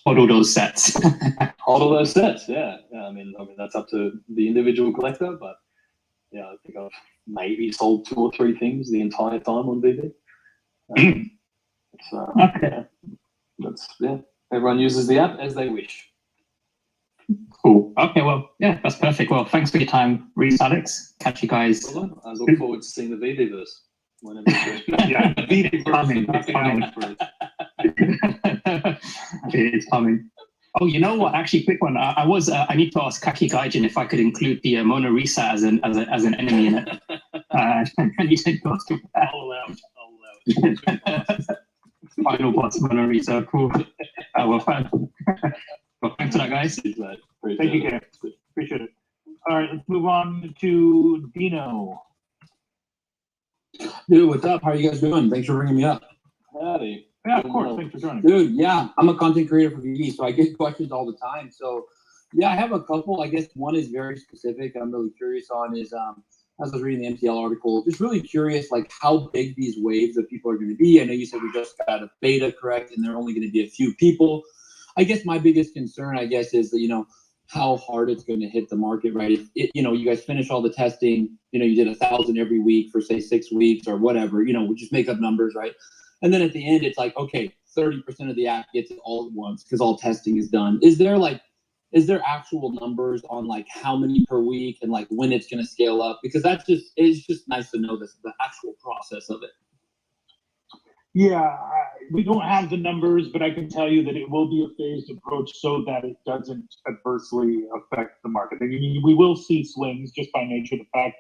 hold all those sets. Hold all those sets. Yeah. I mean that's up to the individual collector, but I think I've maybe sold 2 or 3 things the entire time on Veve. Okay. Everyone uses the app as they wish. Cool. Okay, well, that's perfect. Well, thanks for your time, Reese, Alex. Catch you guys. I look forward to seeing the Veveverse. Whenever it's coming. It's coming. It's coming. Oh, you know what? Actually, quick one. I need to ask Kaki Gaijin if I could include the Mona Lisa as an enemy in it. And he said, I'll allow it. Final boss, Mona Lisa. Cool. Well, thanks for that, guys. Thank you, Gary. Appreciate it. All right, let's move on to Dino. Dude, what's up? How are you guys doing? Thanks for bringing me up. Howdy. Yeah, of course. Thanks for joining. Dude, yeah, I'm a content creator for VD, so I get questions all the time. So, yeah, I have a couple. I guess one is very specific. I'm really curious on is, as I was reading the MTL article, just really curious, like how big these waves of people are going to be. I know you said we just got a beta, correct? And there are only going to be a few people. I guess my biggest concern, is that, how hard it's going to hit the market, right? You guys finish all the testing, you did 1,000 every week for say 6 weeks or whatever, we just make up numbers, right? And then at the end, it's like, okay, 30% of the app gets it all at once because all testing is done. Is there actual numbers on like how many per week and like when it's going to scale up? Because it's just nice to know the actual process of it. Yeah, we don't have the numbers, but I can tell you that it will be a phased approach so that it doesn't adversely affect the market. I mean, we will see swings just by nature of the fact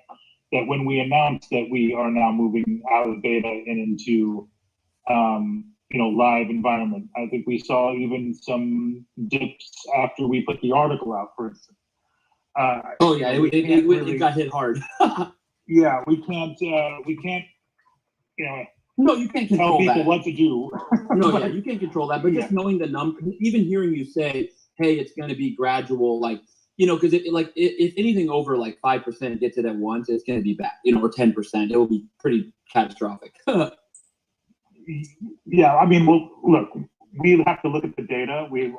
that when we announce that we are now moving out of beta and into live environment. I think we saw even some dips after we put the article out, for instance. Oh yeah, it got hit hard. Yeah, we can't, no, you can't tell control people that. what to do. No, yeah, you can't control that. But just knowing the number, even hearing you say, "Hey, it's going to be gradual," like because if anything over like 5% gets it at once, it's going to be bad. Or 10%, it will be pretty catastrophic. Yeah, I mean, well, look, we have to look at the data. We have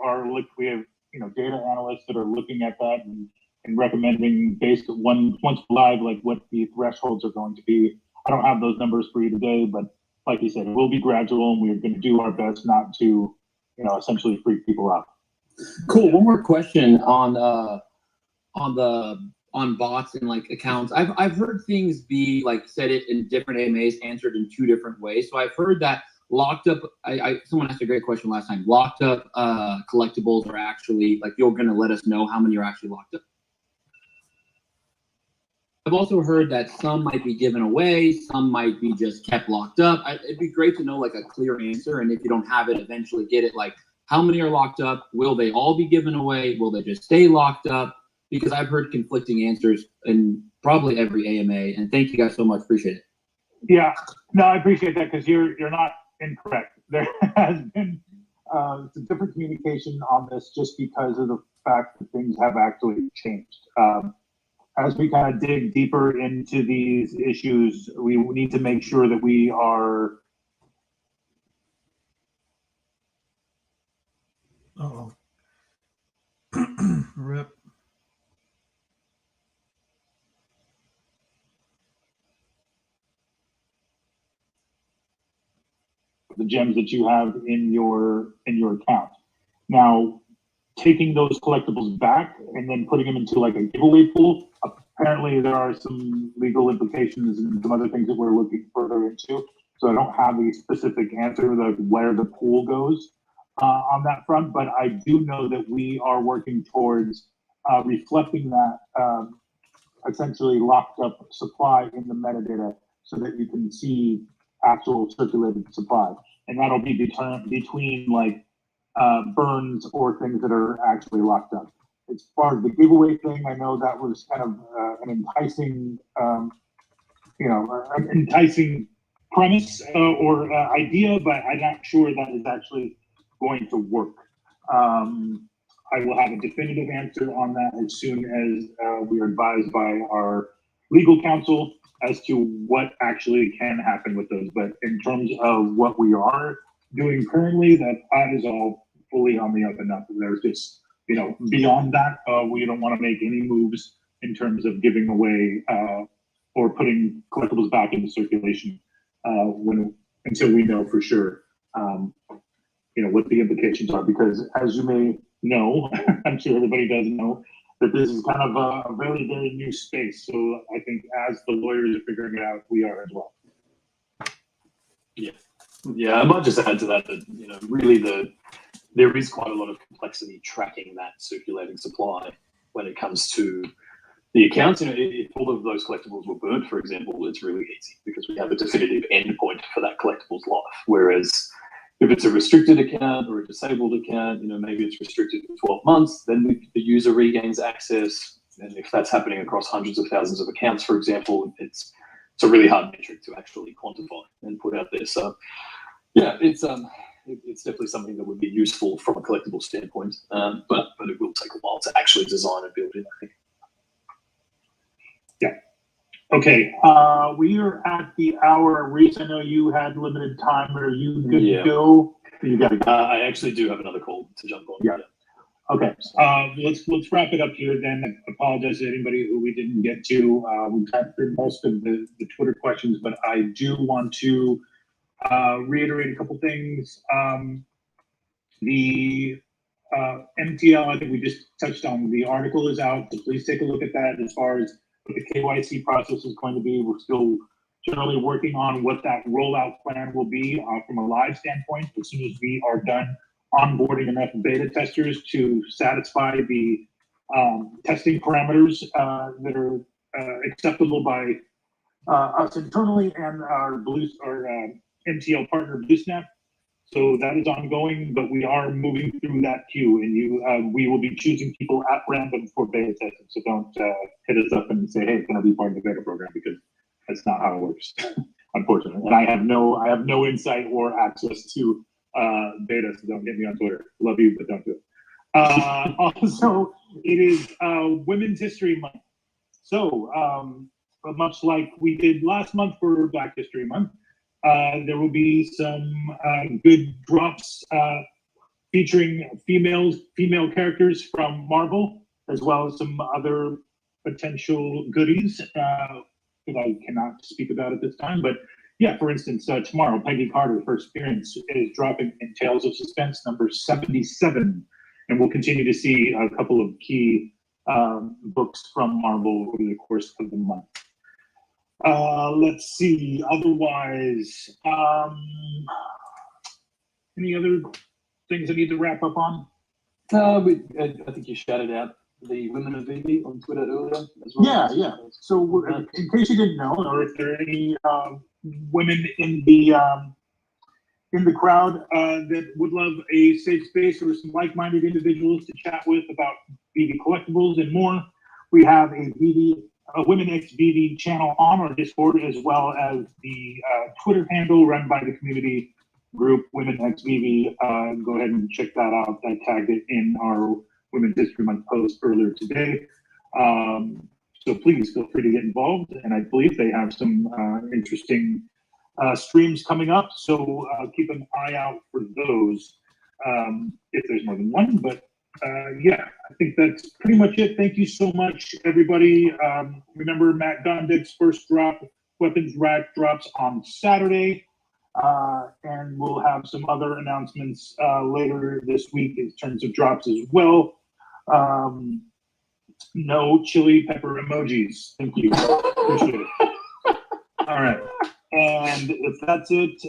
data analysts that are looking at that and recommending based on once live, like what the thresholds are going to be. I don't have those numbers for you today, but like you said, it will be gradual, and we're going to do our best not to, essentially freak people out. Cool. One more question on bots and like accounts. I've heard things be like said it in different AMAs, answered in 2 different ways. So I've heard that locked up. Someone asked a great question last time. Locked up collectibles are actually like you're going to let us know how many are actually locked up. I've also heard that some might be given away, some might be just kept locked up. It'd be great to know like a clear answer, and if you don't have it, eventually get it. Like, how many are locked up? Will they all be given away? Will they just stay locked up? Because I've heard conflicting answers in probably every AMA. And thank you guys so much. Appreciate it. Yeah, no, I appreciate that because you're not incorrect. There has been some different communication on this just because of the fact that things have actually changed. As we kind of dig deeper into these issues, we need to make sure that we are. Oh, rip. The gems that you have in your account. Now, taking those collectibles back and then putting them into like a giveaway pool, apparently there are some legal implications and some other things that we're looking further into. So I don't have a specific answer like where the pool goes on that front, but I do know that we are working towards reflecting that essentially locked up supply in the metadata so that you can see actual circulated supply. And that'll be between like burns or things that are actually locked up. As far as the giveaway thing, I know that was kind of an enticing, an enticing premise or idea, but I'm not sure that is actually going to work. I will have a definitive answer on that as soon as we are advised by our legal counsel as to what actually can happen with those. But in terms of what we are doing currently, that is all fully on the up and up. There's just, beyond that, we don't want to make any moves in terms of giving away or putting collectibles back into circulation until we know for sure, what the implications are. Because as you may know, I'm sure everybody does know, that this is kind of a very, very new space. So I think as the lawyers are figuring it out, we are as well. Yeah, I might just add to that really there is quite a lot of complexity tracking that circulating supply when it comes to the accounts. If all of those collectibles were burnt, for example, it's really easy because we have a definitive endpoint for that collectible's life. Whereas if it's a restricted account or a disabled account, maybe it's restricted for 12 months, then the user regains access. And if that's happening across hundreds of thousands of accounts, for example, it's a really hard metric to actually quantify and put out there. So yeah, it's definitely something that would be useful from a collectible standpoint, but it will take a while to actually design and build in, I think. Yeah. Okay, we are at the hour. Reese, I know you had limited time. Are you good to go? You got to go. I actually do have another call to jump on. Yeah. Okay, let's wrap it up here then. I apologize to anybody who we didn't get to. We got through most of the Twitter questions, but I do want to reiterate a couple things. The MTL, I think we just touched on. The article is out, so please take a look at that. As far as what the KYC process is going to be, we're still generally working on what that rollout plan will be from a live standpoint. As soon as we are done onboarding enough beta testers to satisfy the testing parameters that are acceptable by us internally and our MTL partner BlueSnap. As So that is ongoing, but we are moving through that queue, and we will be choosing people at random for beta testing. So don't hit us up and say, "Hey, it's going to be part of the beta program," because that's not how it works, unfortunately. And I have no insight or access to beta, so don't get me on Twitter. Love you, but don't do it. Also, it is Women's History Month. So much like we did last month for Black History Month, there will be some good drops featuring female characters from Marvel, as well as some other potential goodies that I cannot speak about at this time. But yeah, for instance, tomorrow, Peggy Carter, first appearance, is dropping in Tales of Suspense number 77. And we'll continue to see a couple of key books from Marvel over the course of the month. Let's see. Otherwise, any other things I need to wrap up on? I think you shouted out the Women of Veve on Twitter earlier as well. Yeah. So in case you didn't know, or if there are any women in the crowd that would love a safe space or some like-minded individuals to chat with about Veve collectibles and more, we have a Women X Veve channel on our Discord, as well as the Twitter handle run by the community group Women X Veve. Go ahead and check that out. I tagged it in our Women's History Month post earlier today. So please feel free to get involved. And I believe they have some interesting streams coming up. So keep an eye out for those if there's more than one. But yeah, I think that's pretty much it. Thank you so much, everybody. Remember, Matt Gondek's first drop, Weapons Rack, drops on Saturday. And we'll have some other announcements later this week in terms of drops as well. No chili pepper emojis. Thank you. Appreciate it. All right. And if that's it,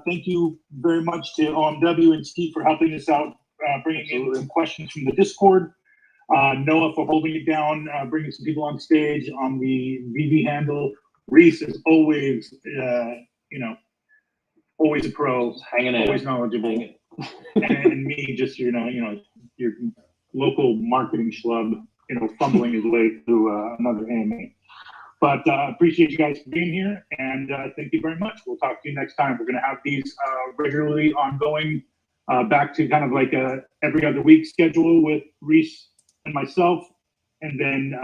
thank you very much to OMW and Steve for helping us out, bringing in some questions from the Discord. Noah for holding it down, bringing some people on stage on the Veve handle. Reese is always, always a pro, hanging always knowledgeable, and me just your local marketing schlub, fumbling his way through another AMA. But appreciate you guys for being here, and thank you very much. We'll talk to you next time. We're going to have these regularly ongoing, back to kind of like a every other week schedule with Reese and myself, and then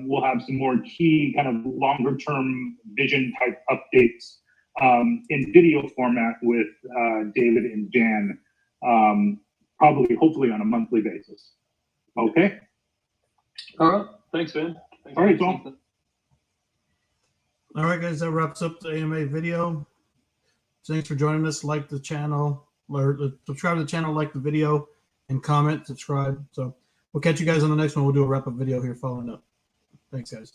we'll have some more key kind of longer term vision type updates in video format with David and Dan, hopefully on a monthly basis. Okay. All right. Thanks, Ben. Thanks. All right, Tom. All right, guys, that wraps up the AMA video. Thanks for joining us. Like the channel, or subscribe to the channel, like the video, and comment, subscribe. So we'll catch you guys on the next one. We'll do a wrap-up video here following up. Thanks, guys.